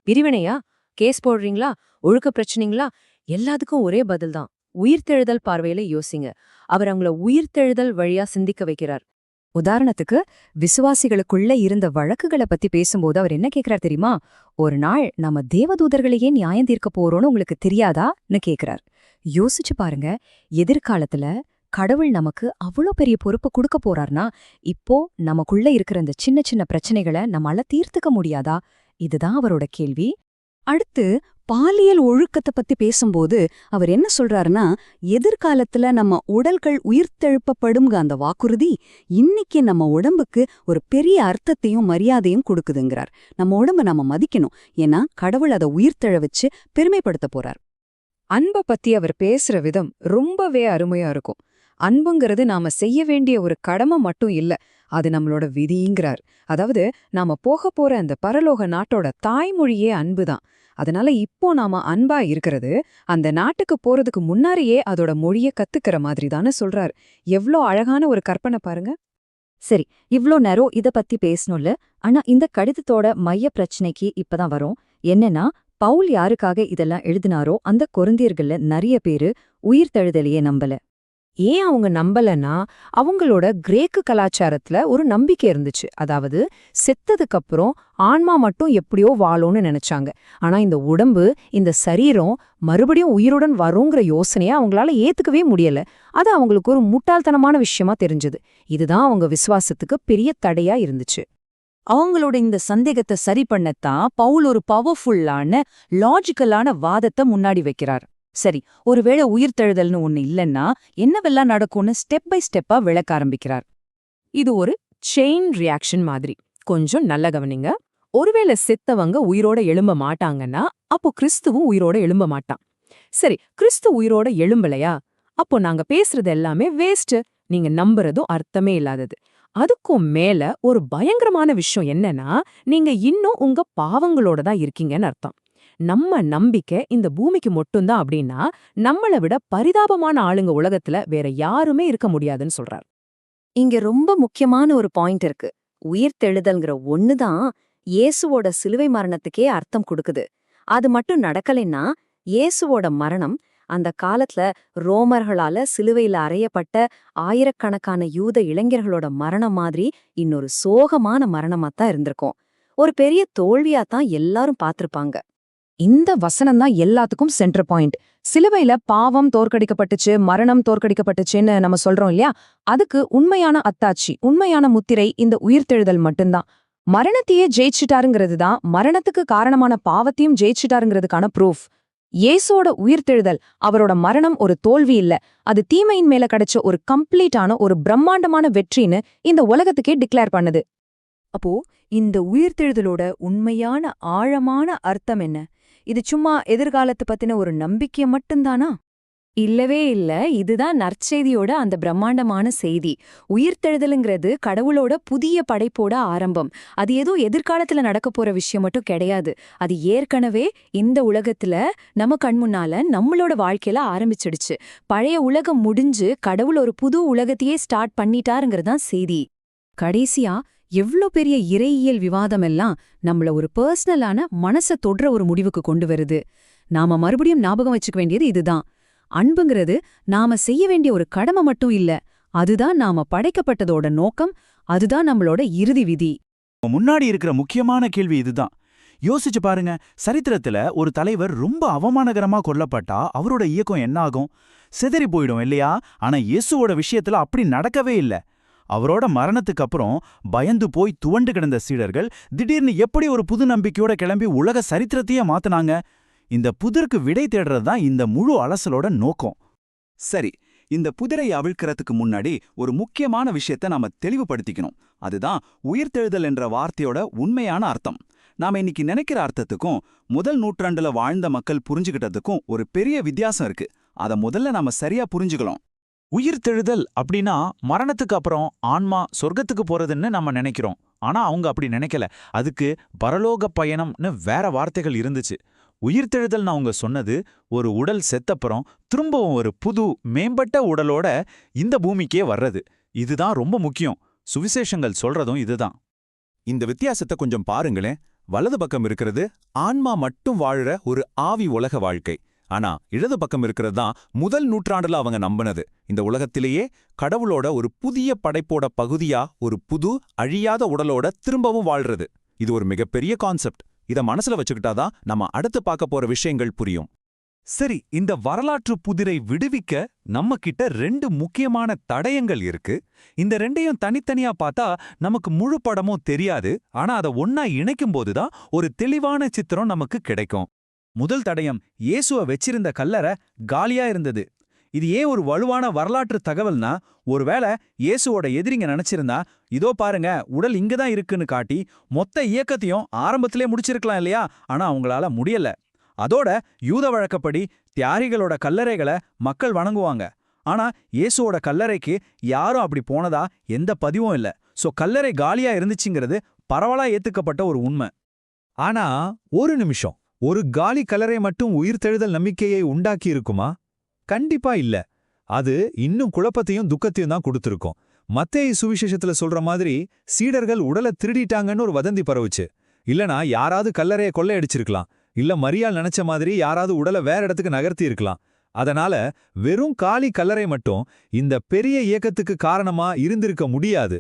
பிரிவினையா, கேஸ் போடுறீங்களா, ஒழுக்க பிரச்சனைங்களா, எல்லாத்துக்கும் ஒரே பதில் தான். உயிர்த்தெழுதல் பார்வையில யோசிங்க. அவர் அவங்கள உயிர்த்தெழுதல் வழியா சிந்திக்க வைக்கிறார். உதாரணத்துக்கு, விசுவாசிகளுக்குள்ள இருந்த வழக்குகளை பத்தி பேசும்போது அவர் என்ன கேக்குறார் தெரியுமா? ஒரு நாள் நம்ம தேவதூதர்களையே நியாயம் தீர்க்க போறோம்னு உங்களுக்கு தெரியாதான்னு கேக்குறார். யோசிச்சு பாருங்க, எதிர்காலத்துல கடவுள் நமக்கு அவ்வளோ பெரிய பொறுப்பு கொடுக்க போறார்னா, இப்போ நமக்குள்ள இருக்கிற இந்த சின்ன சின்ன பிரச்சனைகளை நம்மால தீர்த்துக்க முடியாதா? இதுதான் அவரோட கேள்வி. அடுத்து பாலியல் ஒழுக்கத்தை பத்தி பேசும்போது அவர் என்ன சொல்றாருன்னா, எதிர்காலத்துல நம்ம உடல்கள் உயிர்த்தெழுப்பப்படும்ங்க அந்த வாக்குறுதி இன்னைக்கு நம்ம உடம்புக்கு ஒரு பெரிய அர்த்தத்தையும் மரியாதையும் கொடுக்குதுங்கிறார். நம்ம உடம்ப நம்ம மதிக்கணும், ஏன்னா கடவுள் அதை உயிர்த்தெழ வச்சு பெருமைப்படுத்த போறார். அன்பை பத்தி அவர் பேசுற விதம் ரொம்பவே அருமையா இருக்கும். அன்புங்கிறது நாம செய்ய வேண்டிய ஒரு கடமை மட்டும் இல்ல, அது நம்மளோட விதிங்கிறார். அதாவது நாம போக போற அந்த பரலோக நாட்டோட தாய்மொழியே அன்புதான். அதனால இப்போ நாம அன்பா இருக்கிறது அந்த நாட்டுக்கு போறதுக்கு முன்னாடியே அதோட மொழியை கத்துக்கிற மாதிரி தானே சொல்றார். எவ்ளோ அழகான ஒரு கற்பனை பாருங்க. சரி, இவ்ளோ நேரம் இத பத்தி பேசணும்ல. ஆனா இந்த கடிதத்தோட மைய பிரச்சனைக்கு இப்பதான் வரும். என்னன்னா, பவுல் யாருக்காக இதெல்லாம் எழுதினாரோ அந்த கொரிந்தியர்கள்ல நிறைய பேரு உயிர்த்தெழுதலையே நம்பல. ஏன் அவங்க நம்பலன்னா, அவங்களோட கிரேக்கு கலாச்சாரத்துல ஒரு நம்பிக்கை இருந்துச்சு. அதாவது செத்ததுக்கு அப்புறம் ஆன்மா மட்டும் எப்படியோ வாழும்னு நினைச்சாங்க. ஆனா இந்த உடம்பு, இந்த சரீரம் மறுபடியும் உயிருடன் வருங்கிற யோசனையை அவங்களால ஏத்துக்கவே முடியல. அது அவங்களுக்கு ஒரு முட்டாள்தனமான விஷயமா தெரிஞ்சது. இதுதான் அவங்க விசுவாசத்துக்கு பெரிய தடையா இருந்துச்சு. அவங்களோட இந்த சந்தேகத்தை சரி பண்ணத்தான் பவுல் ஒரு பவர்ஃபுல்லான லாஜிக்கலான வாதத்தை முன்னாடி வைக்கிறார். சரி, ஒருவேளை உயிர்த்தெழுதல்னு ஒண்ணு இல்லைன்னா என்னவெல்லாம் நடக்கும்னு ஸ்டெப் பை ஸ்டெப்பா விளக்க ஆரம்பிக்கிறார். இது ஒரு செயின் ரியாக்ஷன் மாதிரி. கொஞ்சம் நல்ல கவனிங்க. ஒருவேளை செத்தவங்க உயிரோட எழும்ப மாட்டாங்கன்னா அப்போ கிறிஸ்துவும் உயிரோட எழும்ப மாட்டான். சரி, கிறிஸ்து உயிரோட எழும்பலையா? அப்போ நாங்க பேசுறது எல்லாமே வேஸ்ட், நீங்க நம்புறதும் அர்த்தமே இல்லாதது. அதுக்கும் மேல ஒரு பயங்கரமான விஷயம் என்னன்னா, நீங்க இன்னும் உங்க பாவங்களோட தான் இருக்கீங்கன்னு அர்த்தம். நம்ம நம்பிக்கை இந்த பூமிக்கு மட்டும்தான் அப்படின்னா, நம்மளை விட பரிதாபமான ஆளுங்க உலகத்துல வேற யாருமே இருக்க முடியாதுன்னு சொல்றார். இங்க ரொம்ப முக்கியமான ஒரு பாயிண்ட் இருக்கு. உயிர்த்தெழுதல்ங்கிற ஒண்ணுதான் இயேசுவோட சிலுவை மரணத்துக்கே அர்த்தம் கொடுக்குது. அது மட்டும் நடக்கலைன்னா, இயேசுவோட மரணம் அந்த காலத்துல ரோமர்களால சிலுவையில அறையப்பட்ட ஆயிரக்கணக்கான யூத இளைஞர்களோட மரணம் மாதிரி இன்னொரு சோகமான மரணமாத்தான் இருந்திருக்கும். ஒரு பெரிய தோல்வியாத்தான் எல்லாரும் பார்த்திருப்பாங்க. இந்த வசனம் தான் எல்லாத்துக்கும் சென்டர் பாயிண்ட். சிலுவையில பாவம் தோற்கடிக்கப்பட்டுச்சு, மரணம் தோற்கடிக்கப்பட்டுச்சுன்னு நம்ம சொல்றோம் இல்லையா? அதுக்கு உண்மையான அத்தாட்சி, உண்மையான முத்திரை இந்த உயிர்த்தெழுதல் மட்டும்தான். மரணத்தையே ஜெயிச்சிட்டாருங்கிறது தான் மரணத்துக்கு காரணமான பாவத்தையும் ஜெயிச்சிட்டாருங்கிறதுக்கான ப்ரூஃப். இயேசுவோட உயிர்த்தெழுதல், அவரோட மரணம் ஒரு தோல்வி இல்ல, அது தீமையின் மேல கிடைச்ச ஒரு கம்ப்ளீட்டான ஒரு பிரம்மாண்டமான வெற்றின்னு இந்த உலகத்துக்கே டிக்ளேர் பண்ணுது. அப்போ இந்த உயிர்த்தெழுதலோட உண்மையான ஆழமான அர்த்தம் என்ன? இது சும்மா எதிர்காலத்தை பத்தின ஒரு நம்பிக்கை மட்டும்தானா? இல்லவே இல்ல. இதுதான் நற்செய்தியோட அந்த பிரம்மாண்டமான செய்தி. உயிர்த்தெழுதலுங்கிறது கடவுளோட புதிய படைப்போட ஆரம்பம். அது ஏதோ எதிர்காலத்துல நடக்க போற விஷயம் மட்டும் கிடையாது. அது ஏற்கனவே இந்த உலகத்துல நம்ம கண்முன்னால நம்மளோட வாழ்க்கையில ஆரம்பிச்சிடுச்சு. பழைய உலகம் முடிஞ்சு கடவுள் ஒரு புது உலகத்தையே ஸ்டார்ட் பண்ணிட்டாருங்கிறதான் செய்தி. கடைசியா எவ்ளோ பெரிய இறையியல் விவாதம் எல்லாம் நம்மள ஒரு பர்சனலான மனச தொடுற ஒரு முடிவுக்கு கொண்டு வருது. நாம மறுபடியும் ஞாபகம் வச்சுக்க வேண்டியது இதுதான். அன்புங்கிறது நாம செய்ய வேண்டிய ஒரு கடமை மட்டும் இல்ல, அதுதான் நாம படைக்கப்பட்டதோட நோக்கம், அதுதான் நம்மளோட இறுதி விதி. முன்னாடி இருக்கிற முக்கியமான கேள்வி இதுதான். யோசிச்சு பாருங்க, சரித்திரத்துல ஒரு தலைவர் ரொம்ப அவமானகரமா கொல்லப்பட்டா அவரோட இயக்கம் என்ன ஆகும்? சிதறி போயிடும் இல்லையா? ஆனா இயேசுவோட விஷயத்துல அப்படி நடக்கவே இல்ல. அவரோட மரணத்துக்கு அப்புறம் பயந்து போய் துவண்டு கிடந்த சீடர்கள் திடீர்னு எப்படி ஒரு புது நம்பிக்கையோட கிளம்பி உலக சரித்திரத்தையே மாத்துனாங்க? இந்த புதிருக்கு விடை தேடுறது தான் இந்த முழு அலசலோட நோக்கம். சரி, இந்த புதிரை அவிழ்க்கிறதுக்கு முன்னாடி ஒரு முக்கியமான விஷயத்த நாம தெளிவுபடுத்திக்கணும். அதுதான் உயிர்த்தெழுதல் என்ற வார்த்தையோட உண்மையான அர்த்தம். நாம இன்னைக்கு நினைக்கிற அர்த்தத்துக்கும் முதல் நூற்றாண்டுல வாழ்ந்த மக்கள் புரிஞ்சுக்கிட்டதுக்கும் ஒரு பெரிய வித்தியாசம் இருக்கு. அத முதல்ல நாம சரியா புரிஞ்சுக்கலாம். உயிர்த்தெழுதல் அப்படின்னா மரணத்துக்கு அப்புறம் ஆன்மா சொர்க்கத்துக்கு போறதுன்னு நம்ம நினைக்கிறோம். ஆனா அவங்க அப்படி நினைக்கல. அதுக்கு பரலோக பயணம்னு வேற வார்த்தைகள் இருந்துச்சு. உயிர்த்தெழுதல்னு அவங்க சொன்னது ஒரு உடல் செத்தப்புறம் திரும்பவும் ஒரு புது மேம்பட்ட உடலோட இந்த பூமிக்கே வர்றது. இதுதான் ரொம்ப முக்கியம். சுவிசேஷங்கள் சொல்றதும் இதுதான். இந்த வித்தியாசத்தை கொஞ்சம் பாருங்களேன். வலது பக்கம் இருக்கிறது ஆன்மா மட்டும் வாழுற ஒரு ஆவி உலக வாழ்க்கை. ஆனா இடது பக்கம் இருக்கிறது தான் முதல் நூற்றாண்டுல அவங்க நம்பினது. இந்த உலகத்திலேயே கடவுளோட ஒரு புதிய படைப்போட பகுதியா ஒரு புது அழியாத உடலோட திரும்பவும் வாழ்றது. இது ஒரு மிகப்பெரிய கான்செப்ட். இத மனசுல வச்சுக்கிட்டாதான் நம்ம அடுத்து பார்க்க போற விஷயங்கள் புரியும். சரி, இந்த வரலாற்று புதிரை விடுவிக்க நம்ம கிட்ட 2 முக்கியமான தடயங்கள் இருக்கு. இந்த 2ஐயும் தனித்தனியா பார்த்தா நமக்கு முழு படமும் தெரியாது. ஆனா அதை ஒன்னா இணைக்கும் போதுதான் ஒரு தெளிவான சித்திரம் நமக்கு கிடைக்கும். முதல் தடயம், இயேசுவ வச்சிருந்த கல்லறை காலியா இருந்தது. இது ஏன் ஒரு வலுவான வரலாற்று தகவல்னா, ஒருவேளை இயேசுவோட எதிரிங்க நினைச்சிருந்தா இதோ பாருங்க உடல் இங்கதான் இருக்குன்னு காட்டி மொத்த இயக்கத்தையும் ஆரம்பத்திலே முடிச்சிருக்கலாம் இல்லையா? ஆனா அவங்களால முடியல. அதோட யூத வழக்கப்படி தியாகிகளோட கல்லறைகளை மக்கள் வணங்குவாங்க. ஆனா இயேசுவோட கல்லறைக்கு யாரும் அப்படி போனதா எந்த பதிவும் இல்ல. சோ கல்லறை காலியா இருந்துச்சுங்கிறது பரவலா ஏத்துக்கப்பட்ட ஒரு உண்மை. ஆனா ஒரு நிமிஷம், ஒரு காலி கல்லறை மட்டும் உயிர்த்தெழுதல் நம்பிக்கையை உண்டாக்கி இருக்குமா? கண்டிப்பா இல்ல. அது இன்னும் குழப்பத்தையும் துக்கத்தையும் தான் கொடுத்திருக்கும். மத்தேயு சுவிசேஷத்துல சொல்ற மாதிரி சீடர்கள் உடலை திருடிட்டாங்கன்னு ஒரு வதந்தி பரவுச்சு. இல்லனா யாராவது கல்லறையை கொள்ளையடிச்சிருக்கலாம். இல்ல மரியாள் நினைச்ச மாதிரி யாராவது உடலை வேற இடத்துக்கு நகர்த்தி இருக்கலாம். அதனால வெறும் காலி கல்லறை மட்டும் இந்த பெரிய இயக்கத்துக்கு காரணமா இருந்திருக்க முடியாது.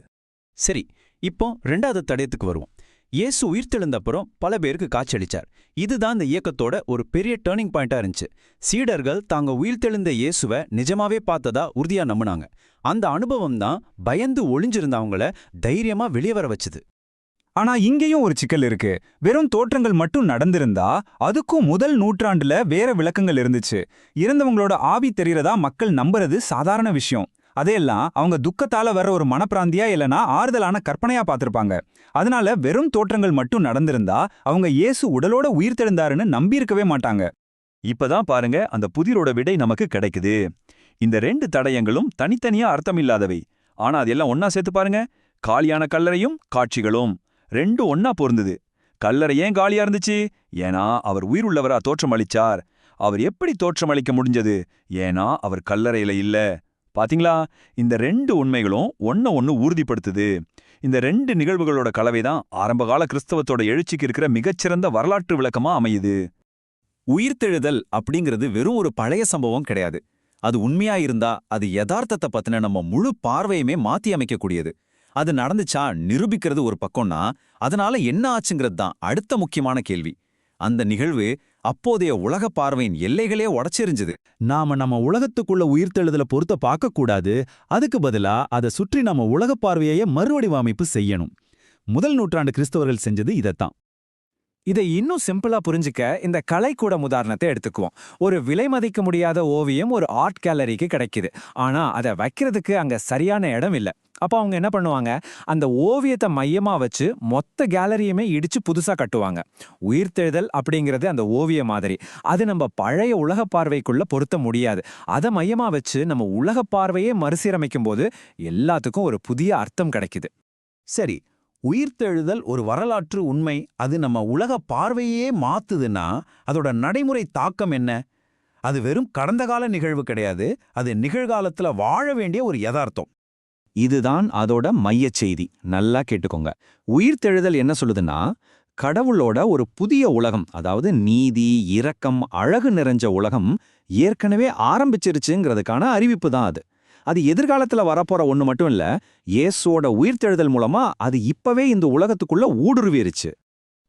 சரி, இப்போ 2வது தடயத்துக்கு வருவோம். இயேசு உயிர்த்தெழுந்தப்புறம் பல பேருக்கு காட்சியளிச்சார். இதுதான் இந்த இயக்கத்தோட ஒரு பெரிய டேர்னிங் பாயிண்டா இருந்துச்சு. சீடர்கள் தாங்க உயிர்த்தெழுந்த இயேசுவை நிஜமாவே பார்த்ததா உறுதியா நம்பினாங்க. அந்த அனுபவம் தான் பயந்து ஒளிஞ்சிருந்தவங்கள தைரியமா வெளியே வர வச்சுது. ஆனா இங்கேயும் ஒரு சிக்கல் இருக்கு. வெறும் தோற்றங்கள் மட்டும் நடந்திருந்தா அதுக்கும் முதல் நூற்றாண்டுல வேற விளக்கங்கள் இருந்துச்சு. இறந்தவங்களோட ஆவி தெரியறதா மக்கள் நம்புறது சாதாரண விஷயம். அதையெல்லாம் அவங்க துக்கத்தால வர்ற ஒரு மனப்பிராந்தியா இல்லனா ஆறுதலான கற்பனையா பார்த்திருப்பாங்க. அதனால வெறும் தோற்றங்கள் மட்டும் நடந்திருந்தா அவங்க இயேசு உடலோட உயிர்த்தெழுந்தாருன்னு நம்பியிருக்கவே மாட்டாங்க. இப்பதான் பாருங்க அந்த புதிரோட விடை நமக்கு கிடைக்குது. இந்த 2 தடயங்களும் தனித்தனியா அர்த்தமில்லாதவை. ஆனா அதெல்லாம் ஒன்னா சேர்த்து பாருங்க. காலியான கல்லறையும் காட்சிகளும் 2 ஒன்னா பொருந்தது. கல்லறை ஏன் காலியா இருந்துச்சு? ஏன்னா அவர் உயிருள்ளவரா தோற்றமளிச்சார். அவர் எப்படி தோற்றமளிக்க முடிஞ்சது? ஏன்னா அவர் கல்லறையில இல்ல. பாத்தீங்களா? இந்த 2 உண்மைகளும் ஒன்னு உறுதிப்படுத்துது. இந்த 2 நிகழ்வுகளோட கலவைதான் ஆரம்பகால கிறிஸ்தவத்தோட எழுச்சிக்கு இருக்கிற மிகச்சிறந்த வரலாற்று விளக்கமா அமையுது. உயிர்த்தெழுதல் அப்படிங்கிறது வெறும் ஒரு பழைய சம்பவம் கிடையாது. அது உண்மையா இருந்தா அது யதார்த்தத்தை பத்தின நம்ம முழு பார்வையுமே மாத்தி அமைக்கக்கூடியது. அது நடந்துச்சா நிரூபிக்கிறது ஒரு பக்கம்னா, அதனால என்ன ஆச்சுங்கிறது தான் அடுத்த முக்கியமான கேள்வி. அந்த நிகழ்வு அப்போதைய உலக பார்வையின் எல்லைகளே உடைச்செறிஞ்சுது. நாம நம்ம உலகத்துக்குள்ள உயிர்த்தெழுதல பொறுத்த பார்க்கக்கூடாது. அதுக்கு பதிலா அதை சுற்றி நம்ம உலக பார்வையை மறுவடிவமைப்பு செய்யணும். முதல் நூற்றாண்டு கிறிஸ்தவர்கள் செஞ்சது இதத்தான். இதை இன்னும் சிம்பிளா புரிஞ்சுக்க இந்த கலைக்கூடம் உதாரணத்தை எடுத்துக்குவோம். ஒரு விலை மதிக்க முடியாத ஓவியம் ஒரு ஆர்ட் கேலரிக்கு கிடைக்குது. ஆனா அதை வைக்கிறதுக்கு அங்க சரியான இடம் இல்ல. அப்ப அவங்க என்ன பண்ணுவாங்க, அந்த ஓவியத்தை மையமா வச்சு மொத்த கேலரியுமே இடிச்சு புதுசா கட்டுவாங்க. உயிர்த்தெழுதல் அப்படிங்கிறது அந்த ஓவிய மாதிரி. அது நம்ம பழைய உலக பார்வைக்குள்ள பொருத்த முடியாது. அதை மையமா வச்சு நம்ம உலக பார்வையே மறுசீரமைக்கும் போது எல்லாத்துக்கும் ஒரு புதிய அர்த்தம் கிடைக்குது. சரி, உயிர்த்தெழுதல் ஒரு வரலாற்று உண்மை, அது நம்ம உலக பார்வையே மாத்துதுன்னா அதோட நடைமுறை தாக்கம் என்ன? அது வெறும் கடந்த கால நிகழ்வு கிடையாது, அது நிகழ்காலத்துல வாழ வேண்டிய ஒரு யதார்த்தம். இதுதான் அதோட மையச் செய்தி. நல்லா கேட்டுக்கோங்க. உயிர்த்தெழுதல் என்ன சொல்லுதுன்னா, கடவுளோட ஒரு புதிய உலகம், அதாவது நீதி, இரக்கம், அழகு நிறைஞ்ச உலகம் ஏற்கனவே ஆரம்பிச்சிருச்சுங்கிறதுக்கான அறிவிப்பு தான் அது. அது எதிர்காலத்துல வரப்போற ஒண்ணு மட்டும் இல்ல, இயேசுவோட உயிர்த்தெழுதல் மூலமா அது இப்பவே இந்த உலகத்துக்குள்ள ஊடுருவிருச்சு.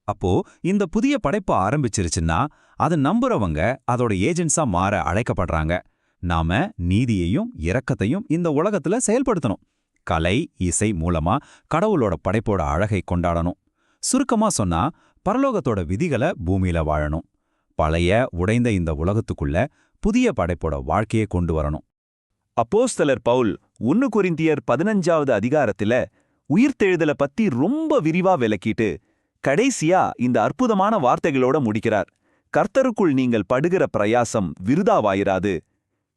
அப்போ இந்த புதிய படைப்பு ஆரம்பிச்சிருச்சுன்னா அதை நம்புறவங்க அதோட ஏஜென்ட்ஸா மாற அழைக்கப்படுறாங்க. நாம நீதியையும் இரக்கத்தையும் இந்த உலகத்துல செயல்படுத்தணும். கலை, இசை மூலமா கடவுளோட படைப்போட அழகை கொண்டாடணும். சுருக்கமா சொன்னா, பரலோகத்தோட விதிகளை பூமியில வாழணும். பழைய உடைந்த இந்த உலகத்துக்குள்ள புதிய படைப்போட வாழ்க்கையை கொண்டு வரணும். அப்போஸ்தலர் பவுல் 1 கொரிந்தியர் 15வது அதிகாரத்துல உயிர்த்தெழுதலை பத்தி ரொம்ப விரிவா விளக்கிட்டு கடைசியா இந்த அற்புதமான வார்த்தைகளோட முடிக்கிறார். கர்த்தருக்குள் நீங்கள் படுகிற பிரயாசம் விருதாவாயிராது.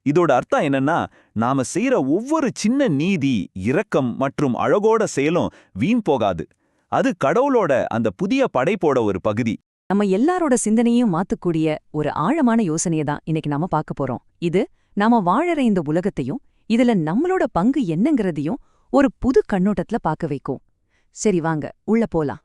இதோட அர்த்தம் என்னன்னா, நாம செய்யற ஒவ்வொரு சின்ன நீதி, இரக்கம் மற்றும் அழகோட செயலும் வீண் போகாது. அது கடவுளோட அந்த புதிய படைப்போட ஒரு பகுதி. நம்ம எல்லாரோட சிந்தனையும் மாத்தக்கூடிய ஒரு ஆழமான யோசனையை தான் இன்னைக்கு நாம பார்க்க போறோம். இது நாம வாழற இந்த உலகத்தையும் இதுல நம்மளோட பங்கு என்னங்கிறதையும் ஒரு புது கண்ணோட்டத்துல பார்க்க வைக்கும். சரி வாங்க உள்ள போலாம்.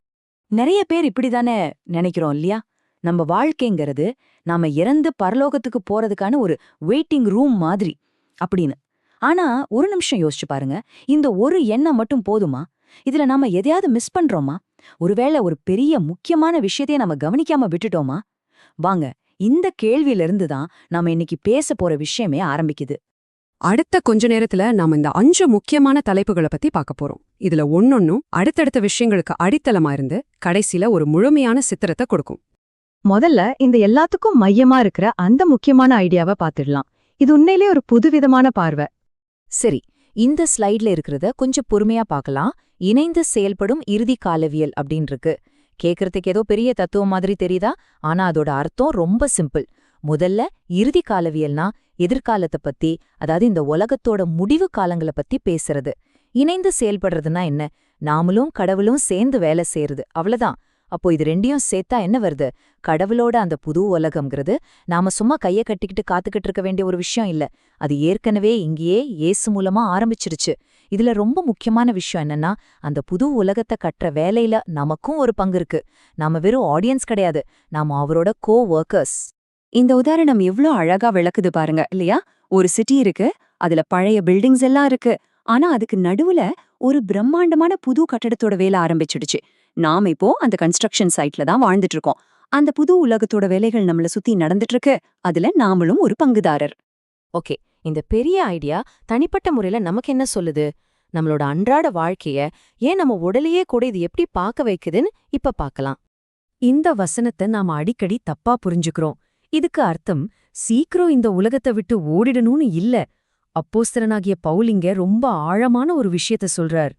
நிறைய பேர் இப்படிதானே நினைக்கிறோம் இல்லையா? நம்ம வாழ்க்கைங்கிறது நாம இறந்து பரலோகத்துக்கு போறதுக்கான ஒரு வெயிட்டிங் ரூம் மாதிரி அப்படின்னு. ஆனா ஒரு நிமிஷம் யோசிச்சு பாருங்க, இந்த ஒரு எண்ணம் மட்டும் போதுமா? இதுல நாம எதையாவது மிஸ் பண்றோமா? ஒருவேளை ஒரு பெரிய முக்கியமான விஷயத்தையே நாம கவனிக்காம விட்டுட்டோமா? வாங்க, இந்த கேள்வியிலிருந்து தான் நாம இன்னைக்கு பேச போற விஷயமே ஆரம்பிக்குது. அடுத்த கொஞ்ச நேரத்துல நாம இந்த 5 முக்கியமான தலைப்புகளை பத்தி பார்க்க போறோம். இதுல ஒன்னொன்னும் அடுத்தடுத்த விஷயங்களுக்கு அடித்தளமா இருந்து கடைசியில ஒரு முழுமையான சித்திரத்தை கொடுக்கும். முதல்ல இந்த எல்லாத்துக்கும் மையமா இருக்கிற அந்த முக்கியமான ஐடியாவை பார்த்துடலாம். இது உண்மையிலே ஒரு புதுவிதமான பார்வை. சரி, இந்த ஸ்லைட்ல இருக்கிறத கொஞ்சம் பொறுமையா பார்க்கலாம். இணைந்து செயல்படும் இறுதி காலவியல் அப்படின்னு இருக்கு. கேட்கறதுக்கு ஏதோ பெரிய தத்துவம் மாதிரி தெரியுதா? ஆனா அதோட அர்த்தம் ரொம்ப சிம்பிள். முதல்ல இறுதி காலவியல்னா எதிர்காலத்தை பத்தி, அதாவது இந்த உலகத்தோட முடிவு காலங்களை பத்தி பேசுறது. இணைந்து செயல்படுறதுன்னா என்ன? நாமளும் கடவுளும் சேர்ந்து வேலை செய்யறது, அவ்வளவுதான். அப்போ இது ரெண்டையும் சேர்த்தா என்ன வருது? கடவுளோட அந்த புது உலகம்ங்கிறது நாம சும்மா கைய கட்டிக்கிட்டு காத்துக்கிட்டு இருக்க வேண்டிய ஒரு விஷயம் இல்ல. அது ஏற்கனவே இங்கேயே இயேசு மூலமா ஆரம்பிச்சிருச்சு. இதுல ரொம்ப முக்கியமான விஷயம் என்னன்னா, அந்த புது உலகத்தை கட்டுற வேலையில நமக்கும் ஒரு பங்கு இருக்கு. நாம வெறும் ஆடியன்ஸ் கிடையாது, நாம அவரோட கோ ஒர்க்கர்ஸ். இந்த உதாரணம் எவ்ளோ அழகா விளக்குது பாருங்க இல்லையா? ஒரு சிட்டி இருக்கு, அதுல பழைய பில்டிங்ஸ் எல்லாம் இருக்கு. ஆனா அதுக்கு நடுவுல ஒரு பிரம்மாண்டமான புது கட்டடத்தோட வேலை ஆரம்பிச்சிடுச்சு. நாம இப்போ அந்த கன்ஸ்ட்ரக்ஷன் சைட்ல தான் வாழ்ந்துட்டு இருக்கோம். அந்த புது உலகத்தோட வேலைகள் நம்மள சுத்தி நடந்துட்டு இருக்கு. அதுல நாமளும் ஒரு பங்குதாரர். ஓகே, இந்த பெரிய ஐடியா தனிப்பட்ட முறையில நமக்கு என்ன சொல்லுது? நம்மளோட அன்றாட வாழ்க்கைய, ஏன் நம்ம உடலையே கூட இது எப்படி பார்க்க வைக்குதுன்னு இப்ப பார்க்கலாம். இந்த வசனத்தை நாம அடிக்கடி தப்பா புரிஞ்சுக்கிறோம். இதுக்கு அர்த்தம் சீக்கிரம் இந்த உலகத்தை விட்டு ஓடிடணும்னு இல்ல. அப்போஸ்தலனாகிய பவுலிங்க ரொம்ப ஆழமான ஒரு விஷயத்த சொல்றார்.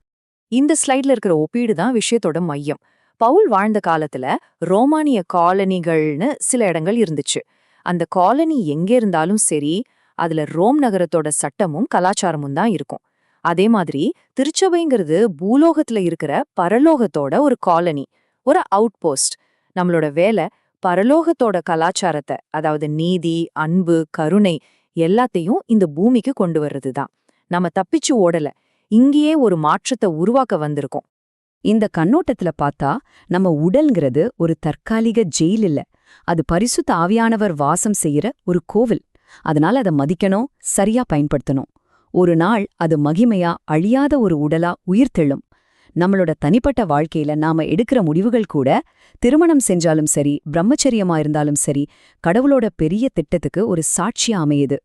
இந்த ஸ்லைட்ல இருக்கிற ஒப்பீடு தான் விஷயத்தோட மையம். பவுல் வாழ்ந்த காலத்துல ரோமானிய காலனிகள்னு சில இடங்கள் இருந்துச்சு. அந்த காலனி எங்க இருந்தாலும் சரி, அதுல ரோம் நகரத்தோட சட்டமும் கலாச்சாரமும் தான் இருக்கும். அதே மாதிரி திருச்சபைங்கிறது பூலோகத்துல இருக்கிற பரலோகத்தோட ஒரு காலனி, ஒரு அவுட் போஸ்ட். நம்மளோட வேலை பரலோகத்தோட கலாச்சாரத்தை, அதாவது நீதி, அன்பு, கருணை எல்லாத்தையும் இந்த பூமிக்கு கொண்டு வர்றதுதான். நம்ம தப்பிச்சு ஓடல, இங்கேயே ஒரு மாற்றத்தை உருவாக்க வந்திருக்கோம். இந்த கண்ணோட்டத்துல பார்த்தா நம்ம உடல்ங்கிறது ஒரு தற்காலிக ஜெயில் இல்ல, அது பரிசுத்த ஆவியானவர் வாசம் செய்யற ஒரு கோவில். அதனால அதை மதிக்கணும், சரியா பயன்படுத்தணும். ஒரு நாள் அது மகிமையா அழியாத ஒரு உடலா உயிர்த்தெழும். நம்மளோட தனிப்பட்ட வாழ்க்கையில நாம எடுக்கிற முடிவுகள் கூட, திருமணம் செஞ்சாலும் சரி, பிரம்மச்சரியமா இருந்தாலும் சரி, கடவுளோட பெரிய திட்டத்துக்கு ஒரு சாட்சியா அமையுது.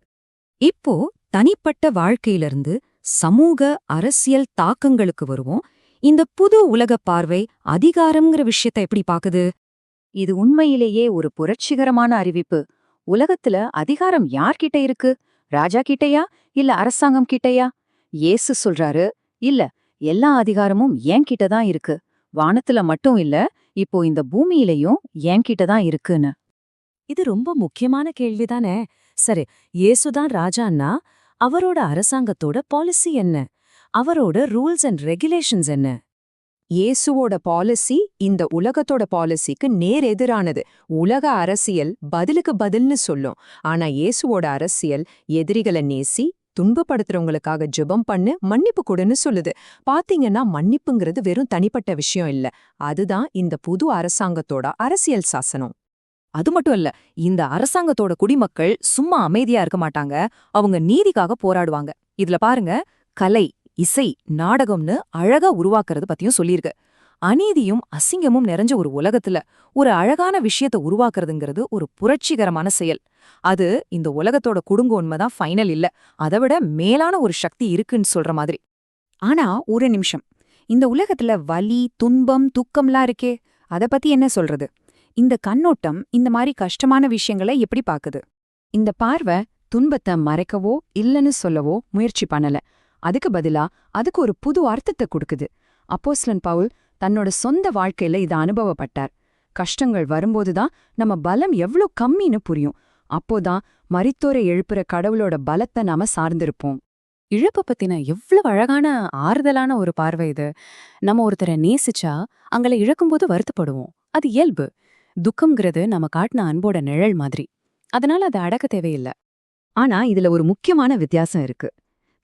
இப்போ தனிப்பட்ட வாழ்க்கையிலிருந்து சமூக அரசியல் தாக்கங்களுக்கு வருவோம். இந்த புது உலக பார்வை அதிகாரம்ங்கிற விஷயத்தை எப்படி பாக்குது? இது உண்மையிலேயே ஒரு புரட்சிகரமான அறிவிப்பு. உலகத்துல அதிகாரம் யார்கிட்ட இருக்கு? ராஜா கிட்டயா இல்ல அரசாங்கம் கிட்டயா? இயேசு சொல்றாரு, இல்ல, எல்லா அதிகாரமும் என்கிட்ட தான் இருக்கு. வானத்துல மட்டும் இல்ல, இப்போ இந்த பூமியிலையும் என்கிட்ட தான் இருக்குன்னு. இது ரொம்ப முக்கியமான கேள்விதானே. சரி, இயேசுதான் ராஜான்னா அவரோட அரசாங்கத்தோட பாலிசி என்ன? அவரோட ரூல்ஸ் அண்ட் ரெகுலேஷன்ஸ் என்ன? இயேசுவோட பாலிசி இந்த உலகத்தோட பாலிசிக்கு நேர் எதிரானது. உலக அரசியல் பதிலுக்கு பதில்னு சொல்லும். ஆனா இயேசுவோட அரசியல் எதிரிகளை நேசி, துன்பப்படுத்துறவங்களுக்காக ஜெபம் பண்ணு, மன்னிப்பு கொடுன்னு சொல்லுது. பாத்தீங்கன்னா மன்னிப்புங்கிறது வெறும் தனிப்பட்ட விஷயம் இல்ல, அதுதான் இந்த புது அரசாங்கத்தோட அரசியல் சாசனம். அது மட்டும் இல்ல, இந்த அரசாங்கத்தோட குடிமக்கள் சும்மா அமைதியா இருக்க மாட்டாங்க, அவங்க நீதிக்காக போராடுவாங்க. இதுல பாருங்க, கலை, இசை, நாடகம்னு அழகா உருவாக்குறது பத்தியும் சொல்லியிருக்கு. அநீதியும் அசிங்கமும் நிறைஞ்ச ஒரு உலகத்துல ஒரு அழகான விஷயத்தை உருவாக்குறதுங்கிறது ஒரு புரட்சிகரமான செயல். அது இந்த உலகத்தோட குடுங்கோன்மைதான் ஃபைனல் இல்ல, அதை விட மேலான ஒரு சக்தி இருக்குன்னு சொல்ற மாதிரி. ஆனா ஒரு நிமிஷம், இந்த உலகத்துல வலி, துன்பம், துக்கம்லாம் இருக்கே, அத பத்தி என்ன சொல்றது? இந்த கண்ணோட்டம் இந்த மாதிரி கஷ்டமான விஷயங்களை எப்படி பாக்குது? இந்த பார்வை துன்பத்தை மறைக்கவோ இல்லைன்னு சொல்லவோ முயற்சி பண்ணல. அதுக்கு பதிலா அதுக்கு ஒரு புது அர்த்தத்தை கொடுக்குது. அப்போஸ்தலன் பவுல் தன்னோட சொந்த வாழ்க்கையில இதை அனுபவப்பட்டார். கஷ்டங்கள் வரும்போதுதான் நம்ம பலம் எவ்ளோ கம்மின்னு புரியும். அப்போதான் மரித்தோரை எழுப்புற கடவுளோட பலத்தை நாம சார்ந்திருப்போம். இழப்ப பத்தின எவ்வளவு அழகான ஆறுதலான ஒரு பார்வை இது. நம்ம ஒருத்தரை நேசிச்சா அங்களை இழக்கும்போது வருத்தப்படுவோம், அது இயல்பு. துக்கம்ங்கிறது நம்ம காட்டின அன்போட நிழல் மாதிரி, அதனால அதை அடக்க தேவையில்லை. ஆனா இதுல ஒரு முக்கியமான வித்தியாசம் இருக்கு.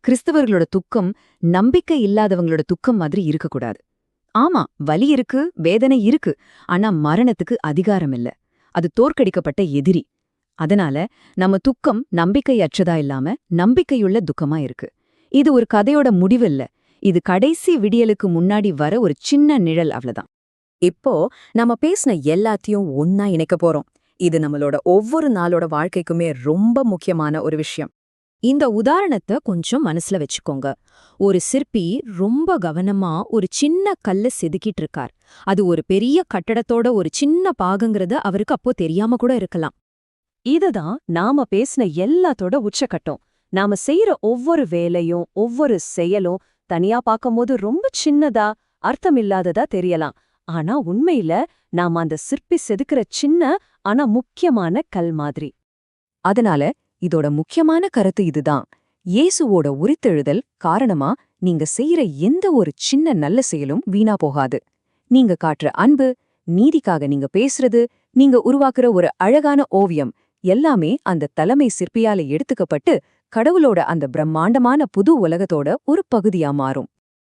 கிறிஸ்தவர்களோட துக்கம் நம்பிக்கை இல்லாதவங்களோட துக்கம் மாதிரி இருக்கக்கூடாது. ஆமா, வலி இருக்கு, வேதனை இருக்கு, ஆனா மரணத்துக்கு அதிகாரம் இல்ல. அது தோற்கடிக்கப்பட்ட எதிரி. அதனால நம்ம துக்கம் நம்பிக்கையற்றதா இல்லாம நம்பிக்கையுள்ள துக்கமா இருக்கு. இது ஒரு கதையோட முடிவு இல்ல, இது கடைசி விடியலுக்கு முன்னாடி வர ஒரு சின்ன நிழல், அவ்வளவுதான். இப்போ நம்ம பேசின எல்லாத்தையும் ஒன்னா இணைக்க போறோம். இது நம்மளோட ஒவ்வொரு நாளோட வாழ்க்கைக்குமே ரொம்ப முக்கியமான ஒரு விஷயம். இந்த உதாரணத்தை கொஞ்சம் மனசுல வச்சுக்கோங்க. ஒரு சிற்பி ரொம்ப கவனமா ஒரு சின்ன கல்ல செதுக்கிட்டு இருக்கார். அது ஒரு பெரிய கட்டடத்தோட ஒரு சின்ன பாகங்கிறது அவருக்கு அப்போ தெரியாம கூட இருக்கலாம். இதுதான் நாம பேசின எல்லாத்தோட உச்சக்கட்டம். நாம செய்யற ஒவ்வொரு வேலையும் ஒவ்வொரு செயலும் தனியா பார்க்கும்போது ரொம்ப சின்னதா அர்த்தமில்லாததா தெரியலாம். ஆனா உண்மையில நாம அந்த சிற்பி செதுக்கிற சின்ன ஆனா முக்கியமான கல் மாதிரி. அதனால இதோட முக்கியமான கருத்து இதுதான். இயேசுவோட உரித்தெழுதல் காரணமா நீங்க செய்யற எந்த ஒரு சின்ன நல்ல செயலும் வீணா போகாது. நீங்க காட்டுற அன்பு, நீதிக்காக நீங்க பேசுறது, நீங்க உருவாக்குற ஒரு அழகான ஓவியம் எல்லாமே அந்த தலைமை சிற்பியால எடுத்துக்கப்பட்டு கடவுளோட அந்த பிரம்மாண்டமான புது உலகத்தோட ஒரு பகுதியா மாறும்.